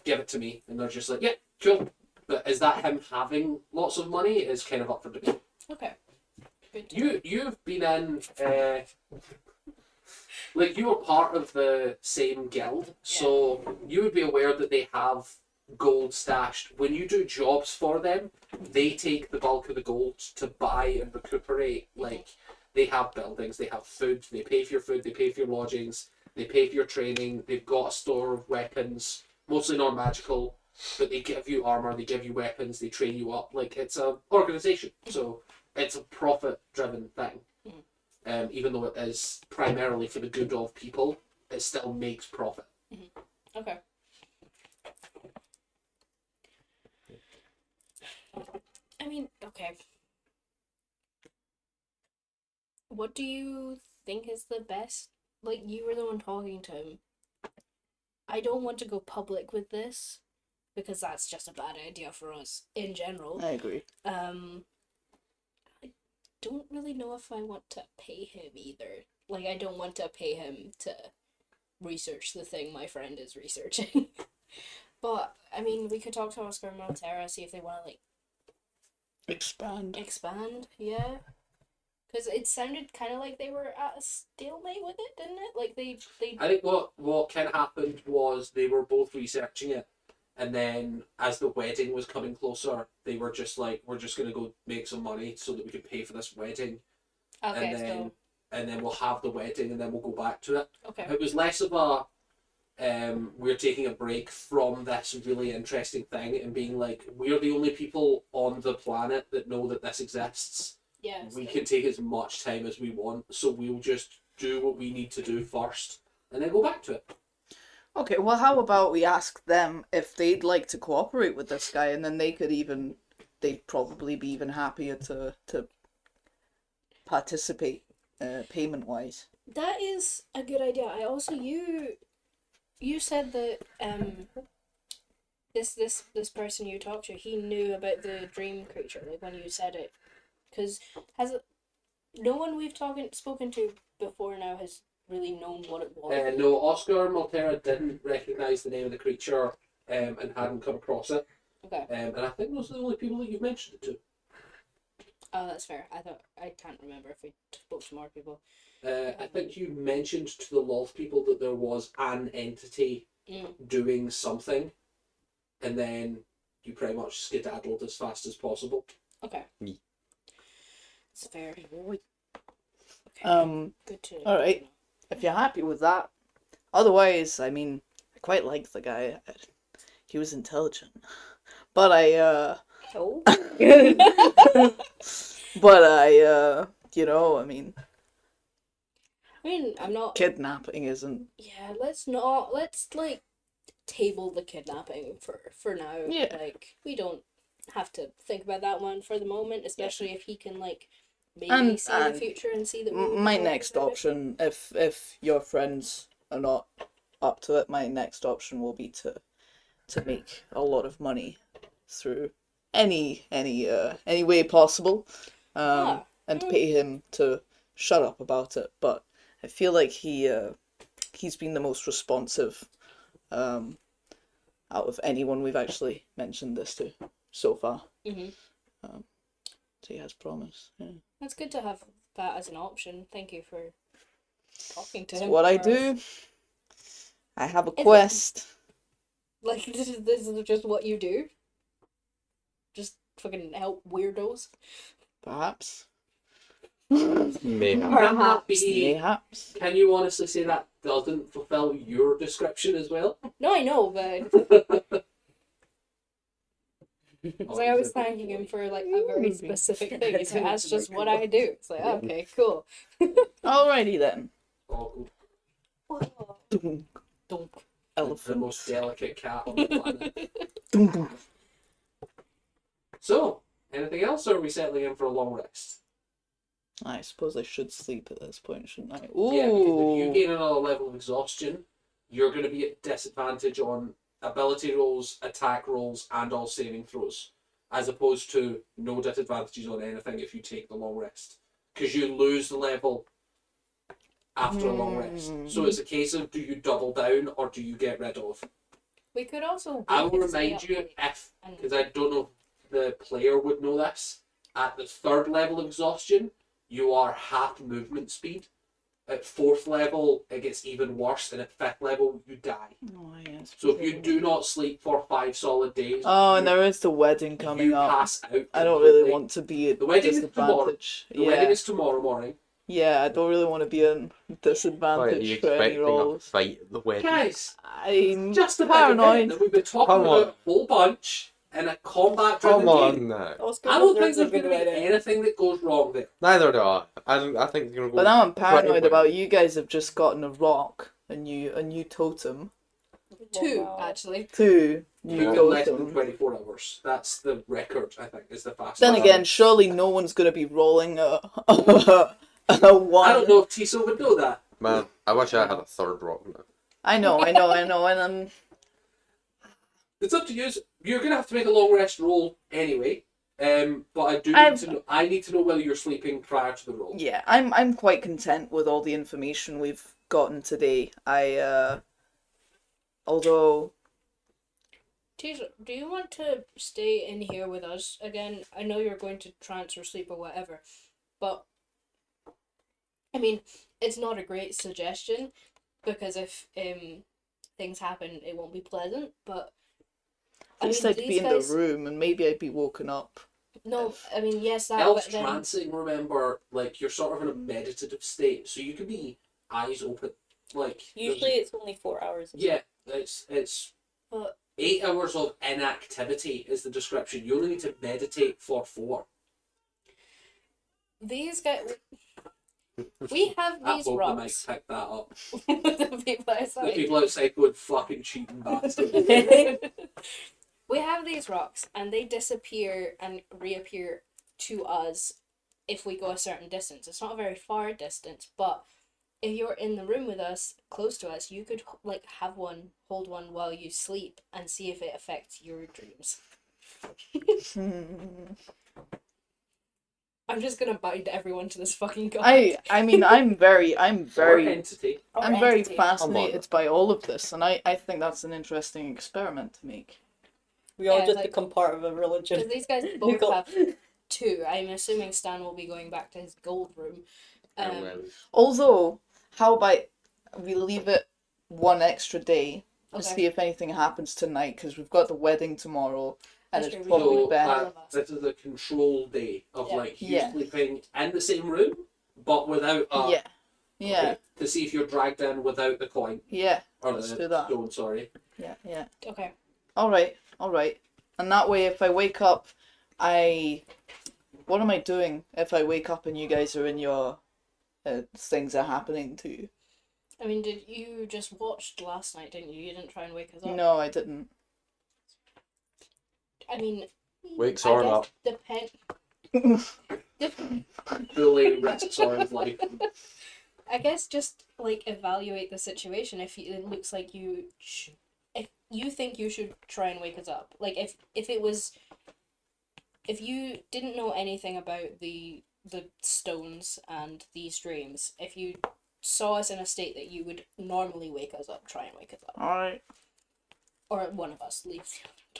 give it to me. And they're just like, yeah, cool. But is that him having lots of money? Is kind of up for debate. Okay. Good to know. You've been in, like you were part of the same guild, so you would be aware that they have gold stashed. When you do jobs for them, they take the bulk of the gold to buy and recuperate. Like, they have buildings, they have food, they pay for your food, they pay for your lodgings, they pay for your training, they've got a store of weapons, mostly non-magical, but they give you armor, they give you weapons, they train you up. Like, it's a organization, so it's a profit-driven thing. Even though it is primarily for the good of people, it still makes profit. Okay. I mean, okay. What do you think is the best? Like, you were the one talking to him. I don't want to go public with this, because that's just a bad idea for us in general. I agree. I don't really know if I want to pay him either. Like, I don't want to pay him to research the thing my friend is researching. But, I mean, we could talk to Oscar and Montera, see if they want to, like, expand, yeah. Because it sounded kind of like they were at a stalemate with it, didn't it? Like, they... I think what kind of happened was they were both researching it, and then as the wedding was coming closer, they were just like, we're just going to go make some money so that we can pay for this wedding. Okay, And then we'll have the wedding, and then we'll go back to it. Okay. It was less of a, we're taking a break from this really interesting thing and being like, we're the only people on the planet that know that this exists. Yeah. We can take as much time as we want, so we'll just do what we need to do first, and then go back to it. Okay, well, how about we ask them if they'd like to cooperate with this guy, and then they'd probably be even happier to participate, payment-wise. That is a good idea. I also, you said that this person you talked to, he knew about the dream creature, like when you said it, because no one we've spoken to before now has really known what it was. No, Oscar and Maltera didn't recognise the name of the creature and hadn't come across it. Okay. And I think those are the only people that you've mentioned it to. Oh, that's fair. I can't remember if we spoke to more people. I think you mentioned to the Loth people that there was an entity doing something, and then you pretty much skedaddled as fast as possible. Okay. Me. It's fair. Okay. Good to All right. If you're happy with that. Otherwise, I mean, I quite liked the guy. He was intelligent. But Oh. I mean, I'm not... kidnapping isn't... Yeah, let's like, table the kidnapping for now. Yeah. Like, we don't have to think about that one for the moment, especially if he can, like, maybe And- see the and future and see that we will be My talking next about it. option, if your friends are not up to it, my next option will be to make a lot of money through any way possible, and pay him to shut up about it. But I feel like he's been the most responsive out of anyone we've actually mentioned this to so far. Mhm. So he has promise. Yeah. That's good to have that as an option. Thank you for talking to That's him. what I for us. do. I have a Is it- quest. Like, this is just what you do? Just fucking help weirdos? Perhaps. Maybe. Can that be? Mayhaps. Can you honestly say that doesn't fulfill your description as well? No, I know, but it's like I was thanking him for, like, a very specific thing. He's like, that's just what I do. It's like, okay, cool. Alrighty then. Oh, Dunk. Don't. the Elephant. most delicate cat on the planet. Dunk, dunk. So, anything else, or are we settling in for a long rest? I suppose I should sleep at this point, shouldn't I? Yeah, because if you Ooh. gain another level of exhaustion, you're going to be at disadvantage on ability rolls, attack rolls, and all saving throws, as opposed to no disadvantages on anything if you take the long rest, because you lose the level after a long rest. So it's a case of, do you double down or do you get rid of? We could also. I will wait and stay remind up you, late if, and- because I don't know if the player would know this, at the 3rd level of exhaustion, you are half movement speed. At 4th level, it gets even worse, and at 5th level, you die. Oh, yes. So if you do not sleep for 5 solid days, Oh, and you, there is the wedding coming you up. pass out. I don't really completely. want to be at The wedding is tomorrow. disadvantage. The wedding Yeah, is tomorrow morning. yeah, I don't really want to be in Why are you disadvantage for any expecting a rolls. fight at the wedding? Guys, I'm just a big paranoid. event that we've been talking Come on. about a whole bunch in a combat-driven Come game. on now. Oscar I don't think deserves a there's good going to be wedding. anything that goes wrong there. Neither do I. I think it's gonna go. But now I'm pretty paranoid well. about you guys have just gotten a rock, a new totem, 2 Wow. actually. 2 You new got less than totems. 24 hours. That's the record, I think, is the fastest. Then again, surely no one's gonna be rolling a a I one. don't know if Tiso would know that. Man, I wish I had a 3rd rock now. I know, and It's up to you. You're going to have to make a long rest roll anyway. But I do need I've- to know. I need to know whether you're sleeping prior to the roll. yeah, I'm quite content with all the information we've gotten today. Although Tisha, do you want to stay in here with us again? I know you're going to trance or sleep or whatever, but I mean, it's not a great suggestion because if things happen, it won't be pleasant. But at least I'd be these in guys. the room and maybe I'd be woken up. No, I mean yes, that. Elves But then trancing, remember, like, you're sort of in a meditative state, so you can be eyes open. Like, Usually it's only 4 hours. yeah, it's But 8 hours of inactivity is the description. You only need to meditate for 4. these guys. We have I these hope the mic rocks. picked that up. The people The outside. people outside going fucking cheating bastards. We have these rocks, and they disappear and reappear to us if we go a certain distance. It's not a very far distance, but if you're in the room with us, close to us, you could like hold one while you sleep and see if it affects your dreams. I'm just gonna bind everyone to this fucking god. I mean I'm very Or entity. Or I'm very entity. fascinated by all of this, and I think that's an interesting experiment to make. We all Yeah, just like- become part of a religion. Because these guys both have 2. I'm assuming Stan will be going back to his gold room. Although, how about we leave it one extra day and Okay. see if anything happens tonight, because we've got the wedding tomorrow, and That's it's true, we probably So best. this is a control day of Yeah. like you Yeah. sleeping in the same room, but without a Yeah, yeah, okay, to see if you're dragged in without the coin yeah, or Let's the do that. stone. Sorry. yeah. Okay. All right. And that way, if I wake up, what am I doing if I wake up and you guys are in your things are happening to you? I mean, did you just watched last night, didn't you? You didn't try and wake us up. No, I didn't. I mean, Wake I Soren guess up. Fully risks Soren's life. I guess just like evaluate the situation. If it looks like if you think you should try and wake us up, like if you didn't know anything about the stones and these dreams, if you saw us in a state that you would normally wake us up, try and wake us up, All right. or one of us leave.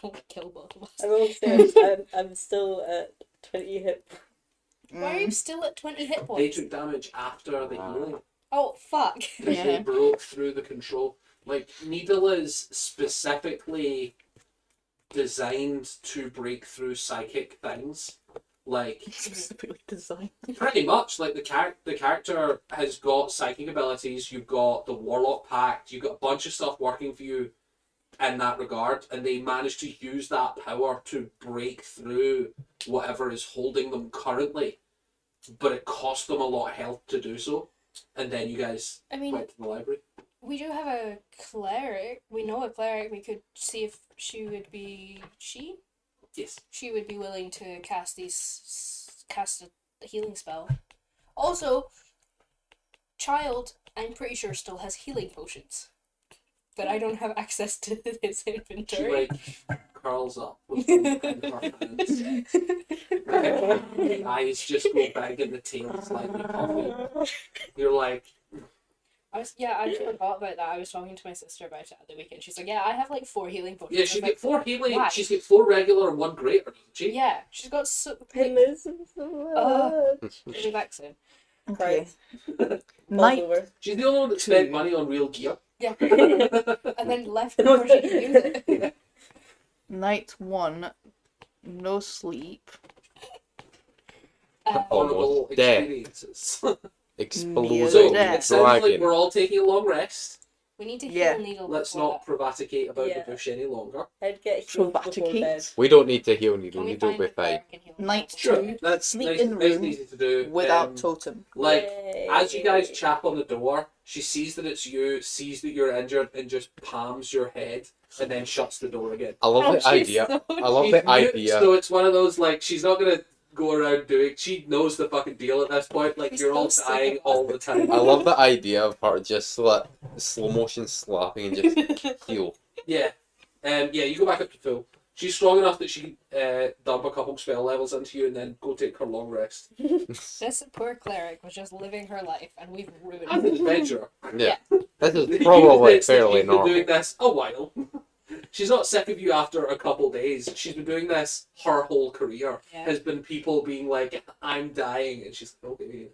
Don't kill both of us. I will say I'm still at 20 hit. Why are you still at 20 hit They points? took damage after the healing Oh fuck! because they Yeah. broke through the control. Like Needle is specifically designed to break through psychic things. Like Specifically designed. pretty much, like the character has got psychic abilities. You've got the Warlock Pact. You've got a bunch of stuff working for you in that regard, and they managed to use that power to break through whatever is holding them currently. But it cost them a lot of health to do so. And then you guys I mean, went to the library. we do have a cleric. We know a cleric. We could see if she would be Yes. she would be willing to cast a healing spell. Also, child, I'm pretty sure still has healing potions. but I don't have access to his She inventory. like curls up with them in her hands. The eyes just go big and the tail slightly puffy. You're like, I forgot about that. I was talking to my sister about it at the weekend. She's like, yeah, I have like 4 healing potions. yeah, I she's was like, got 4 healing. why? She's got 4 regular and 1 greater, doesn't she? Yeah, she's got so. I Like, miss him so much. she'll be back soon. Okay. Falls Night over. She's the only one that spent Two. money on real gear. Yeah. And then left before she could use it. night 1. No sleep. Horrible Almost dead. experiences. Exploding So, Yeah. it sounds like dragon. we're all taking a long rest. We need to Yeah. heal Needle. Let's before not prevaricate about Yeah. the bush any longer. I'd get healed before Traumaticate. bed. We don't need to heal that. Needle. Can we Needle find will a be fine. cleric and heal Night Needle? two. That's Sleep nice, in nice room and easy to do. without totem. Like, Yay. as you guys chap on the door, she sees that it's you, sees that you're injured, and just palms your head, and then shuts the door again. I love the she's idea. so I love She's the mute, idea. So it's one of those, like, she's not gonna go around doing. She knows the fucking deal at this point. Like, She's you're all so sick dying of us. all the time. I love the idea of her just like slow motion slapping and just heal. Yeah. Yeah, you go back up to full. She's strong enough that she can dump a couple spell levels into you and then go take her long rest. This poor cleric was just living her life, and we've ruined I'm an it. adventurer. Yeah. This is You probably would think that fairly she's been normal. doing this a while. She's not sick of you after a couple days. She's been doing this her whole career. Yeah. Has been people being like, I'm dying, and she's like, okay.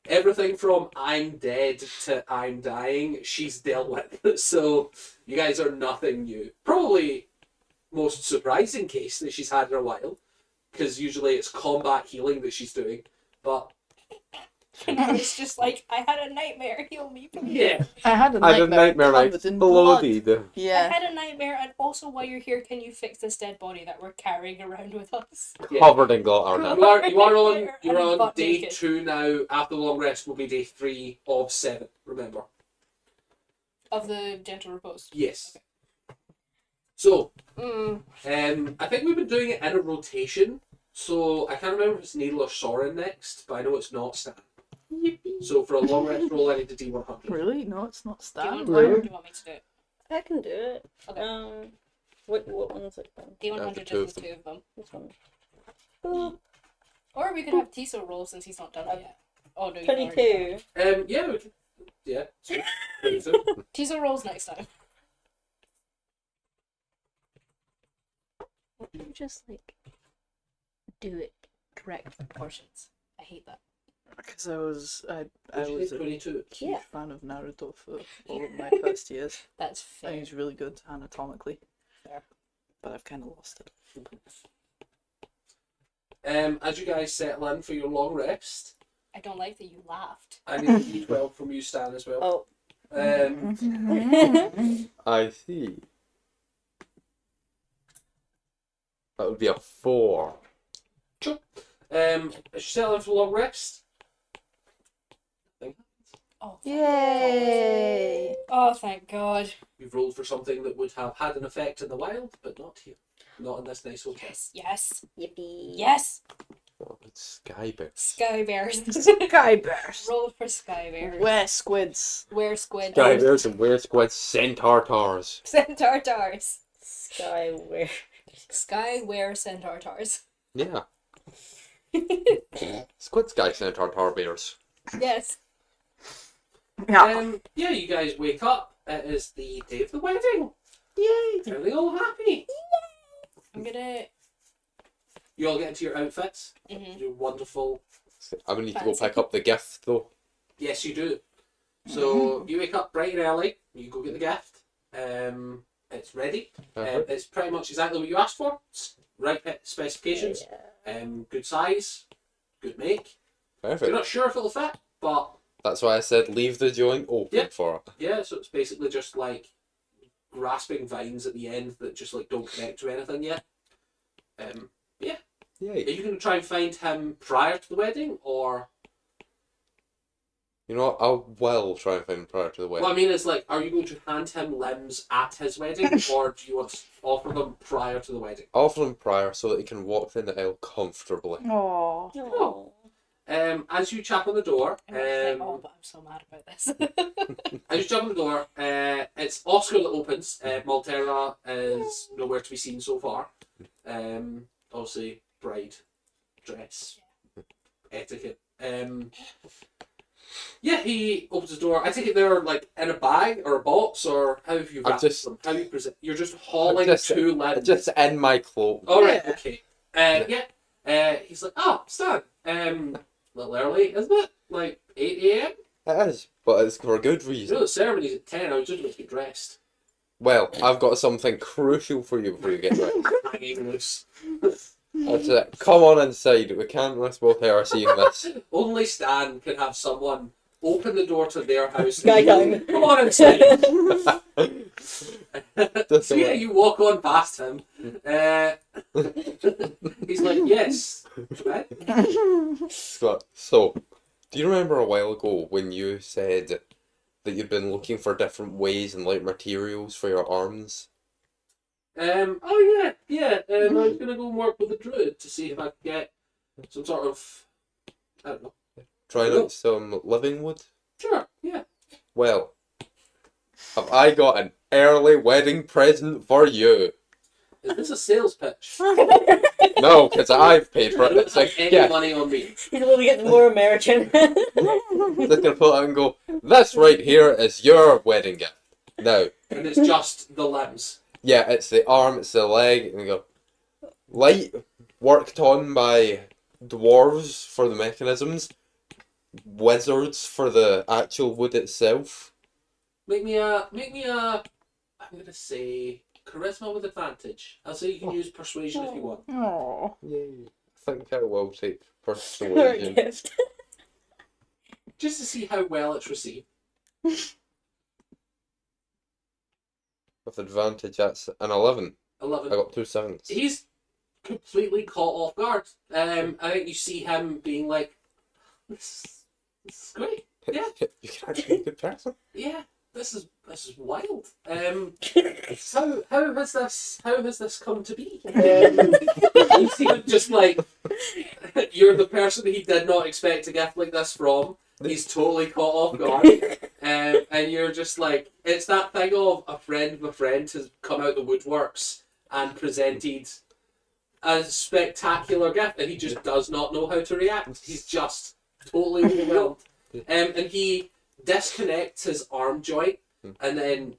Everything from I'm dead to I'm dying, she's dealt with. So you guys are nothing new. Probably most surprising case that she's had in a while, because usually it's combat healing that she's doing. But And I was just like, I had a nightmare. Heal me, please. yeah, I had a I had a nightmare, nightmare like covered in blood. bloodied. I Yeah. had a nightmare, and also while you're here, can you fix this dead body that we're carrying around with us? yeah. Covered in glitter now. You're on Butt day naked. 2 now. After the long rest will be day 3 of 7. Remember. Of the gentle repose. Yes. So, Mm. I think we've been doing it in a rotation. So I can't remember if it's Needle or Soren next, but I know it's not Stan. So for a long rest roll, I need a D100. Really? No, it's not Do you, Stan. want, Really? do you want me to do it? I can do it. Okay. What one is it? D100 two is of the 2 of them. This one. Boop. Or we could have Tiso roll since he's not done it yet. Oh no, you've already done it. 22. Yeah, we can. Yeah. So, Tiso rolls next time. Why don't you just like do it correct proportions? I hate that. Because I was a 22. huge Yeah. fan of Naruto for all of my first years. That's And fair. he's really good anatomically. Fair. But I've kind of lost it. As you guys settle in for your long rest, I don't like that you laughed. I need a D12 from you, Stan, as well. Oh. I see. That would be a 4. As you settle in for long rest, Oh, Yay! oh, thank God. you've rolled for something that would have had an effect in the wild, but not here. Not in this nice hotel. Yes, yes, Yippee. yes. Oh, it's Sky Bear. Sky bears. Sky bears. Roll for sky bears. Where squids? Where squid. Sky Bears and Where Squid Centaur Tars. Centaurtars. Skyware. Sky where centaurtars. Yeah. Squid Sky Centaur Tar Bears. Yes. Yeah, you guys wake up. It is the day of the wedding. Yay! Everything all happy. I'm gonna. You all get into your outfits. Mhm. You're wonderful. I'm gonna need to go Fancy. pick up the gift though. Yes, you do. So you wake up bright and early. You go get the gift. It's ready. It's pretty much exactly what you asked for. It's right specifications. Good size. Good make. You're Perfect. not sure if it'll fit, but That's why I said leave the joint open Yeah. for it. yeah. So it's basically just like grasping vines at the end that just like don't connect to anything yet. Are Yay. you going to try and find him prior to the wedding, or You know what? I will try and find him prior to the wedding. what I mean is like, are you going to hand him limbs at his wedding, or do you want to offer them prior to the wedding? Offer him prior so that he can walk down the aisle comfortably. Aww. Oh. As you tap on the door, I'm gonna say, oh, but I'm so mad about this. as you tap on the door, it's Oscar that opens. Maltera is nowhere to be seen so far. Obviously, bride, dress, etiquette. Yeah, he opens the door. I take it they're like in a bag or a box, or how have you wrapped them? How do you present? You're just hauling two limbs. Just in my cloak. All right, Yeah. okay. He's like, oh, Stan. A little early, isn't it? Like 8 a.m. It is, but it's for a good You reason. know the ceremony's at 10. I was just about to get dressed. Well, I've got something crucial for you before you get ready. Hanging loose. That's it. Come on inside. We can't risk both our seeing this. Only Stan can have someone open the door to their house. Guy and time. Come on inside. Just So yeah, you walk on past him. He's like, yes. Right? So, do you remember a while ago when you said that you'd been looking for different ways and like materials for your arms? Oh yeah. I was gonna go and work with the druid to see if I could get some sort of, I don't know. Trying out some living wood? Sure, yeah. Well, have I got an early wedding present for you? Is this a sales pitch? No, because I've paid for I it. don't It's have like, any yeah, money on me. He's going to get more American. just gonna pull it out and go, this right here is your wedding gift. Now, And it's just the limbs. yeah, it's the arm, it's the leg, and you go, light worked on by dwarves for the mechanisms, wizards for the actual wood itself. Make me a, I'm gonna say charisma with advantage. I'll say you can use persuasion if you want. Oh. Yay. I think I will take Or a persuasion. gift. Just to see how well it's received. With advantage, that's an 11. 11. I got 2 sevens. He's completely caught off guard. I think you see him being like, this is great. Yeah. You can actually be a good person. Yeah, this is wild. How has this come to be? You see him just like, you're the person he did not expect a gift like this from. He's totally caught off guard. And you're just like, it's that thing of a friend of a friend has come out the woodworks and presented a spectacular gift, and he just does not know how to react. He's just totally overwhelmed. And he disconnects his arm joint and then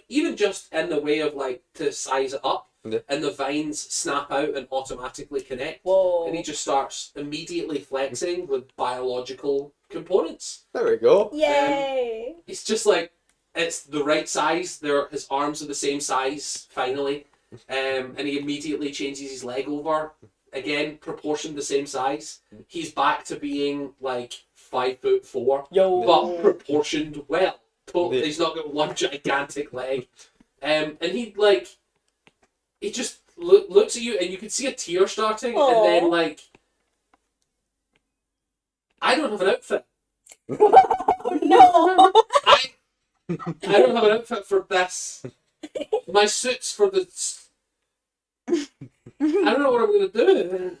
even just in the way of like to size it up, Yeah. and the vines snap out and automatically connect. Whoa. And he just starts immediately flexing with biological components. There we go. Yay! It's just like, it's the right size. His arms are the same size, finally. And he immediately changes his leg over. Again, proportioned the same size. He's back to being like 5'4", Yo. but proportioned well. Totally, Yeah. he's not got one gigantic leg. And he just looks at you, and you can see a tear starting, and then Aw. like, I don't have an outfit. Oh, no! I don't have an outfit for this. My suit's for the. I don't know what I'm gonna do.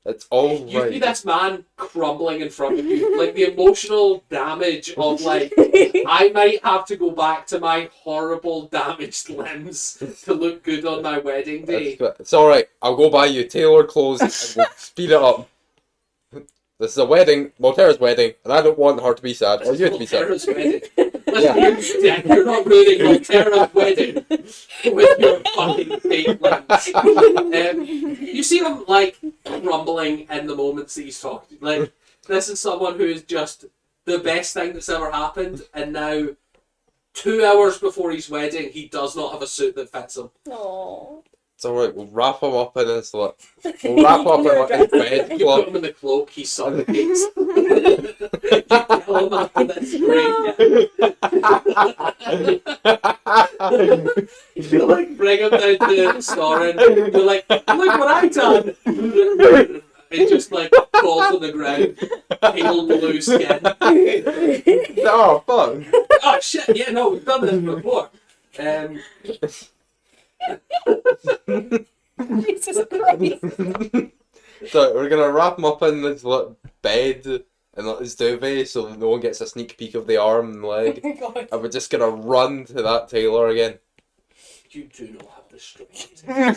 It's all You see right. this man crumbling in front of you, like the emotional damage of like, I might have to go back to my horrible damaged limbs to look good on my wedding day. It's alright. I'll go buy you tailored clothes and we'll speed it up. This is a wedding, Maltera's wedding, and I don't want her to be sad, or you to be sad. Maltera's wedding. Listen, you're not ruining Maltera's wedding with your fucking fake limbs. You see him like crumbling in the moments that he's talking. Like, this is someone who is just the best thing that's ever happened, and now 2 hours before his wedding, he does not have a suit that fits him. Aww. It's alright, we'll wrap him up in his, we'll wrap up in his bed You put cloth. him in the cloak, he suffocates. You kill him after this You like bring him down to the store and you're like, look what I done! He just like falls on the ground, pale blue skin. Oh, fuck. Oh shit, yeah, no, we've done this before. Jesus Christ. So we're gonna wrap him up in his little bed and his duvet so no one gets a sneak peek of the arm and Oh leg. my god. And we're just gonna run to that tailor again. You do not have the strength to carry him.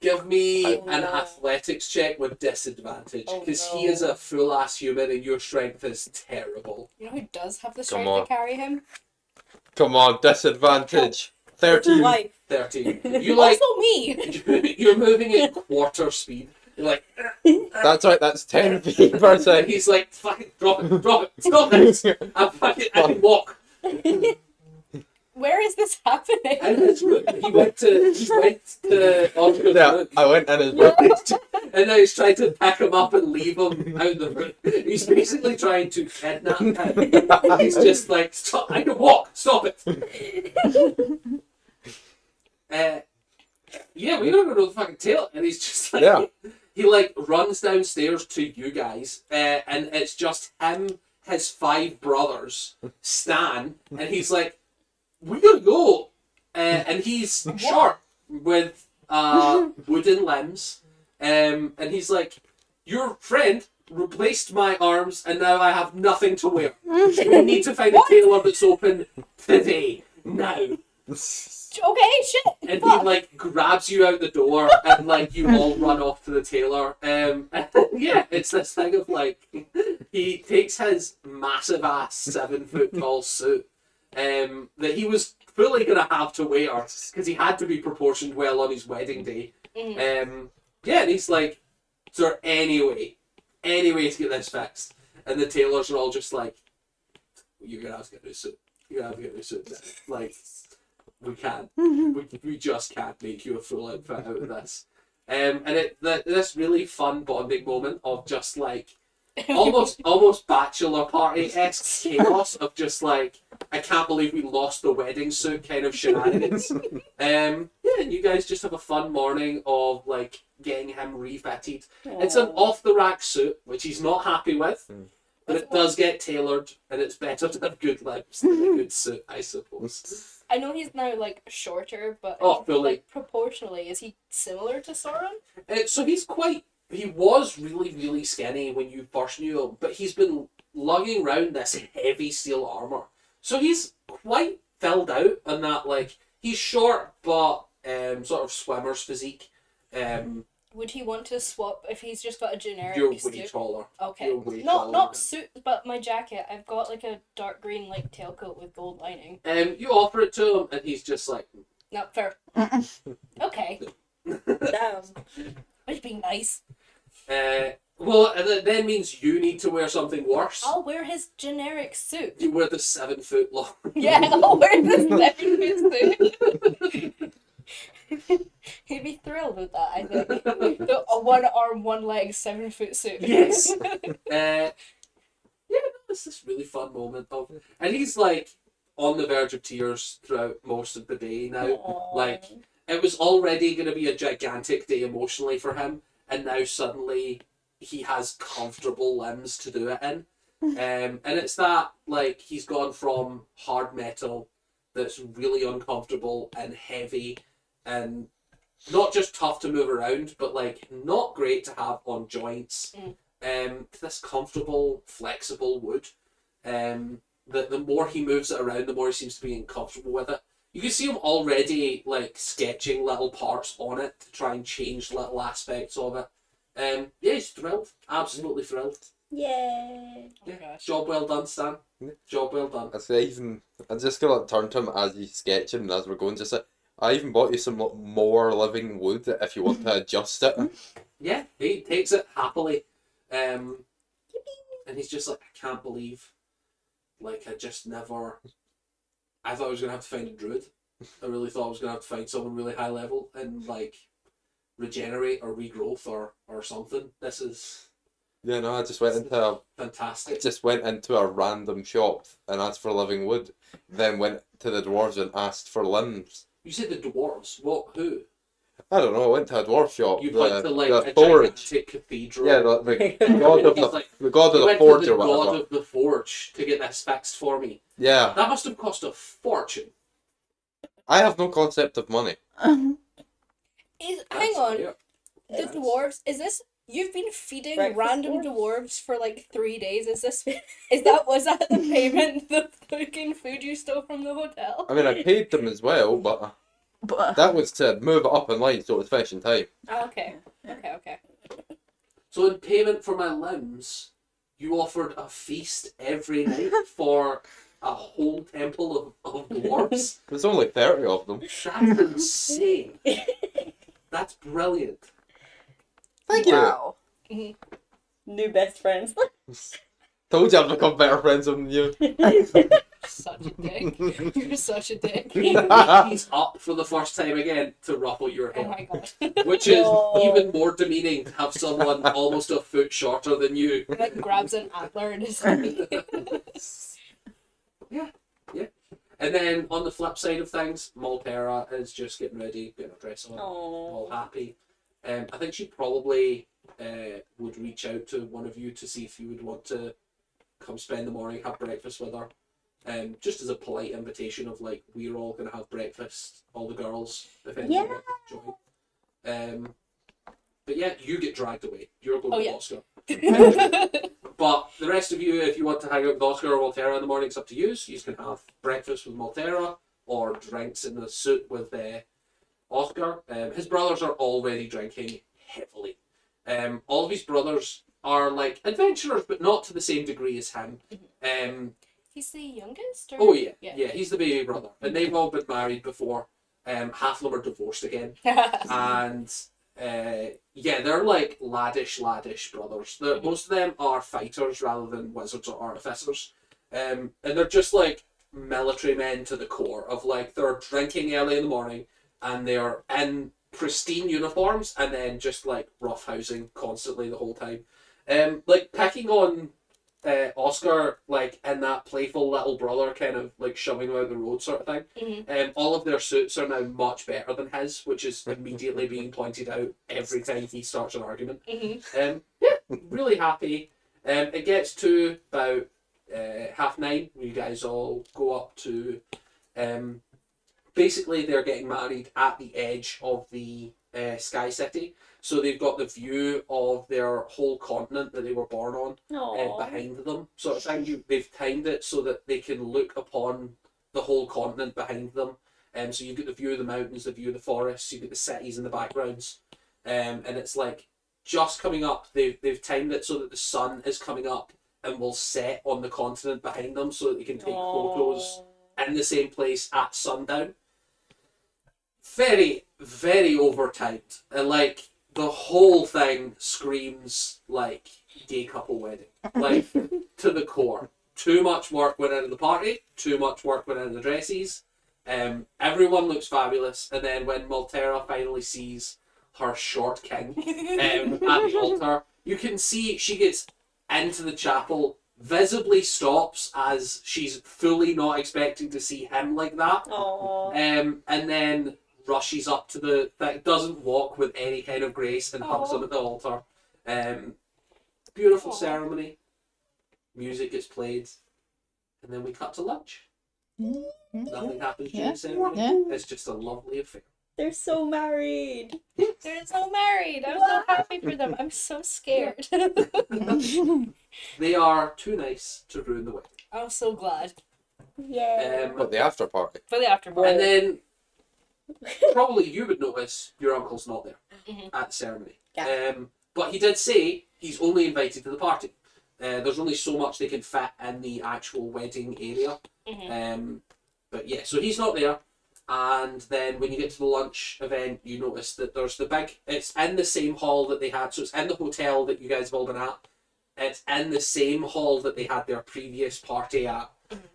Give me Oh, an no. athletics check with disadvantage, Oh, because no. he is a full-ass human and your strength is terrible. You know who does have the Come strength on. to carry him? Come on, disadvantage. His 13. wife. 13. You like Also me! you're moving at quarter speed. You're like, That's right, that's 10 feet per and second. he's like, fucking drop it, stop this. I can walk. Where is this happening? And he went to Oscar's Yeah, room. I went in his room. And now he's trying to pick him up and leave him out the room. He's basically trying to kidnap him. He's just like, stop, I can walk, stop it. Yeah, we don't know the fucking tail. And he's just like, Yeah. he like runs downstairs to you guys, and it's just him, his 5 brothers, Stan, and he's like, we gotta go. And he's short with wooden limbs, and he's like, your friend replaced my arms, and now I have nothing to wear. We need to find a tailor that's open today, now. Okay, shit! And Fuck. he like grabs you out the door, and like you all run off to the tailor. And yeah, it's this thing of like he takes his massive ass 7 foot tall suit that he was fully gonna have to wear because he had to be proportioned well on his wedding day. Yeah, and he's like, is there any way to get this fixed? And the tailors are all just like, you're gonna have to get a new suit. You're gonna have to get a new suit. Like, we can't. We just can't make you a full outfit out of this. And this really fun bonding moment of just like almost bachelor party-esque chaos of just like, I can't believe we lost the wedding suit kind of shenanigans. Yeah, and you guys just have a fun morning of like getting him refitted. It's an off-the-rack suit, which he's not happy with, but it does get tailored, and it's better to have good lips than a good suit, I suppose. I know he's now like shorter, but Fully. like proportionally, is he similar to Sauron? So he was really, really skinny when you first knew him, but he's been lugging around this heavy steel armor. So he's quite filled out on that, like, he's short, but sort of swimmer's physique. Would he want to swap if he's just got a generic You're way suit? taller. Okay. You're way taller Not than suit, but my jacket. I've got like a dark green like tailcoat with gold lining. him. You offer it to him, and he's just like, Not fair. Okay. Damn. Would be nice. well, that then means you need to wear something worse. I'll wear his generic suit. You wear the 7 foot long. Yeah, I'll wear this 7 foot suit. He'd be thrilled with that, I think. A 1 arm, 1 leg, 7 foot suit. Yes. Yeah, it's this really fun moment of, and he's like on the verge of tears throughout most of the day now. Aw. Like, it was already going to be a gigantic day emotionally for him, and now suddenly he has comfortable limbs to do it in. And it's that, like, he's gone from hard metal that's really uncomfortable and heavy and not just tough to move around, but like not great to have on joints. To this comfortable, flexible wood. The more he moves it around, the more he seems to be comfortable with it. You can see him already like sketching little parts on it to try and change little aspects of it. Yeah, he's thrilled. Absolutely thrilled. Yay. Oh my gosh. Job well done, Stan. Job well done. I'm just gonna turn to him as you sketch him and as we're going, just like, I even bought you some more living wood if you want to adjust it. Yeah, he takes it happily. And he's just like, I can't believe, like, I just never, I thought I was going to have to find a druid. I really thought I was going to have to find someone really high level and, like, regenerate or regrowth or something. This is Yeah, no, I just went into fantastic. a random shop and asked for living wood, then went to the dwarves and asked for limbs. You said the dwarves. What? Who? I don't know, I went to a dwarf shop. You went to, like, the a forge. gigantic cathedral. Yeah, the god of He's the, like, the god of You the went forge to the or whatever. god of the forge to get this fixed for me. Yeah, That must have cost a fortune. I have no concept of money. Hang That's on. fair. The dwarves, is this, you've been feeding Breakfast random dwarves for like 3 days, was that the payment, the fucking food you stole from the hotel? I mean, I paid them as well, but But that was to move it up in line so it was finishing time. Oh, okay. Okay. So in payment for my limbs, you offered a feast every night for a whole temple of dwarves? There's only 30 of them. That's insane. That's brilliant. Thank you. wow. New best friends. Told you I'd become better friends than you. Such a dick. You're such a dick. He's up for the first time again to ruffle your Oh hair. my god. Which is No. even more demeaning to have someone almost a foot shorter than you. Like grabs an antler and is like, Yeah. And then on the flip side of things, Maltera is just getting ready, getting her dress on, all Oh. happy. I think she probably would reach out to one of you to see if you would want to come spend the morning, have breakfast with her. Just as a polite invitation of like, we're all going to have breakfast, all the girls, if anyone wants to join. But yeah, you get dragged away. You're going with Oscar. But the rest of you, if you want to hang out with Oscar or Maltera in the morning, it's up to you. So you can have breakfast with Maltera or drinks in the suit with Oscar. His brothers are already drinking heavily. All of his brothers are like adventurers, but not to the same degree as him. he's the youngest? Or? Oh yeah, he's the baby brother, and they've all been married before. Half of them are divorced again, and they're like laddish brothers. Most of them are fighters rather than wizards or artificers, and they're just like military men to the core. Of like they're drinking early in the morning, and they're in pristine uniforms, and then just like roughhousing constantly the whole time, like picking on Oscar, like in that playful little brother kind of like shoving him out the road sort of thing. All of their suits are now much better than his, which is immediately being pointed out every time he starts an argument. Really happy. It gets to about 9:30 when you guys all go up to basically they're getting married at the edge of the Sky City. So they've got the view of their whole continent that they were born on behind them. Sort of thing. They've timed it so that they can look upon the whole continent behind them. So you get the view of the mountains, the view of the forests, you get the cities in the backgrounds. And it's like just coming up. They've timed it so that the sun is coming up and will set on the continent behind them so that they can take photos in the same place at sundown. Very, very overtimed. And like the whole thing screams like gay couple wedding. Like to the core. Too much work went into the party, too much work went into the dresses. Everyone looks fabulous, and then when Maltera finally sees her short king at the altar, you can see she gets into the chapel, visibly stops as she's fully not expecting to see him like that. And then rushes up to the thing, doesn't walk with any kind of grace, and hugs him at the altar. Beautiful ceremony. Music gets played, and then we cut to lunch. Nothing happens during the ceremony. It's just a lovely affair. They're so married. They're so married. I'm so happy for them. I'm so scared. They are too nice to ruin the wedding. I'm so glad. Yeah. But the after party. For the after And party. then probably you would notice your uncle's not there at the ceremony. But he did say he's only invited to the party. There's only so much they can fit in the actual wedding area. But yeah, so he's not there. And then when you get to the lunch event, you notice that there's it's in the same hall that they had. So it's in the hotel that you guys have all been at. It's in the same hall that they had their previous party at.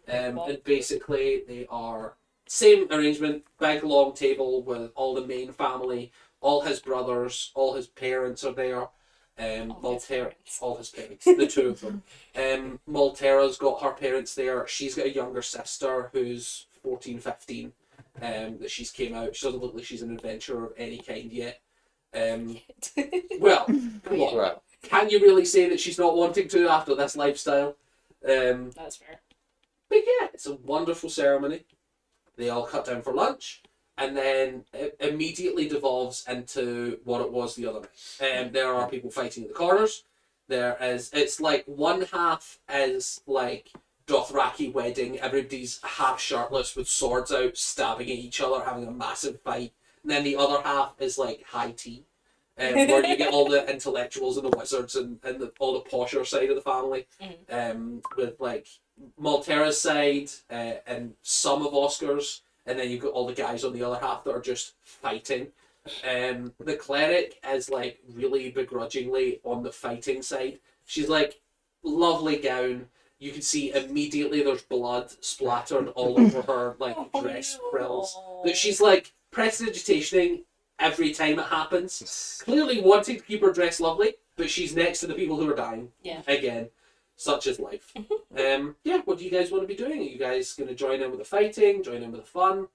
And basically they are same arrangement, big long table with all the main family, all his brothers, all his parents are there. All his parents, the two of them. Maltera's got her parents there. She's got a younger sister who's 14, 15. That she's came out. She doesn't look like she's an adventurer of any kind yet. Well, come on. Right. Can you really say that she's not wanting to after this lifestyle? That's fair. But yeah, it's a wonderful ceremony. They all cut down for lunch, and then it immediately devolves into what it was the other night. There are people fighting in the corners. It's like one half is like Dothraki wedding. Everybody's half shirtless with swords out, stabbing at each other, having a massive fight. And then the other half is like high tea, where you get all the intellectuals and the wizards and all the posher side of the family. With like Maltera's side and some of Oscar's, and then you've got all the guys on the other half that are just fighting. The cleric is like really begrudgingly on the fighting side. She's like lovely gown. You can see immediately there's blood splattered all over her like dress frills. That she's like prestidigitationing every time it happens. Clearly wanting to keep her dress lovely, but she's next to the people who are dying. Yeah. Again, such is life. Yeah, what do you guys want to be doing? Are you guys going to join in with the fighting? Join in with the fun?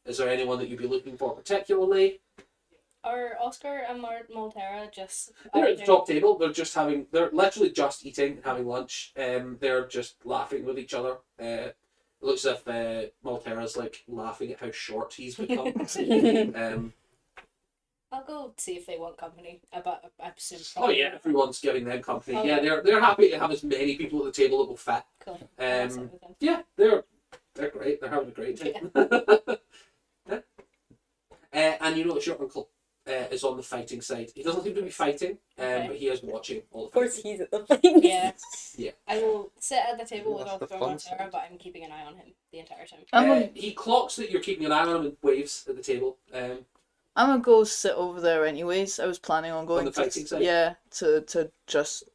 Is there anyone that you'd be looking for particularly? Are Oscar and Maltera just... They're at the top table. They're literally just eating, having lunch. They're just laughing with each other. It looks as if Maltera's like laughing at how short he's become. I'll go see if they want company. But I presume Oh yeah, everyone's giving them company. Oh, Yeah, yeah. they're happy to have as many people at the table that will fit. Cool. I'll sit with them. Yeah, they're great. They're having a great time. Yeah. And you notice your uncle is on the fighting side. He doesn't seem to be fighting, Okay. but he is watching all the Of course, fighting. he's at the fight. Yeah. Yeah. I will sit at the table with That's the Oscar fun and Maltera, side. but I'm keeping an eye on him the entire time. He clocks that you're keeping an eye on him and waves at the table. I'm gonna go sit over there anyways. I was planning on going the fighting side? yeah, to just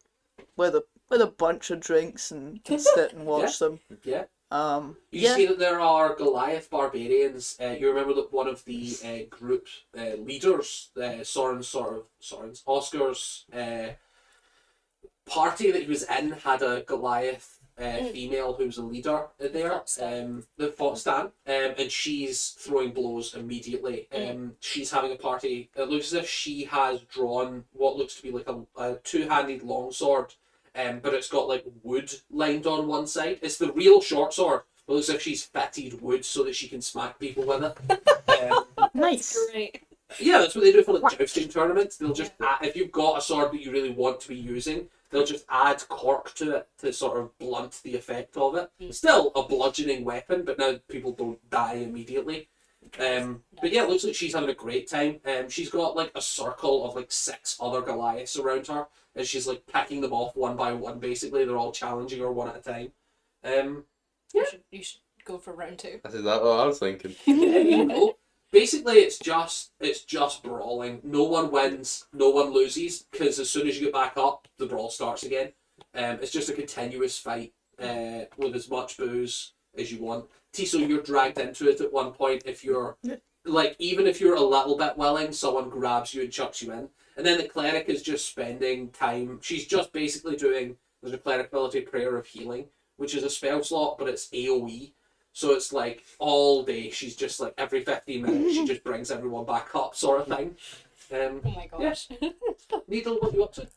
with a bunch of drinks and sit and watch them. Yeah. You Yeah. see that there are Goliath barbarians. You remember that one of the group leaders, Oscar's party that he was in had a Goliath female who was a leader there. Fought Stan. The fought Stan, and she's throwing blows immediately. She's having a party. It looks as if she has drawn what looks to be like a two-handed longsword. But it's got like wood lined on one side. It's the real short sword. It looks like she's fitted wood so that she can smack people with it. Nice. Great. Yeah, that's what they do for like jousting tournaments. They'll just add, if you've got a sword that you really want to be using, they'll just add cork to it to sort of blunt the effect of it. Still a bludgeoning weapon, but now people don't die immediately. But yeah, it looks like she's having a great time. She's got like a circle of like 6 other Goliaths around her, and she's like picking them off one by one. Basically, they're all challenging her one at a time. You should go for round 2. That's exactly what I was thinking. You know, basically, it's just brawling. No one wins, no one loses, because as soon as you get back up, the brawl starts again. It's just a continuous fight with as much booze as you want. Tiso, you're dragged into it at one point. If you're like, even if you're a little bit willing, someone grabs you and chucks you in. And then the cleric is just spending time. She's just basically doing. There's a cleric ability, Prayer of Healing, which is a spell slot, but it's AOE. So it's like all day. She's just like every 15 minutes, she just brings everyone back up, sort of thing. Oh my gosh. Needle, what are you up to?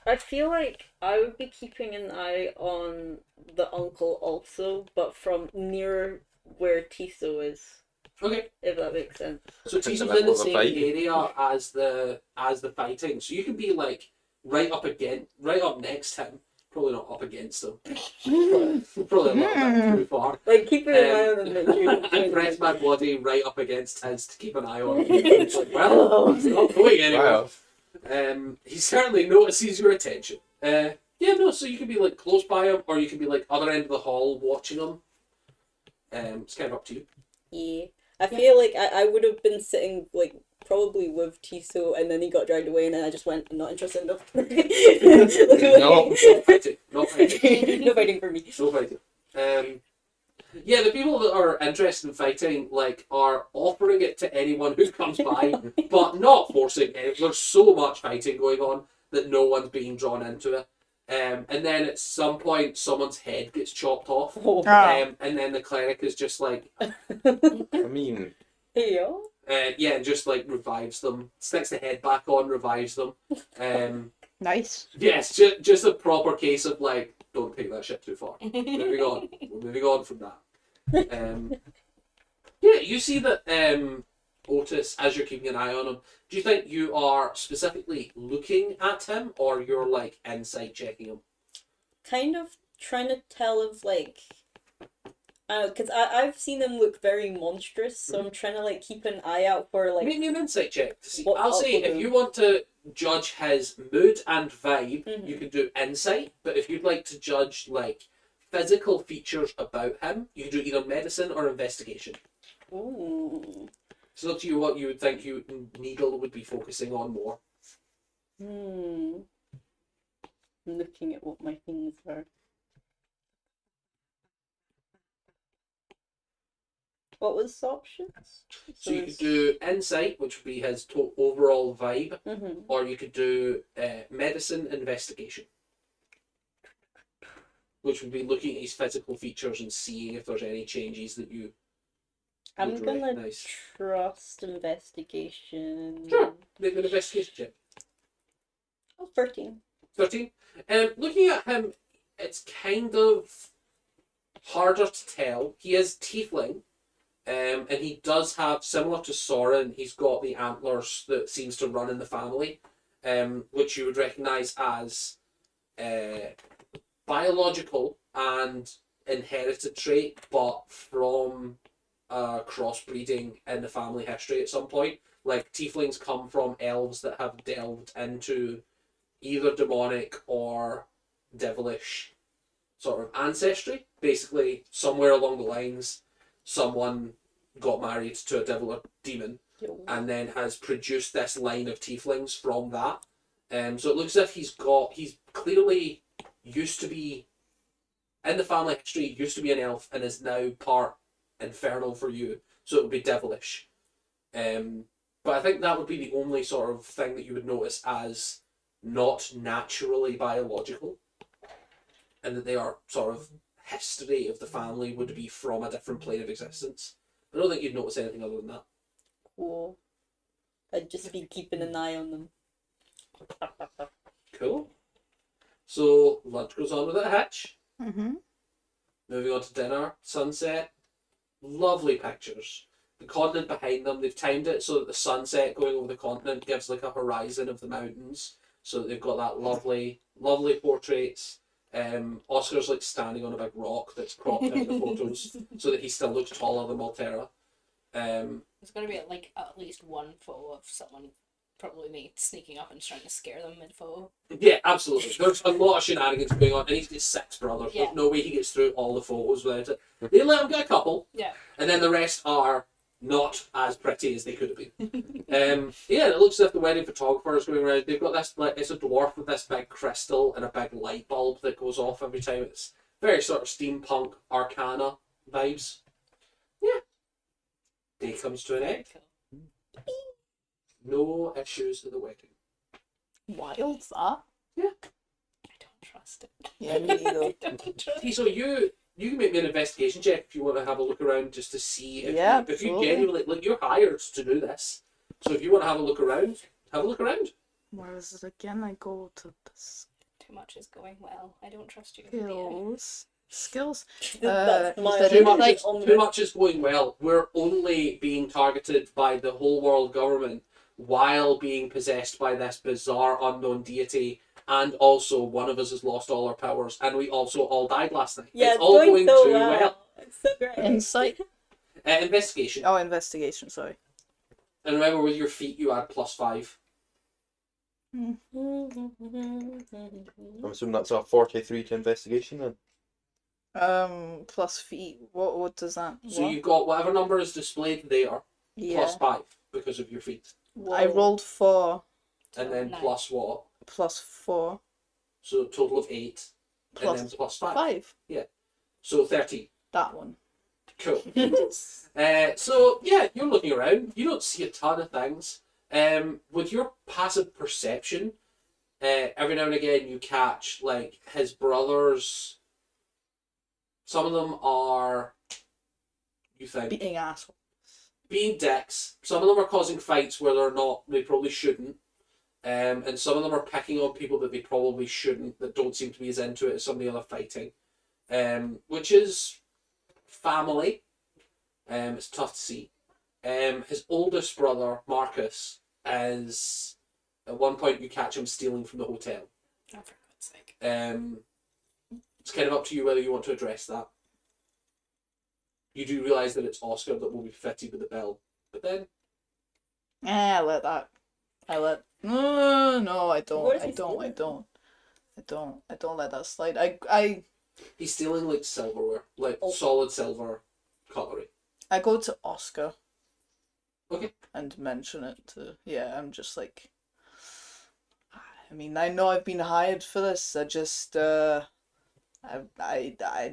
I feel like I would be keeping an eye on the uncle also, but from near where Tiso is, Okay. if that makes sense. So Depends Tiso's on in the what the same fight. area as the fighting, so you can be like right up next to him. Probably not up against him. Probably a little bit too far. Like, keep an eye on him. I press my body right up against his to keep an eye on him. It's like, well, he's not going anywhere. Wow. He certainly notices your attention. So you can be like close by him, or you can be like other end of the hall watching him. It's kind of up to you. Yeah. I feel like I would have been sitting, like, probably with Tiso, and then he got dragged away, and then I just went, I'm not interested enough. No. Not fighting. Not fighting. No fighting for me. No fighting. Yeah, the people that are interested in fighting like are offering it to anyone who comes by, but not forcing it. There's so much fighting going on that no one's being drawn into it. And then at some point, someone's head gets chopped off, and then the cleric is just like, I mean, Hey, yo. and just like revives them, sticks the head back on, revives them. Nice. Yes, just a proper case of like, don't take that shit too far. Moving on. We're moving on from that. Yeah, you see that Otis, as you're keeping an eye on him, do you think you are specifically looking at him, or you're like insight checking him? Kind of trying to tell if like, because I've seen them look very monstrous, so I'm trying to like keep an eye out for like. Make me an insight check to see. What's I'll up say with if him? you want to judge his mood and vibe, Mhm. you can do insight. But if you'd like to judge like physical features about him, you can do either medicine or investigation. Ooh. It's up to you what you would think Needle would be focusing on more. I'm looking at what my things are. What was the options? So you could do insight, which would be his overall vibe, Mm-hmm. or you could do medicine investigation, which would be looking at his physical features and seeing if there's any changes that you I'm would gonna recognise. trust investigation. Sure. Make an investigation check. Oh, 13. 13. Looking at him, it's kind of harder to tell. He is tiefling, and he does have, similar to Soren, he's got the antlers that seems to run in the family, which you would recognise as biological and inherited trait, but from crossbreeding in the family history at some point. Like, tieflings come from elves that have delved into either demonic or devilish sort of ancestry. Basically, somewhere along the lines, someone got married to a devil or demon Yo. and then has produced this line of tieflings from that. So it looks as if he's clearly used to be, in the family history, used to be an elf and is now part infernal for you. So it would be devilish. But I think that would be the only sort of thing that you would notice as not naturally biological, and that they are sort of history of the family would be from a different plane of existence. I don't think you'd notice anything other than that. Cool. I'd just be keeping an eye on them. Cool. So lunch goes on without a hitch. Mm-hmm. Moving on to dinner, sunset, lovely pictures. The continent behind them, they've timed it so that the sunset going over the continent gives like a horizon of the mountains. So that they've got that lovely, lovely portraits. Oscar's like standing on a big rock that's cropped out of the photos so that he still looks taller than Maltera. There's going to be like at least one photo of someone, probably me, sneaking up and trying to scare them mid-photo. Yeah, absolutely. There's a lot of shenanigans going on, and he's got 6 brothers. Yeah. There's no way he gets through all the photos without it. They let him get a couple, Yeah. and then the rest are not as pretty as they could have been. Yeah, it looks as if the wedding photographer is going around. They've got this, like, it's a dwarf with this big crystal and a big light bulb that goes off every time. It's very sort of steampunk Arcana vibes. Yeah. Day comes to an end. Cool. No issues at the wedding. Wild that. I don't trust it. Yeah, me neither. I don't trust Okay, so you can make me an investigation check if you want to have a look around just to see if Yeah, you, if you absolutely. genuinely, like, you're hired to do this. So if you want to have a look around, have a look around. Where is it again? I go to the Too much is going well. I don't trust you. Orlea. skills. That's you my said Too much, insight. too much is going well. We're only being targeted by the whole world government while being possessed by this bizarre unknown deity, and also one of us has lost all our powers, and we also all died last night. Yeah, it's all going so too well. well. It's so great. Insight. Investigation. Oh, investigation. Sorry. And remember, with your feet, you add +5. I'm assuming that's a 43 to investigation then. Plus feet. What does that? So what? you've got whatever number is displayed there, Yeah. +5 because of your feet. I rolled 4 And then Nine. plus what? plus 4 So a total of 8. plus and then +5. 5. So 13. That one. Cool. So yeah, you're looking around. You don't see a ton of things. With your passive perception, every now and again you catch like his brothers. Some of them are, you think, Beating asshole. being dicks. Some of them are causing fights where they probably shouldn't. And some of them are picking on people that they probably shouldn't, that don't seem to be as into it as some of the other fighting. Which is family. It's tough to see. His oldest brother, Marcus, is at one point you catch him stealing from the hotel. Oh, for God's sake. It's kind of up to you whether you want to address that. You do realise that it's Oscar that will be fitted with the bill, but then I let that. No, I don't. What is I he don't. I stealing? don't. I don't let that slide. I he's stealing like silverware, like Oh. solid silver cutlery. go to Oscar. Okay. And mention it to I'm just like. I mean, I know I've been hired for this. I just I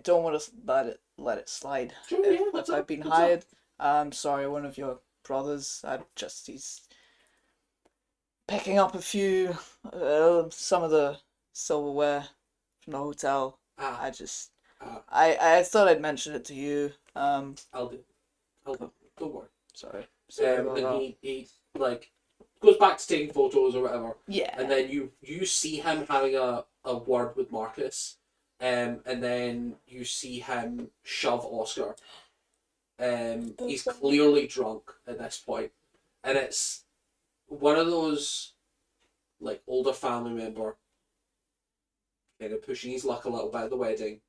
don't want to let it slide. Sure, If, yeah, what's if up? I've been What's up? hired, I'm sorry, one of your brothers. He's picking up a few, some of the silverware from the hotel. Ah, I thought I'd mention it to you. I'll do. Don't worry. Sorry. And he like goes back to taking photos or whatever, Yeah. and then you see him having a word with Marcus, and then you see him shove Oscar. He's clearly drunk at this point, and it's one of those like older family member kind of pushing his luck a little bit at the wedding,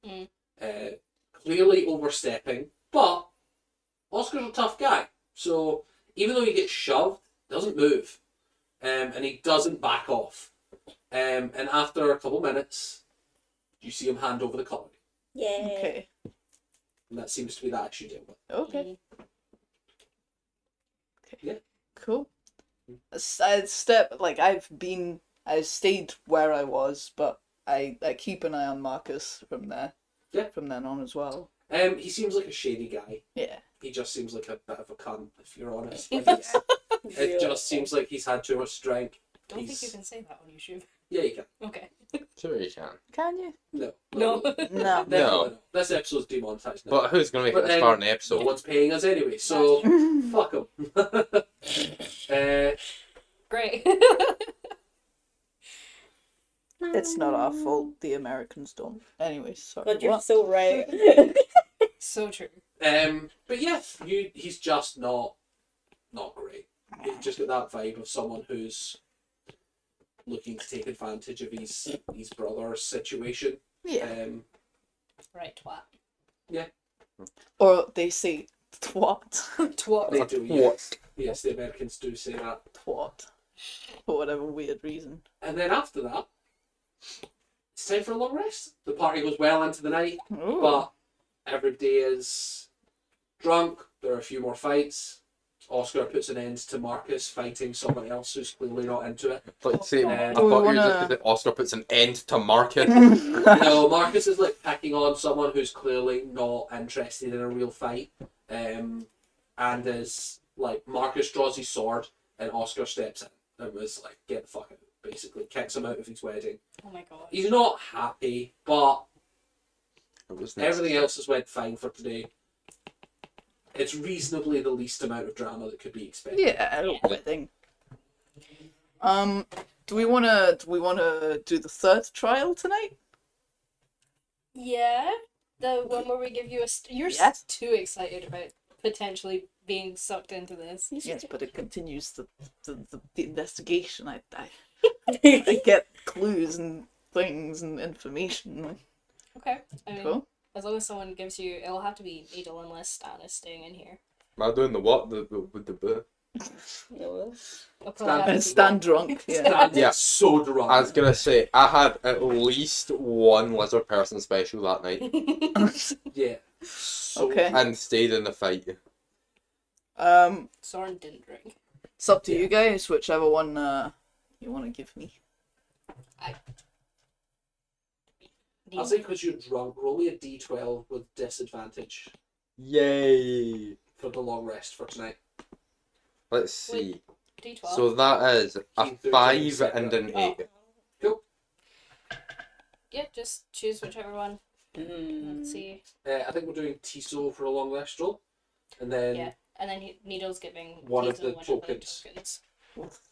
clearly overstepping, but Oscar's a tough guy, so even though he gets shoved, he doesn't move, and he doesn't back off, and after a couple minutes, you see him hand over the cutlery, Yeah. Okay. and that seems to be that issue deal with. Okay. Yeah. Cool. I stayed where I was, but I keep an eye on Marcus from there. Yeah. From then on as well. He seems like a shady guy. Yeah. He just seems like a bit of a cunt, if you're honest. Like it Real. just seems like he's had too much to drink. Don't think He's- you can say that on YouTube. Yeah, you can. Okay. Sure you can. Can you? No. No. No. No. This episode's demonetized now. But who's going to make But it this then- far in the No episode? one's paying us anyway, so fuck them. Great. It's not our fault. The Americans don't. Anyway, sorry. But you're what? so right. So true. but yeah, he's just not great. You just get that vibe of someone who's looking to take advantage of his brother's situation. Yeah. Right, twat. Or they say twat. Twat. They do, yes. Yes, the Americans do say that. Twat. For whatever weird reason. And then after that, it's time for a long rest. The party goes well into the night, Ooh. but everybody is drunk. There are a few more fights. Oscar puts an end to Marcus fighting someone else who's clearly not into it. Like, see, I Do thought we you were wanna- just because Oscar puts an end to Market. No, Marcus is like picking on someone who's clearly not interested in a real fight. And is like, Marcus draws his sword and Oscar steps in and was like, get the fuck out, basically. Kicks him out of his wedding. Oh my god. He's not happy, but It was nice. everything else has went fine for today. It's reasonably the least amount of drama that could be expected. Yeah, a little bit thing. Do we wanna do the third trial tonight? Yeah. The one where we give you a. You're Yes. too excited about potentially being sucked into this. Yes, but it continues the investigation. I get clues and things and information. Okay. I mean, Cool. as long as someone gives you, it'll have to be Adel unless Stan is staying in here. Am I doing the what? With the No. I'll probably have And to stand drunk. Yeah. Stan's Yeah. so drunk. I was gonna say I had at least one lizard person special that night Yeah. So Okay. and stayed in the fight. Soren didn't drink. It's up to you guys, whichever one you want to give me. I'll say because you're drunk, roll me a d12 with disadvantage Yay! for the long rest for tonight. Let's see. D12. So that is a Keep those 5 things and separate. an 8. Cool. Yeah, just choose whichever one. Let's see. I think we're doing Tiso for a long rest roll. And then Yeah. And then Needle's giving One of Hazel the one tokens.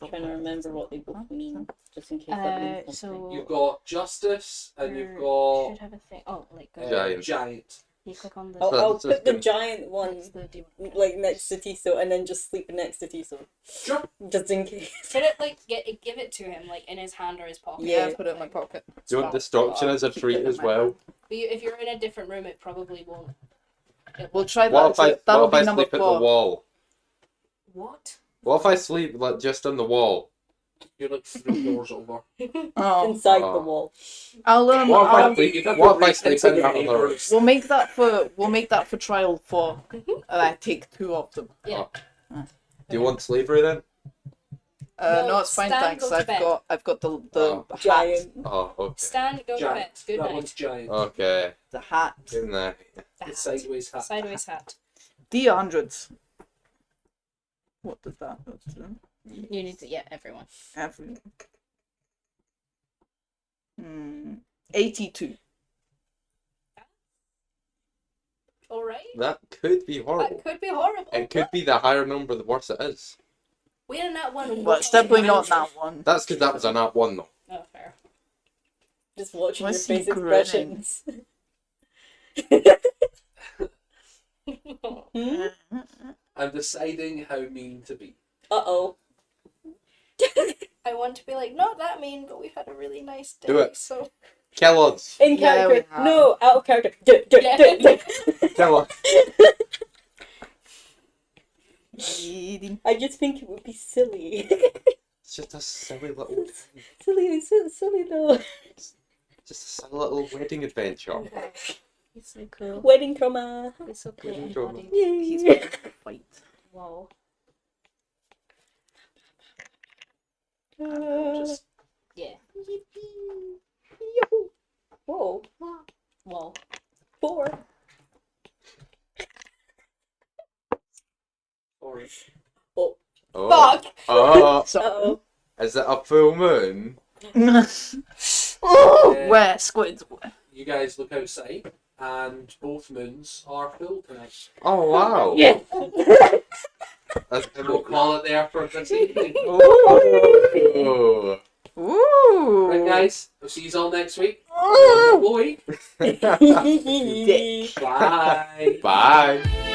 Trying to remember what they both mean, just in case that means something. So you've got Justice and you've you got should have a thing. Oh, like Giant. Giant. Giant. You click on the. I'll That's just put the gonna- giant one That's the demon. like next to Tiso, and then just sleep next to Tiso, Sure. just in case. Put it like give it to him like in his hand or his pocket. Yeah, Yeah. put it in my pocket. Do you want destruction as a Keep it treat in as my well? hand. But if you're in a different room, it probably won't. We'll try that. What if I That'll what if be I number sleep at the 4. wall? What? What if I sleep like just on the wall? You're like 3 doors over. Oh, Inside the Oh. wall. I'll What if I I'll- sleep? You'd have What to if I break sleep into in the that other? neighbours. we'll make that for trial 4. I take 2 of them. Yeah. Do you want slavery then? No, No, it's fine, Stan, thanks. go to bed. I've got the Oh. hat. Giant. Oh, okay. Stand, go to bed. Giant. Good That night. one's giant. Okay. The hat. Good night. The The hat. sideways hat. Sideways hat. D100. What does that go to? You need to everyone. Everyone. 82. All right. That could be horrible. That could be horrible. It could be the higher number, the worse it is. We had that one. Well, it's definitely not that one. That's because that was a nat 1 though. Oh, fair. Just watching What's your he face grinning? expressions. I'm deciding how mean to be. Uh-oh. I want to be like, not that mean, but we've had a really nice day. Do it. So Kill us. In Yeah, we character. have. No, out of character. Kill us. I just think it would be silly. It's just a silly little thing. silly though. Just a silly little wedding adventure. he's so cool. Wedding trauma. He's so cool. Wedding and drama. funny. He's Yay. ready to fight. Whoa. Just Yeah. Whoa. Whoa. 4. or Oh. Oh. Fuck. Oh. So, Uh-oh. Is it a full moon? where Squid's? you guys look outside, and both moons are full tonight. Oh wow. Yeah. That's And we'll call it there for this evening. Oh. Ooh. Right, guys. We'll see you all next week. Wonderful week. Bye. Bye.